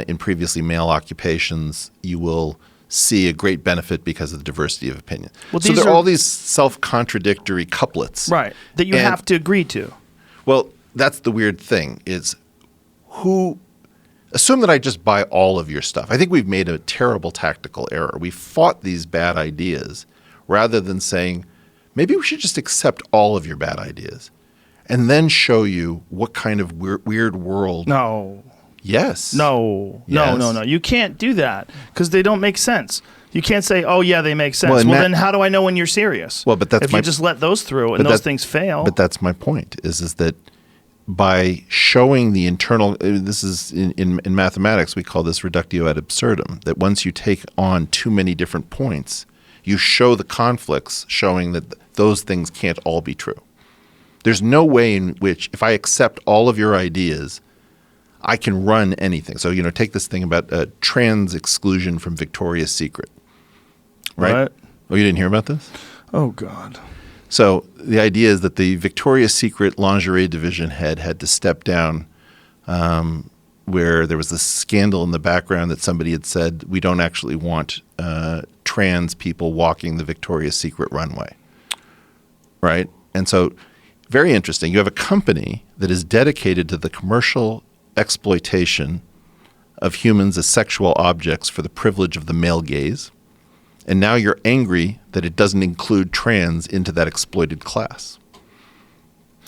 in previously male occupations, you will see a great benefit because of the diversity of opinion. Well, so there are all these self-contradictory couplets. Right, that you have to agree to. Well, that's the weird thing is assume that I just buy all of your stuff. I think we've made a terrible tactical error. We fought these bad ideas rather than saying, maybe we should just accept all of your bad ideas and then show you what kind of weird world. No. Yes. No. Yes. No. You can't do that because they don't make sense. You can't say, oh, yeah, they make sense. Well, then how do I know when you're serious? Well, but that's if you just let those through and those things fail. But that's my point is that by showing the internal this is in mathematics, we call this reductio ad absurdum, that once you take on too many different points, you show the conflicts showing that those things can't all be true. There's no way in which if I accept all of your ideas, I can run anything. So, take this thing about trans exclusion from Victoria's Secret. Right? What? Oh, you didn't hear about this? Oh, God. So the idea is that the Victoria's Secret lingerie division head had to step down where there was this scandal in the background that somebody had said, we don't actually want trans people walking the Victoria's Secret runway. Right? And so very interesting. You have a company that is dedicated to the commercial exploitation of humans as sexual objects for the privilege of the male gaze. And now you're angry that it doesn't include trans into that exploited class.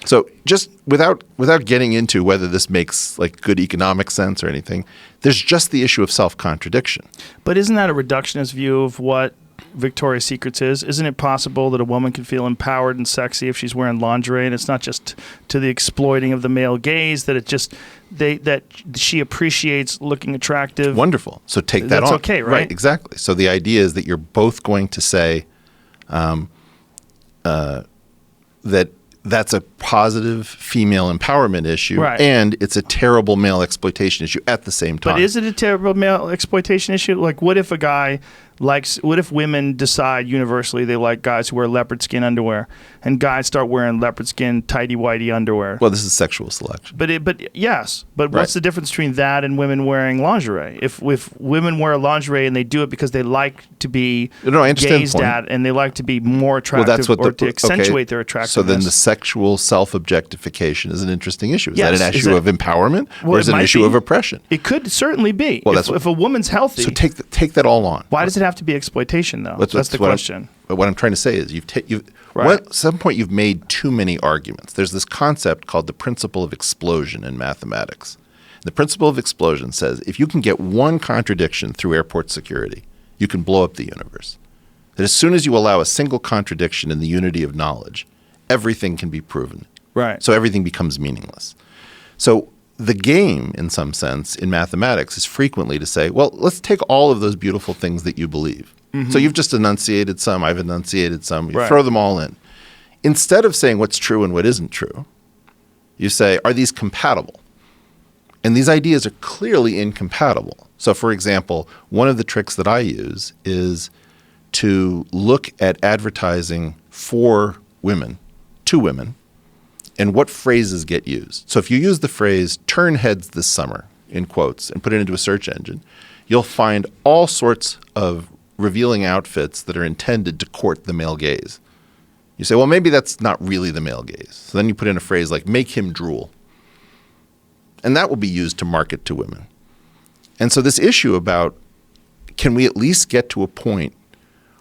So just without getting into whether this makes like good economic sense or anything, there's just the issue of self-contradiction. But isn't that a reductionist view of what Victoria's Secrets is? Isn't it possible that a woman can feel empowered and sexy if she's wearing lingerie, and it's not just to the exploiting of the male gaze, that it just that she appreciates looking attractive? Wonderful. So take that on. That's okay, right? Right, exactly. So the idea is that you're both going to say that that's a positive female empowerment issue, right, and it's a terrible male exploitation issue at the same time. But is it a terrible male exploitation issue? Like, what if what if women decide universally they like guys who wear leopard skin underwear, and guys start wearing leopard skin tighty-whitey underwear? Well, this is sexual selection. But yes. But what's the difference between that and women wearing lingerie? If women wear lingerie and they do it because they like to be gazed at and they like to be more attractive, to accentuate their attractiveness. So then the sexual self-objectification is an interesting issue. Is that an issue of empowerment, or is it an issue of oppression? It could certainly be. Well, if a woman's healthy. So take that all on. Why does it have to be exploitation, though? That's the question. But what I'm trying to say is at some point you've made too many arguments. There's this concept called the principle of explosion in mathematics. The principle of explosion says if you can get one contradiction through airport security, you can blow up the universe. That as soon as you allow a single contradiction in the unity of knowledge, everything can be proven. Right. So everything becomes meaningless. So the game, in some sense, in mathematics is frequently to say, well, let's take all of those beautiful things that you believe. Mm-hmm. So you've just enunciated some, I've enunciated some, you throw them all in. Instead of saying what's true and what isn't true, you say, are these compatible? And these ideas are clearly incompatible. So, for example, one of the tricks that I use is to look at advertising for women, to women, and what phrases get used. So if you use the phrase turn heads this summer, in quotes, and put it into a search engine, you'll find all sorts of revealing outfits that are intended to court the male gaze. You say, well, maybe that's not really the male gaze. So then you put in a phrase like, make him drool. And that will be used to market to women. And so this issue about, can we at least get to a point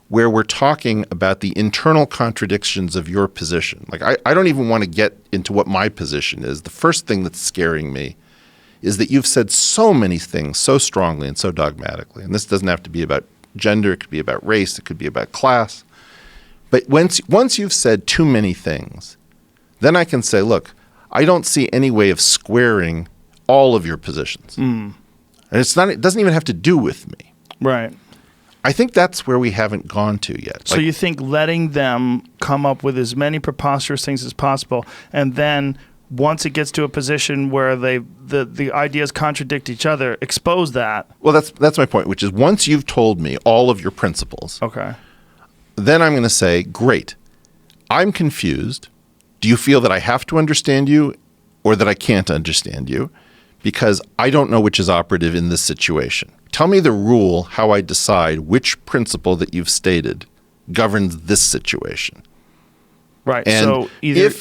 where we're talking about the internal contradictions of your position? Like, I don't even want to get into what my position is. The first thing that's scaring me is that you've said so many things so strongly and so dogmatically. And this doesn't have to be about gender. It could be about race. It could be about class. But once you've said too many things, then I can say, look, I don't see any way of squaring all of your positions. And it doesn't even have to do with me. Right. I think that's where we haven't gone to yet. So you think letting them come up with as many preposterous things as possible, and then once it gets to a position where the ideas contradict each other, expose that. Well, that's my point, which is once you've told me all of your principles, okay, then I'm going to say, great, I'm confused. Do you feel that I have to understand you or that I can't understand you? Because I don't know which is operative in this situation. Tell me the rule how I decide which principle that you've stated governs this situation. Right. And so either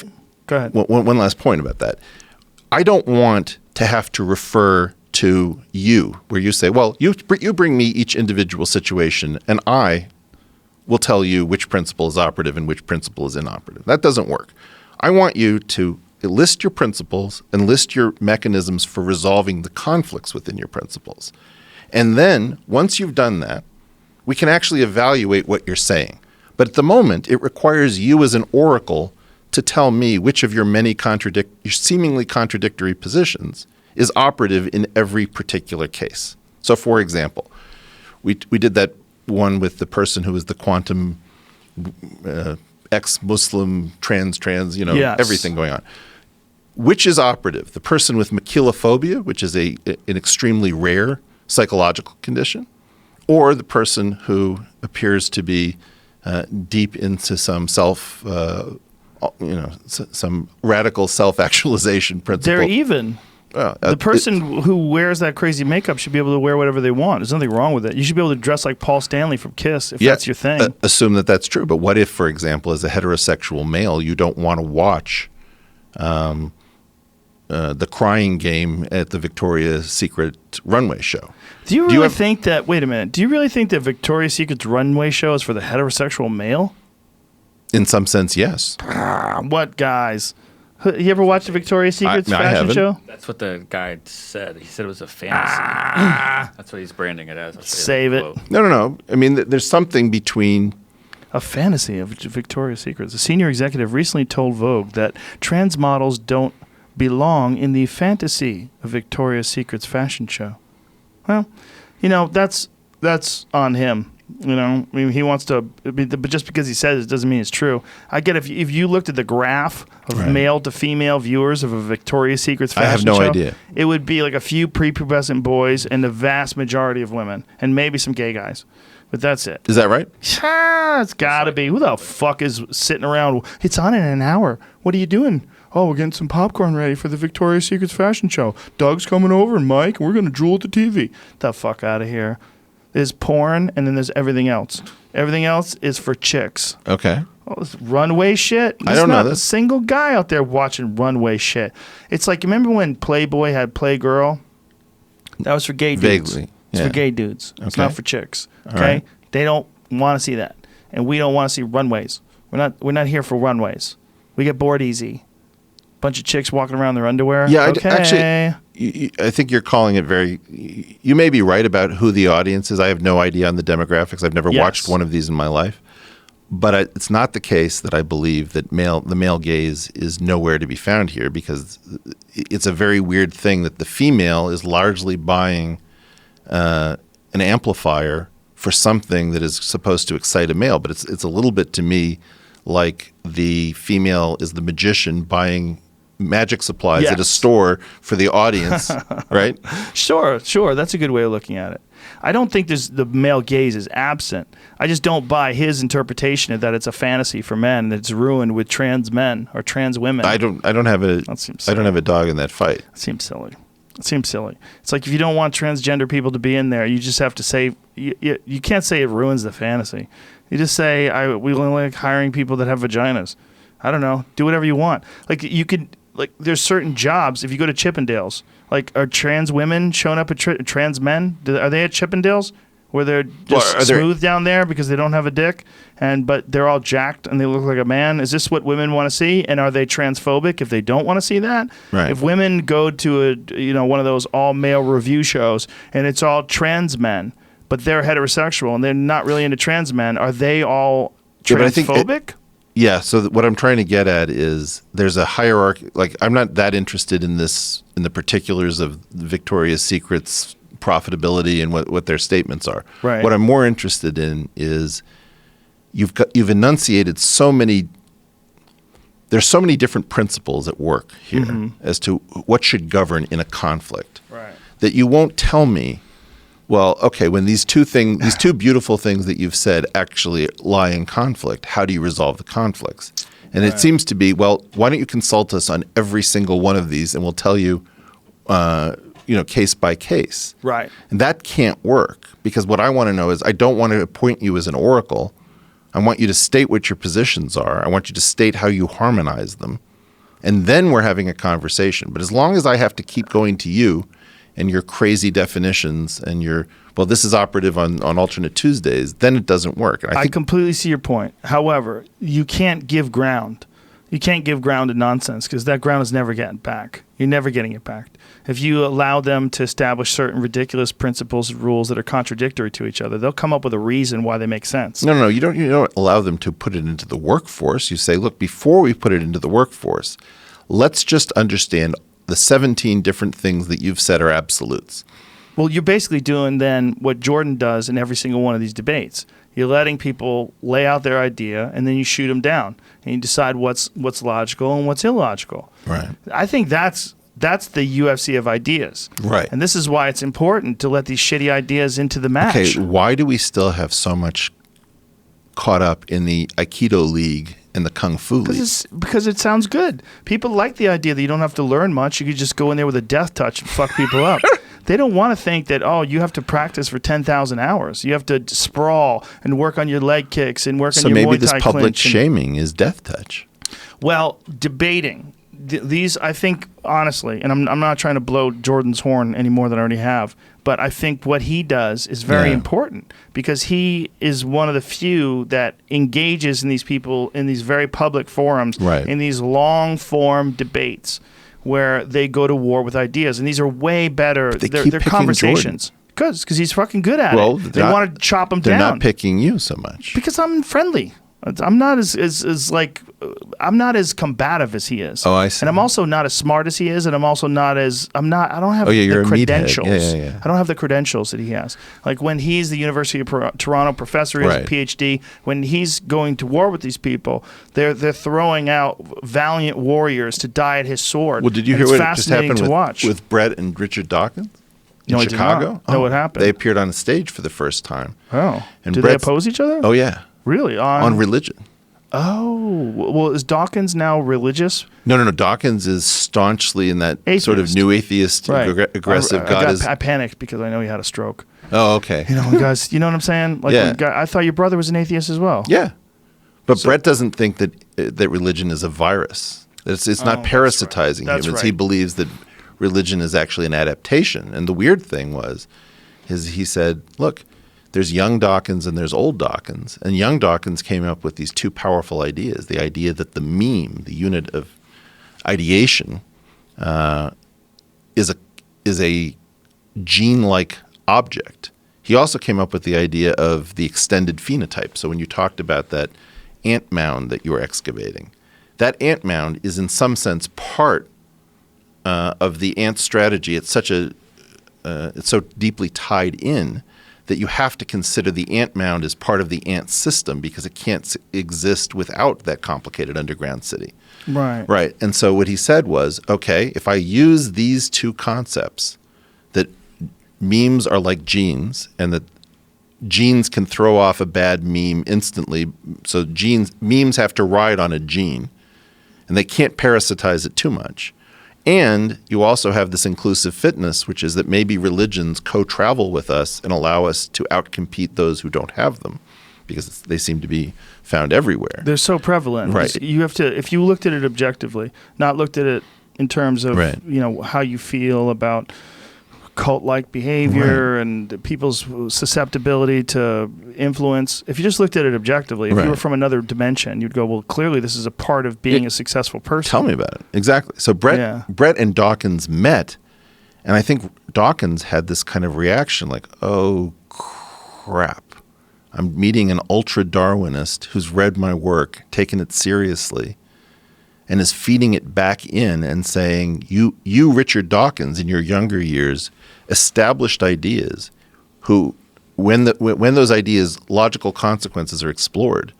go ahead. One last point about that. I don't want to have to refer to you where you say, well, you bring me each individual situation and I will tell you which principle is operative and which principle is inoperative. That doesn't work. I want you to list your principles and list your mechanisms for resolving the conflicts within your principles. And then once you've done that, we can actually evaluate what you're saying. But at the moment, it requires you as an oracle to tell me which of your many seemingly contradictory positions is operative in every particular case. So for example, we did that one with the person who was the quantum ex-Muslim, trans, Yes. everything going on. Which is operative? The person with maculophobia, which is an extremely rare psychological condition, or the person who appears to be deep into some some radical self-actualization principle. They're even. The person who wears that crazy makeup should be able to wear whatever they want. There's nothing wrong with it. You should be able to dress like Paul Stanley from Kiss if that's your thing. Assume that that's true. But what if, for example, as a heterosexual male, you don't want to watch the crying game at the Victoria's Secret runway show? Do you really think that, wait a minute, do you really think that Victoria's Secret's runway show is for the heterosexual male? In some sense, yes. What guys? You ever watch the Victoria's Secret's fashion show? That's what the guy said. He said it was a fantasy. That's what he's branding it as. Save it. No. I mean, there's something between... A fantasy of Victoria's Secret. The senior executive recently told Vogue that trans models don't belong in the fantasy of Victoria's Secret's fashion show. Well, that's on him. I mean, he wants to, but just because he says it doesn't mean it's true. I get if you looked at the graph of male to female viewers of a Victoria's Secret's fashion show, I have no idea. It would be like a few prepubescent boys and the vast majority of women, and maybe some gay guys. But that's it. Is that right? It's got to be. Who the fuck is sitting around? It's on in an hour. What are you doing? Oh, we're getting some popcorn ready for the Victoria's Secret's fashion show. Doug's coming over and Mike, and we're going to drool at the TV. The fuck out of here. There's porn, and then there's everything else. Everything else is for chicks. Okay. Oh, this runway shit? I don't know this. There's not a single guy out there watching runway shit. It's like, remember when Playboy had Playgirl? That was for gay dudes. Vaguely. It's Yeah. for gay dudes. It's Okay. not for chicks. All Okay? right. They don't want to see that. And we don't want to see runways. We're not here for runways. We get bored easy. Bunch of chicks walking around in their underwear. Yeah, okay. actually, I think you're calling it very... You may be right about who the audience is. I have no idea on the demographics. I've never watched one of these in my life. But it's not the case that I believe that the male gaze is nowhere to be found here, because it's a very weird thing that the female is largely buying an amplifier for something that is supposed to excite a male. But it's a little bit, to me, like the female is the magician buying magic supplies at a store for the audience, right? Sure. That's a good way of looking at it. I don't think the male gaze is absent. I just don't buy his interpretation of that it's a fantasy for men that's ruined with trans men or trans women. I don't have a dog in that fight. It seems silly. It's like if you don't want transgender people to be in there, you just have to say you can't say it ruins the fantasy. You just say, we only like hiring people that have vaginas. I don't know. Do whatever you want. Like you could, like there's certain jobs. If you go to Chippendales, like are trans women showing up at trans men? Are they at Chippendales? Where they're just smooth down there because they don't have a dick, but they're all jacked and they look like a man. Is this what women want to see? And are they transphobic if they don't want to see that? Right. If women go to one of those all male review shows and it's all trans men, but they're heterosexual and they're not really into trans men, are they all transphobic? So what I'm trying to get at is there's a hierarchy. Like I'm not that interested in the particulars of Victoria's Secret's profitability and what their statements are. Right. What I'm more interested in is you've enunciated there's so many different principles at work here as to what should govern in a conflict. Right. That you won't tell me, well, okay, when these two beautiful things that you've said actually lie in conflict, how do you resolve the conflicts? And it seems to be, well, why don't you consult us on every single one of these and we'll tell you case by case. Right. And that can't work because what I want to know is I don't want to appoint you as an oracle. I want you to state what your positions are. I want you to state how you harmonize them. And then we're having a conversation. But as long as I have to keep going to you and your crazy definitions and this is operative on alternate Tuesdays, then it doesn't work. And I completely see your point. However, you can't give ground. You can't give ground to nonsense because that ground is never getting back. You're never getting it back. If you allow them to establish certain ridiculous principles and rules that are contradictory to each other, they'll come up with a reason why they make sense. No, you don't allow them to put it into the workforce. You say, look, before we put it into the workforce, let's just understand the 17 different things that you've said are absolutes. Well, you're basically doing then what Jordan does in every single one of these debates. You're letting people lay out their idea, and then you shoot them down, and you decide what's logical and what's illogical. Right. I think that's the UFC of ideas. Right. And this is why it's important to let these shitty ideas into the match. Okay, why do we still have so much caught up in the Aikido League and the Kung Fu League? Because it sounds good. People like the idea that you don't have to learn much. You could just go in there with a death touch and fuck people up. They don't want to think that, you have to practice for 10,000 hours. You have to sprawl and work on your leg kicks and work on your Muay Thai clinch. So maybe this public shaming is death touch. Well, debating. These, I think, honestly, and I'm not trying to blow Jordan's horn any more than I already have, but I think what he does is very important because he is one of the few that engages in these people in these very public forums, in these long-form debates where they go to war with ideas. And these are way better. They're conversations. Because he's fucking good at it. They want to chop him down. They're not picking you so much. Because I'm friendly. I'm not I'm not as combative as he is. Oh, I see. And I'm also not as smart as he is, and I don't have you're the credentials. Yeah. I don't have the credentials that he has. Like when he's the University of Toronto professor, he has a PhD, when he's going to war with these people, they're throwing out valiant warriors to die at his sword. Well, did you hear what just happened with Brett and Richard Dawkins? In Chicago? No, what happened? They appeared on a stage for the first time. Oh. And Did they oppose each other? Oh, yeah. Really? On religion. Oh. Well, is Dawkins now religious? No. Dawkins is staunchly in that atheist. Sort of new atheist, aggressive I panicked because I know he had a stroke. Oh, okay. Guys, you know what I'm saying? Like, I thought your brother was an atheist as well. Yeah. But Brett doesn't think that religion is a virus. It's not parasitizing humans. Right. He believes that religion is actually an adaptation. And the weird thing he said, look, there's young Dawkins and there's old Dawkins. And young Dawkins came up with these two powerful ideas. The idea that the meme, the unit of ideation, is a gene-like object. He also came up with the idea of the extended phenotype. So when you talked about that ant mound that you were excavating, that ant mound is in some sense part of the ant strategy. It's so deeply tied in that you have to consider the ant mound as part of the ant system because it can't exist without that complicated underground city. Right. Right. And so what he said was, okay, if I use these two concepts, that memes are like genes and that genes can throw off a bad meme instantly. So memes have to ride on a gene and they can't parasitize it too much. And you also have this inclusive fitness, which is that maybe religions co-travel with us and allow us to outcompete those who don't have them. because they seem to be found everywhere. They're so prevalent. Right. You have to, if you looked at it objectively, not looked at it in terms of how you feel about cult-like behavior and people's susceptibility to influence. If you just looked at it objectively, if you were from another dimension, you'd go, well, clearly this is a part of being a successful person. Tell me about it. Exactly. So Brett and Dawkins met, and I think Dawkins had this kind of reaction like, oh, crap. I'm meeting an ultra-Darwinist who's read my work, taken it seriously, and is feeding it back in and saying, you, Richard Dawkins, in your younger years, established ideas who, when those ideas' logical consequences are explored,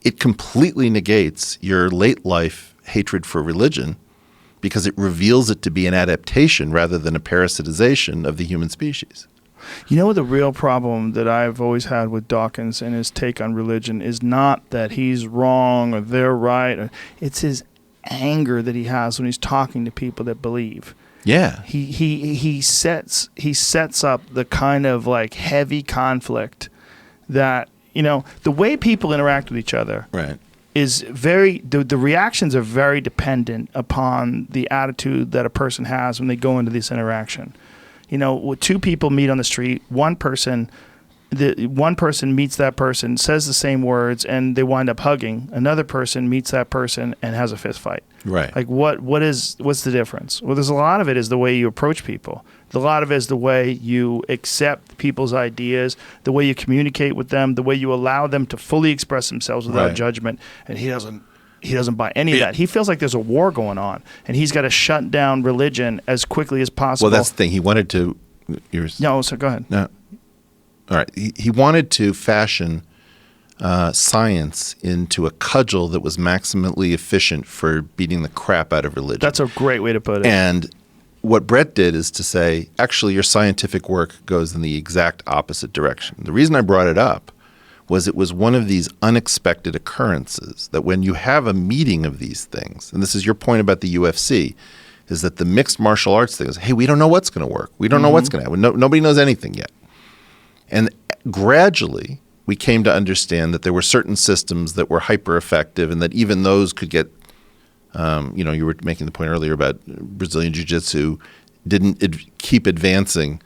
it completely negates your late life hatred for religion because it reveals it to be an adaptation rather than a parasitization of the human species. You know what the real problem that I've always had with Dawkins and his take on religion is not that he's wrong or they're right. It's his anger that he has when he's talking to people that believe. Yeah. He sets up the kind of like heavy conflict that, the way people interact with each other is the reactions are very dependent upon the attitude that a person has when they go into this interaction. Two people meet on the street, one person meets that person, says the same words, and they wind up hugging. Another person meets that person and has a fist fight. Right. Like what's the difference? Well, there's a lot of it is the way you approach people. A lot of it is the way you accept people's ideas, the way you communicate with them, the way you allow them to fully express themselves without judgment. And he doesn't buy any of that. He feels like there's a war going on, and he's got to shut down religion as quickly as possible. Well, that's the thing. He wanted to. No, so go ahead. No. All right. He wanted to fashion science into a cudgel that was maximally efficient for beating the crap out of religion. That's a great way to put it. And what Brett did is to say, actually, your scientific work goes in the exact opposite direction. The reason I brought it up was it was one of these unexpected occurrences that when you have a meeting of these things, and this is your point about the UFC, is that the mixed martial arts thing is, hey, we don't know what's going to work. We don't know what's going to happen. Nobody knows anything yet. And gradually, we came to understand that there were certain systems that were hyper effective and that even those could get, you were making the point earlier about Brazilian Jiu-jitsu didn't keep advancing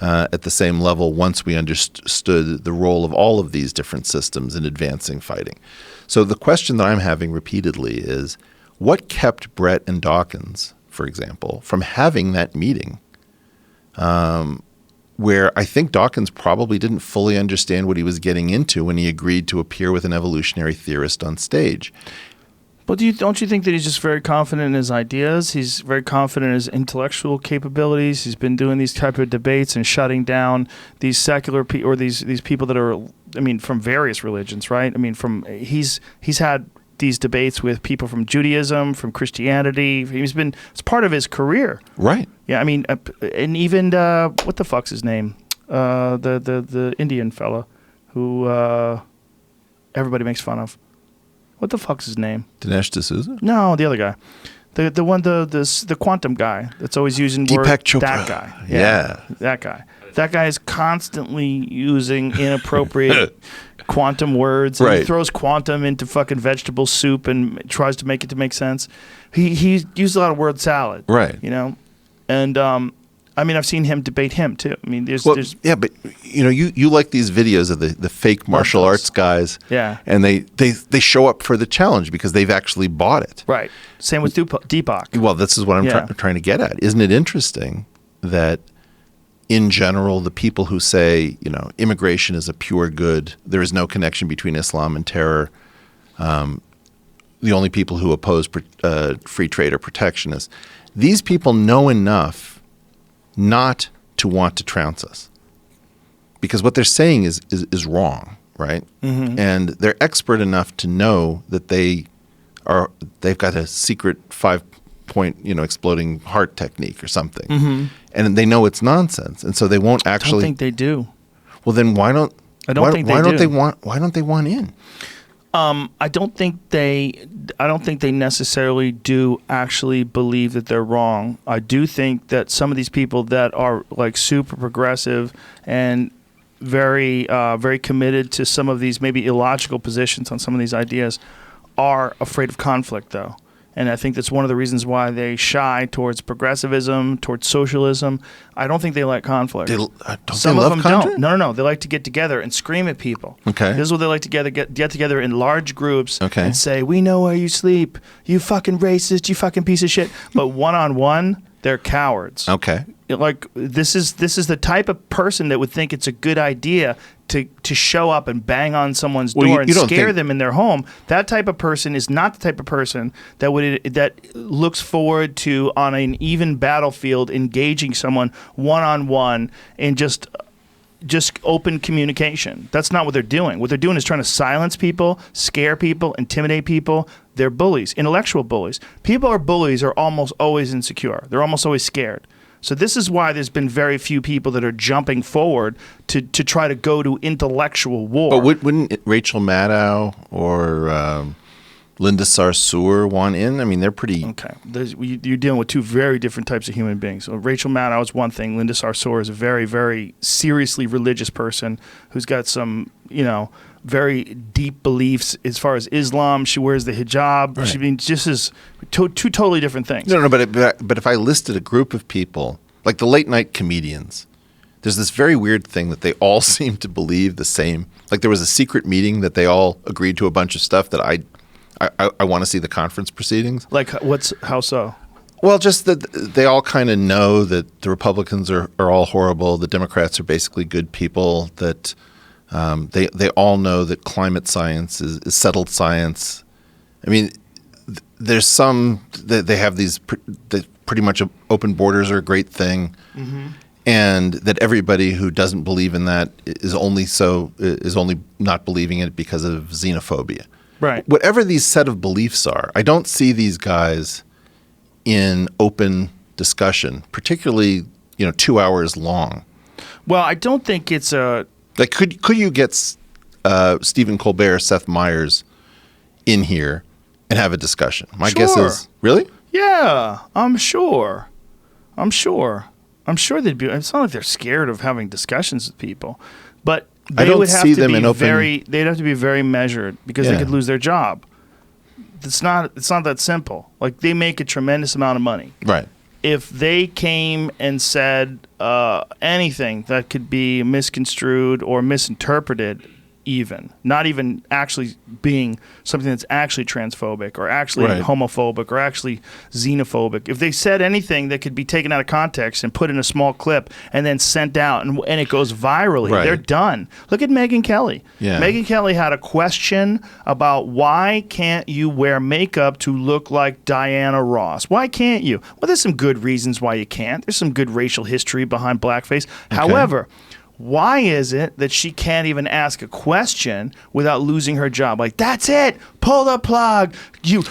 at the same level once we understood the role of all of these different systems in advancing fighting. So the question that I'm having repeatedly is, what kept Brett and Dawkins, for example, from having that meeting where I think Dawkins probably didn't fully understand what he was getting into when he agreed to appear with an evolutionary theorist on stage? But don't you think that he's just very confident in his ideas? He's very confident in his intellectual capabilities. He's been doing these type of debates and shutting down these secular people or these people that are, from various religions, right? He's had these debates with people from Judaism, from Christianity. It's part of his career. Right. Yeah, and even what the fuck's his name? The Indian fella who everybody makes fun of. What the fuck's his name? Dinesh D'Souza? No, the other guy. The quantum guy that's always using Deepak Chopra. That guy. Yeah. That guy. That guy is constantly using inappropriate quantum words. And he throws quantum into fucking vegetable soup and tries to make it to make sense. He used a lot of word salad. Right. And I've seen him debate him too. There's yeah, but you like these videos of the fake martial arts guys. Yeah. And they show up for the challenge because they've actually bought it. Right. Same with Deepak. Well, this is what I'm trying to get at. Isn't it interesting that in general, the people who say, immigration is a pure good, there is no connection between Islam and terror, the only people who oppose free trade are protectionists, these people know enough not to want to trounce us. Because what they're saying is wrong, right? Mm-hmm. And they're expert enough to know that they've got a secret 5-point, exploding heart technique or something. Mm-hmm. And they know it's nonsense. And so they won't actually. I don't think they do. Well, then why don't they want in? I don't think they necessarily do actually believe that they're wrong. I do think that some of these people that are like super progressive and very committed to some of these maybe illogical positions on some of these ideas are afraid of conflict, though. And I think that's one of the reasons why they shy towards progressivism, towards socialism. I don't think they like conflict. Don't Some they of love them conflict? don't. No. They like to get together and scream at people. Okay. This is what they like to get together in large groups Okay. and say, "We know where you sleep. You fucking racist. You fucking piece of shit." But one-on-one, they're cowards. Okay. Like this is the type of person that would think it's a good idea to show up and bang on someone's door you and don't scare think- them in their home. That type of person is not the type of person that looks forward to, on an even battlefield, engaging someone one-on-one in just open communication. That's not what they're doing. What they're doing is trying to silence people, scare people, intimidate people. They're bullies, intellectual bullies. People are bullies are almost always insecure. They're almost always scared. So this is why there's been very few people that are jumping forward to try to go to intellectual war. But wouldn't Rachel Maddow or Linda Sarsour want in? I mean, they're pretty... Okay. You're dealing with two very different types of human beings. So Rachel Maddow is one thing. Linda Sarsour is a very, very seriously religious person who's got some, very deep beliefs as far as Islam. She wears the hijab. Right. She just is two totally different things. No, but if I listed a group of people, like the late night comedians, there's this very weird thing that they all seem to believe the same. Like there was a secret meeting that they all agreed to a bunch of stuff that I want to see the conference proceedings. Like how so? Well, just that they all kind of know that the Republicans are all horrible. The Democrats are basically good people. That they all know that climate science is settled science. I mean, there's some that they have these that pretty much open borders are a great thing, and that everybody who doesn't believe in that is only not believing it because of xenophobia. Right. Whatever these set of beliefs are, I don't see these guys in open discussion, particularly 2 hours long. Well, I don't think it's a... Like, could you get Stephen Colbert, Seth Meyers in here and have a discussion? My guess is... Really? Yeah, I'm sure they'd be... It's not like they're scared of having discussions with people, but I don't see them in open... They'd have to be very measured because they could lose their job. It's not that simple. Like, they make a tremendous amount of money. Right. If they came and said anything that could be misconstrued or misinterpreted, not even actually being something that's actually transphobic or actually homophobic or actually xenophobic, if they said anything that could be taken out of context and put in a small clip and then sent out and it goes virally, they're done. Look at Megyn Kelly. Yeah. Megyn Kelly had a question about why can't you wear makeup to look like Diana Ross? Why can't you? Well, there's some good reasons why you can't. There's some good racial history behind blackface. Okay. However, why is it that she can't even ask a question without losing her job? Like, that's it. Pull the plug.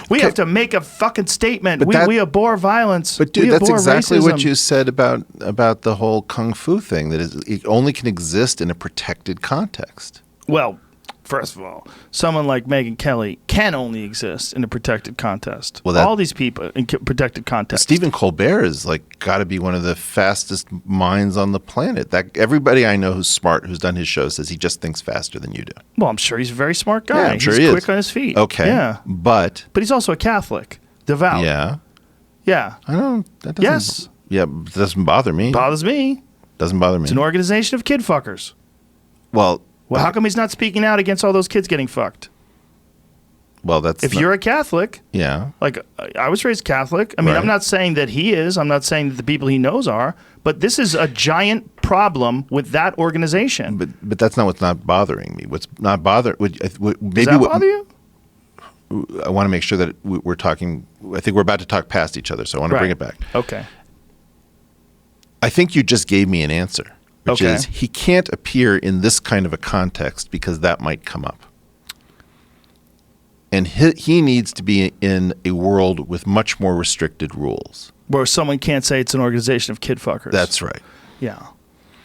We have to make a fucking statement. We abhor violence. But dude, that's exactly racism. what you said about the whole kung fu thing. That it only can exist in a protected context. Well, first of all, someone like Megyn Kelly can only exist in a protected context. Well, all these people in protected context. Stephen Colbert is got to be one of the fastest minds on the planet. That everybody I know who's smart, who's done his show, says he just thinks faster than you do. Well, I'm sure he's a very smart guy. Yeah, I'm sure he's he is. Quick on his feet. Okay. Yeah. But he's also a Catholic, devout. Yeah. Yeah. I don't. That doesn't. Yes. Yeah, it doesn't bother me. Bothers me. Doesn't bother me. It's an organization of kid fuckers. Well, how come he's not speaking out against all those kids getting fucked? Well, that's... If you're a Catholic... Yeah. Like, I was raised Catholic. I mean, I'm not saying that he is. I'm not saying that the people he knows are. But this is a giant problem with that organization. But that's not what's not bothering me. What's not bothering... Does that bother you? I want to make sure that we're talking... I think we're about to talk past each other, so I want to bring it back. Okay. I think you just gave me an answer. Which is, he can't appear in this kind of a context because that might come up. And he needs to be in a world with much more restricted rules. Where someone can't say it's an organization of kid fuckers. That's right. Yeah.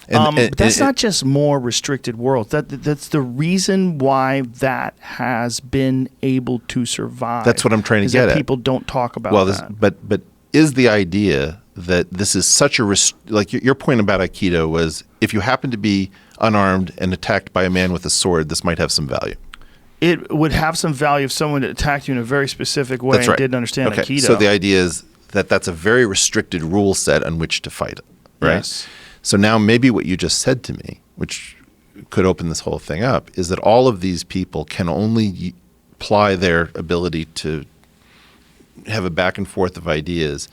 But that's not just more restricted worlds. That's the reason why that has been able to survive. That's what I'm trying to get at. People don't talk about that. But is the idea that this is such a like your point about Aikido was if you happen to be unarmed and attacked by a man with a sword, this might have some value. It would have some value if someone attacked you in a very specific way and didn't understand Aikido. So the idea is that that's a very restricted rule set on which to fight it, right? Yes. So now maybe what you just said to me, which could open this whole thing up, is that all of these people can only apply their ability to have a back and forth of ideas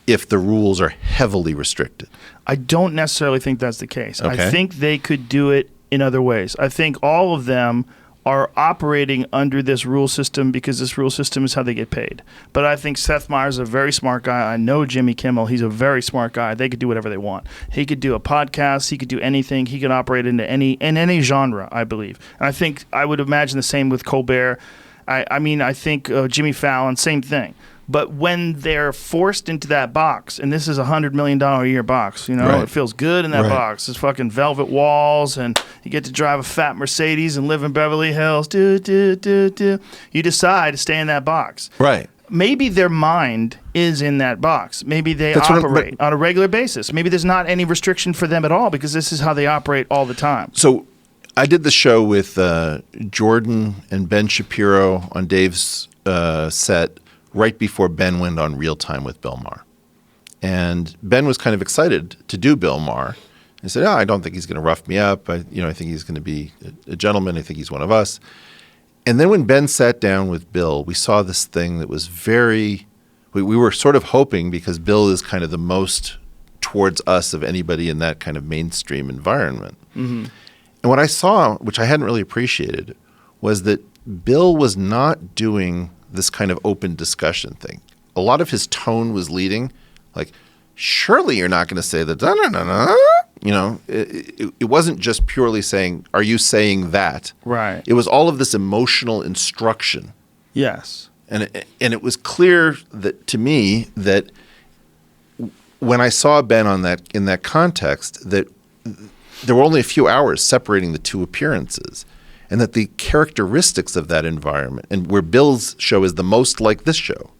if the rules are heavily restricted. I don't necessarily think that's the case. Okay. I think they could do it in other ways. I think all of them are operating under this rule system because this rule system is how they get paid. But I think Seth Meyers is a very smart guy. I know Jimmy Kimmel. He's a very smart guy. They could do whatever they want. He could do a podcast. He could do anything. He could operate in any genre, I believe. And I think I would imagine the same with Colbert. I think Jimmy Fallon, same thing. But when they're forced into that box, and this is $100 million a year box, Right. it feels good in that Right. box. There's fucking velvet walls, and you get to drive a fat Mercedes and live in Beverly Hills. You decide to stay in that box. Right. Maybe their mind is in that box. Maybe they operate on a regular basis. Maybe there's not any restriction for them at all because this is how they operate all the time. So I did the show with Jordan and Ben Shapiro on Dave's set right before Ben went on Real Time with Bill Maher. And Ben was kind of excited to do Bill Maher. He said, I don't think he's going to rough me up. I think he's going to be a gentleman. I think he's one of us. And then when Ben sat down with Bill, we saw this thing that was we were sort of hoping, because Bill is kind of the most towards us of anybody in that kind of mainstream environment. Mm-hmm. And what I saw, which I hadn't really appreciated, was that Bill was not doing this kind of open discussion thing. A lot of his tone was leading, like, surely you're not going to say that, it wasn't just purely saying, are you saying that? Right. It was all of this emotional instruction. Yes. And it was clear that to me that when I saw Ben in that context, that there were only a few hours separating the two appearances, and that the characteristics of that environment, and where Bill's show is the most like this show,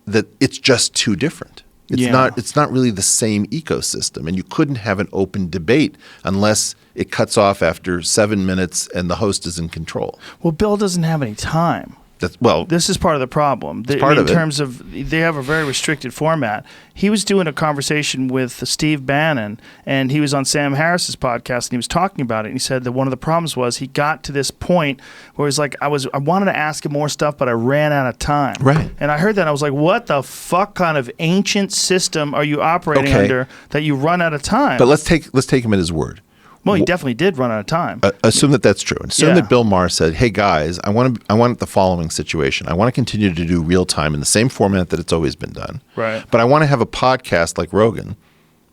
that it's just too different. It's not really the same ecosystem, and you couldn't have an open debate unless it cuts off after 7 minutes and the host is in control. Well, Bill doesn't have any time. This is part of the problem. In terms of, they have a very restricted format. He was doing a conversation with Steve Bannon, and he was on Sam Harris's podcast, and he was talking about it. And he said that one of the problems was he got to this point where he's like, I wanted to ask him more stuff, but I ran out of time. Right. And I heard that, and I was like, what the fuck kind of ancient system are you operating under that you run out of time? But let's take him at his word. Well, he definitely did run out of time. Assume that that's true. Assume that Bill Maher said, "Hey guys, I want the following situation. I want to continue to do Real Time in the same format that it's always been done. Right. But I want to have a podcast like Rogan,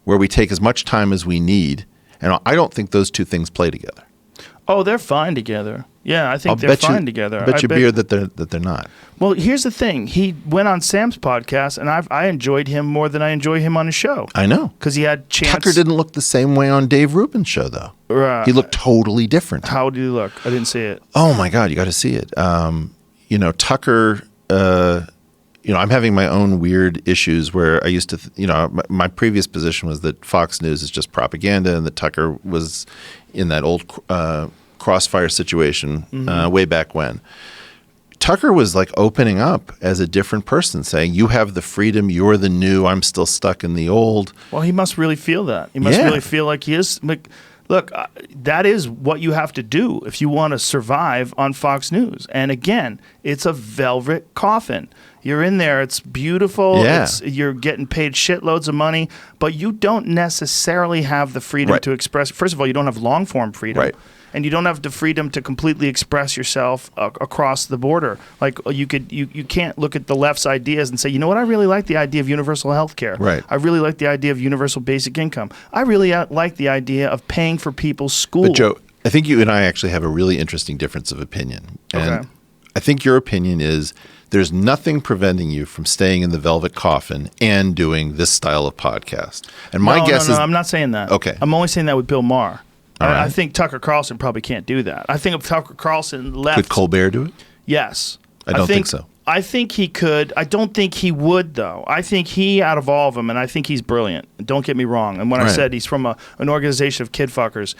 where we take as much time as we need. And I don't think those two things play together. Oh, they're fine together. Yeah, I think they're fine together. I bet you beer that they're not. Well, here's the thing. He went on Sam's podcast, and I enjoyed him more than I enjoy him on his show. I know. Because he had chance. Tucker didn't look the same way on Dave Rubin's show, though. Right. He looked totally different. How did he look? I didn't see it. Oh, my God. You got to see it. Tucker, I'm having my own weird issues where I used to, my previous position was that Fox News is just propaganda, and that Tucker was in that old Crossfire situation way back when. Tucker was like opening up as a different person, saying, you have the freedom, you're the new, I'm still stuck in the old. Well, he must really feel that. He must really feel like he is. Look, that is what you have to do if you want to survive on Fox News. And again, it's a velvet coffin. You're in there. It's beautiful. Yeah. You're getting paid shitloads of money, but you don't necessarily have the freedom to express. First of all, you don't have long form freedom. Right. And you don't have the freedom to completely express yourself across the border. Like you can't look at the left's ideas and say, you know what, I really like the idea of universal health care. Right. I really like the idea of universal basic income. I really like the idea of paying for people's school. But Joe, I think you and I actually have a really interesting difference of opinion. And Okay. I think your opinion is there's nothing preventing you from staying in the velvet coffin and doing this style of podcast. And my guess is... No, I'm not saying that. Okay. I'm only saying that with Bill Maher. All right. I think Tucker Carlson probably can't do that. I think if Tucker Carlson left... Could Colbert do it? Yes. I don't think so. I think he could. I don't think he would, though. I think he, out of all of them, and I think he's brilliant. Don't get me wrong. And when I said he's from an organization of kid fuckers,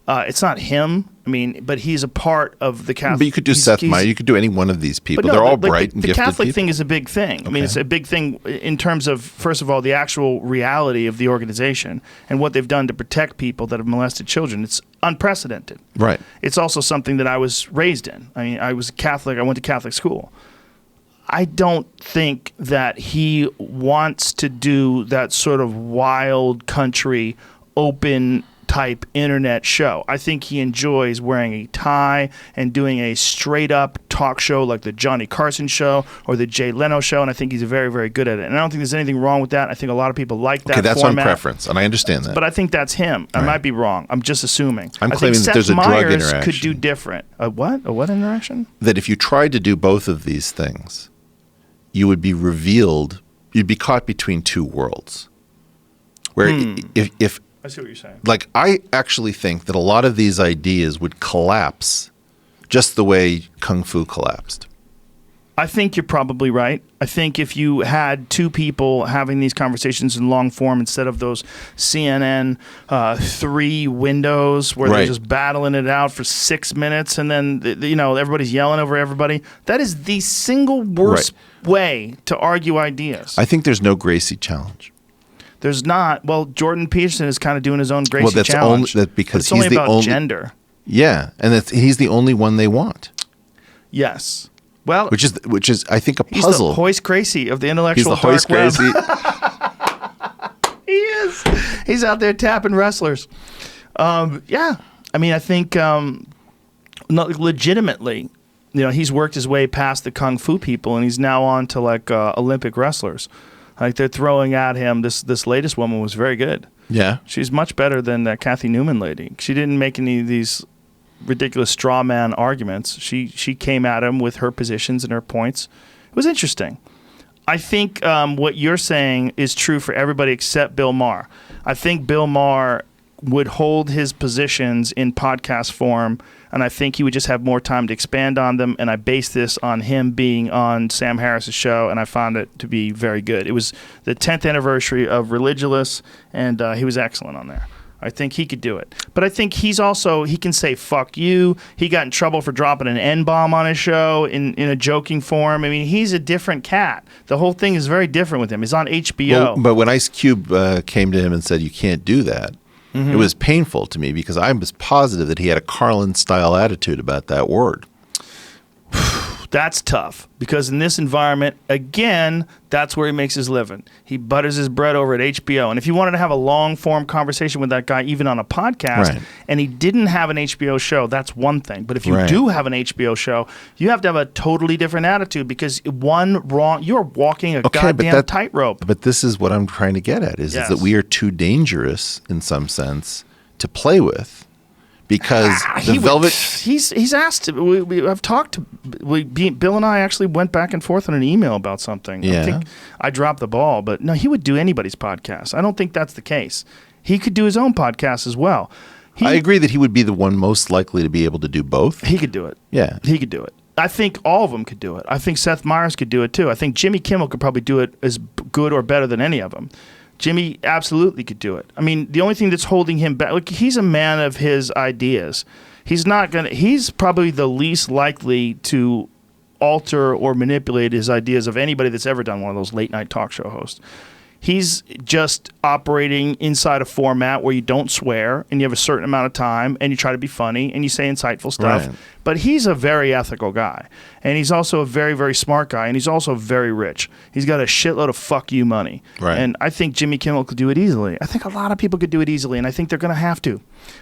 it's not him. I mean, but he's a part of the Catholic. But you could do Seth Meyers. You could do any one of these people. They're all bright and gifted. The Catholic people. thing is a big thing. Okay. I mean, it's a big thing in terms of, first of all, the actual reality of the organization and what they've done to protect people that have molested children. It's unprecedented. Right. It's also something that I was raised in. I mean, I was Catholic. I went to Catholic school. I don't think that he wants to do that sort of wild country, open type internet show. I think he enjoys wearing a tie and doing a straight up talk show like the Johnny Carson show or the Jay Leno show, and I think he's very, very good at it. And I don't think there's anything wrong with that. I think a lot of people like that Okay, that's format, on preference, and I understand that. But I think that's him. I might be wrong. I'm just assuming. I'm I claiming think that there's a Seth drug Meyers interaction. could do different. A what? A what interaction? That if you tried to do both of these things, you would be revealed, you'd be caught between two worlds. Where if I see what you're saying. Like, I actually think that a lot of these ideas would collapse just the way Kung Fu collapsed. I think you're probably right. I think if you had two people having these conversations in long form instead of those CNN 3 windows where they're just battling it out for 6 minutes and then everybody's yelling over everybody, that is the single worst way to argue ideas. I think there's no Gracie challenge. There's not. Well, Jordan Peterson is kind of doing his own Gracie challenge. Because it's only about gender. Yeah, and he's the only one they want. Yes. Well, which is I think a puzzle. He's the Hoist Gracie of the intellectual dark web. He's the Hoist Gracie. He is. He's out there tapping wrestlers. Yeah. I mean, I think legitimately, he's worked his way past the Kung Fu people, and he's now on to like Olympic wrestlers. Like they're throwing at him. This latest woman was very good. Yeah, she's much better than that Kathy Newman lady. She didn't make any of these ridiculous straw man arguments. She came at him with her positions and her points. It was interesting. I think what you're saying is true for everybody except Bill Maher. I think Bill Maher would hold his positions in podcast form, and I think he would just have more time to expand on them, and I base this on him being on Sam Harris's show, and I found it to be very good. It was the 10th anniversary of Religulous, and he was excellent on there. I think he could do it. But I think he can say fuck you. He got in trouble for dropping an N-bomb on his show in a joking form. I mean, he's a different cat. The whole thing is very different with him. He's on HBO. Well, but when Ice Cube came to him and said, you can't do that, it was painful to me because I was positive that he had a Carlin-style attitude about that word. That's tough because in this environment, again, that's where he makes his living. He butters his bread over at HBO. And if you wanted to have a long-form conversation with that guy, even on a podcast, and he didn't have an HBO show, that's one thing. But if you do have an HBO show, you have to have a totally different attitude because you're walking a goddamn tightrope. But this is what I'm trying to get at, is that we are too dangerous in some sense to play with. Because he's asked. I've talked to. Bill and I actually went back and forth on an email about something. Yeah. I think I dropped the ball, but no, he would do anybody's podcast. I don't think that's the case. He could do his own podcast as well. I agree that he would be the one most likely to be able to do both. He could do it. Yeah, he could do it. I think all of them could do it. I think Seth Meyers could do it too. I think Jimmy Kimmel could probably do it as good or better than any of them. Jimmy absolutely could do it. I mean, the only thing that's holding him back, look, he's a man of his ideas. He's probably the least likely to alter or manipulate his ideas of anybody that's ever done one of those late night talk show hosts. He's just operating inside a format where you don't swear and you have a certain amount of time and you try to be funny and you say insightful stuff. Right. But he's a very ethical guy. And he's also a very, very smart guy. And he's also very rich. He's got a shitload of fuck you money. Right. And I think Jimmy Kimmel could do it easily. I think a lot of people could do it easily. And I think they're going to have to.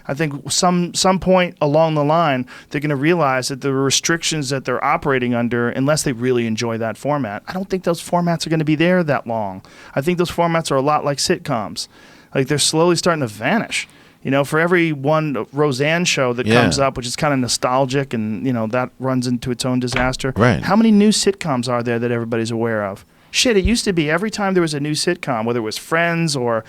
I think some point along the line, they're going to realize that the restrictions that they're operating under, unless they really enjoy that format, I don't think those formats are going to be there that long. I think those formats are a lot like sitcoms. Like they're slowly starting to vanish. For every one Roseanne show that comes up, which is kind of nostalgic and, that runs into its own disaster. Right. How many new sitcoms are there that everybody's aware of? Shit, it used to be every time there was a new sitcom, whether it was Friends or,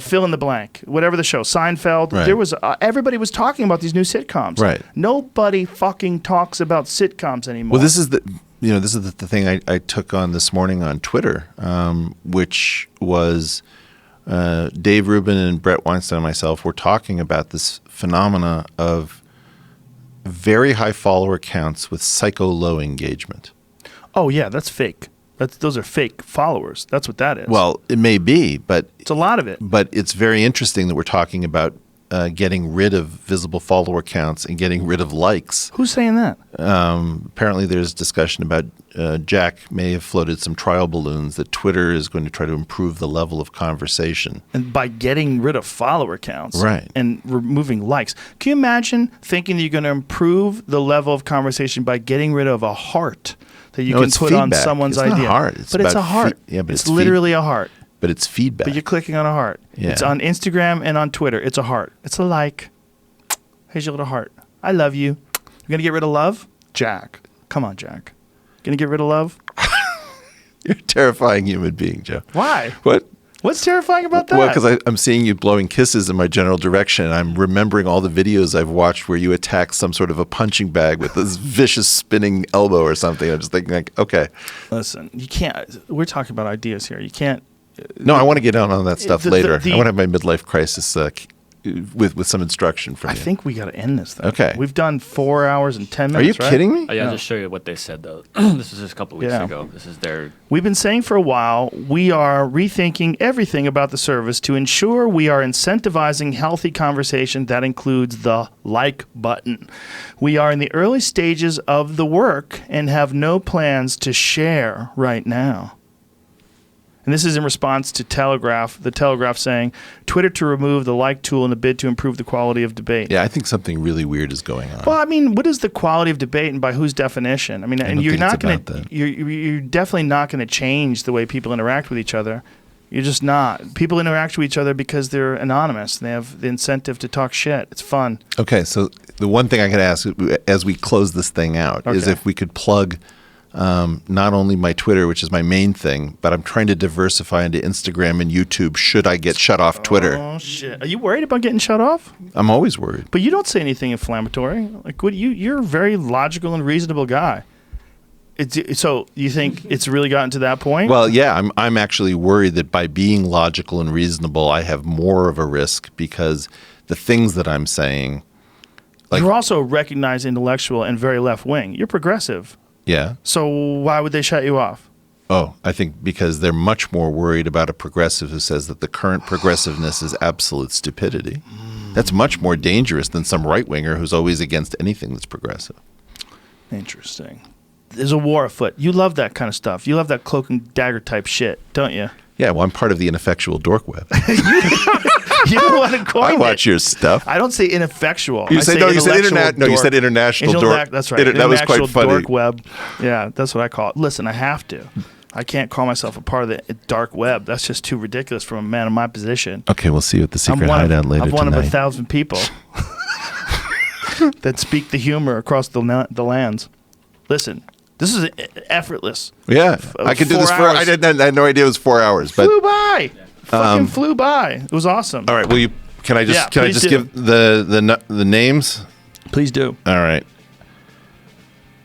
fill in the blank, whatever the show, Seinfeld, there was everybody was talking about these new sitcoms. Right. Nobody fucking talks about sitcoms anymore. Well, this is this is the thing I took on this morning on Twitter, which was Dave Rubin and Brett Weinstein and myself were talking about this phenomena of very high follower counts with psycho-low engagement. Oh, yeah, that's fake. Those are fake followers. That's what that is. Well, it may be, but it's a lot of it. But it's very interesting that we're talking about getting rid of visible follower counts and getting rid of likes. Who's saying that? Apparently there's discussion about Jack may have floated some trial balloons that Twitter is going to try to improve the level of conversation. And by getting rid of follower counts right. and removing likes. Can you imagine thinking that you're going to improve the level of conversation by getting rid of a heart that you can put feedback. on someone's it's idea? Not heart. It's but it's a heart. But it's literally a heart. But it's feedback. But you're clicking on a heart. Yeah. It's on Instagram and on Twitter. It's a heart. It's a like. Here's your little heart. I love you. You're going to get rid of love? Jack. Come on, Jack. Going to get rid of love? You're a terrifying human being, Joe. Why? What? What's terrifying about that? Well, because I'm seeing you blowing kisses in my general direction. And I'm remembering all the videos I've watched where you attack some sort of a punching bag with this vicious spinning elbow or something. I'm just thinking, like, okay. Listen, you can't. We're talking about ideas here. You can't. No, I want to get on that stuff later. I want to have my midlife crisis with some instruction from you. I think we got to end this thing. Okay. We've done 4 hours and 10 Are you minutes, kidding me? Oh, yeah, No. I'll just show you what they said, though. This is just a couple weeks ago. This is their... We've been saying for a while, we are rethinking everything about the service to ensure we are incentivizing healthy conversation that includes the like button. We are in the early stages of the work and have no plans to share right now. And this is in response to the Telegraph saying, Twitter to remove the like tool in a bid to improve the quality of debate. Yeah, I think something really weird is going on. Well, I mean, what is the quality of debate and by whose definition? I mean, and you're not going to, you're definitely not going to change the way people interact with each other. You're just not. People interact with each other because they're anonymous. They have the incentive to talk shit. It's fun. Okay, so the one thing I could ask as we close this thing out is if we could plug not only my Twitter, which is my main thing, but I'm trying to diversify into Instagram and YouTube should I get shut off Twitter. Oh, shit. Are you worried about getting shut off? I'm always worried. But you don't say anything inflammatory. Like, you're a very logical and reasonable guy. So you think it's really gotten to that point? Well, yeah, I'm actually worried that by being logical and reasonable, I have more of a risk because the things that I'm saying... You're also a recognized intellectual and very left-wing. You're progressive. Yeah. So why would they shut you off? Oh, I think because they're much more worried about a progressive who says that the current progressiveness is absolute stupidity. That's much more dangerous than some right-winger who's always against anything that's progressive. Interesting. There's a war afoot. You love that kind of stuff. You love that cloak and dagger type shit, don't you? Yeah, well, I'm part of the ineffectual dork web. You don't want to coin I watch your stuff. I don't say ineffectual. You said international dork. That's right. That was quite funny. Dork web. Yeah, that's what I call it. Listen, I have to. I can't call myself a part of the dark web. That's just too ridiculous from a man in my position. Okay, we'll see you at the secret hideout later tonight. I'm one of 1,000 people that speak the humor across the lands. Listen. This is effortless. Yeah, I could do this for. I had no idea it was 4 hours, but flew by. Fucking flew by. It was awesome. All right, will you? Can I just give the names? Please do. All right.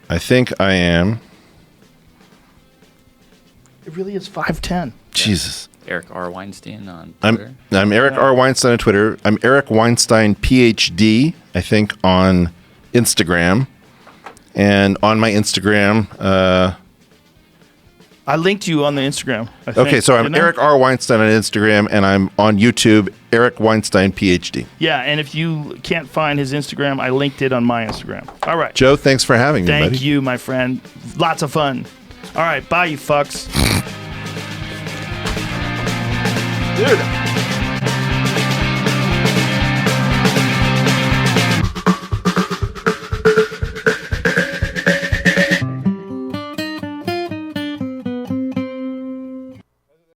I think I am. It really is 5'10". Jesus. Eric R. Weinstein on Twitter. I'm Eric R. Weinstein on Twitter. I'm Eric Weinstein PhD. I think on Instagram. And on my Instagram, I linked you on the Instagram. Okay, so I'm Eric R. Weinstein on Instagram, and I'm on YouTube, Eric Weinstein PhD. Yeah, and if you can't find his Instagram, I linked it on my Instagram. All right. Joe, thanks for having me, buddy. Thank you, my friend. Lots of fun. All right, bye, you fucks. Dude.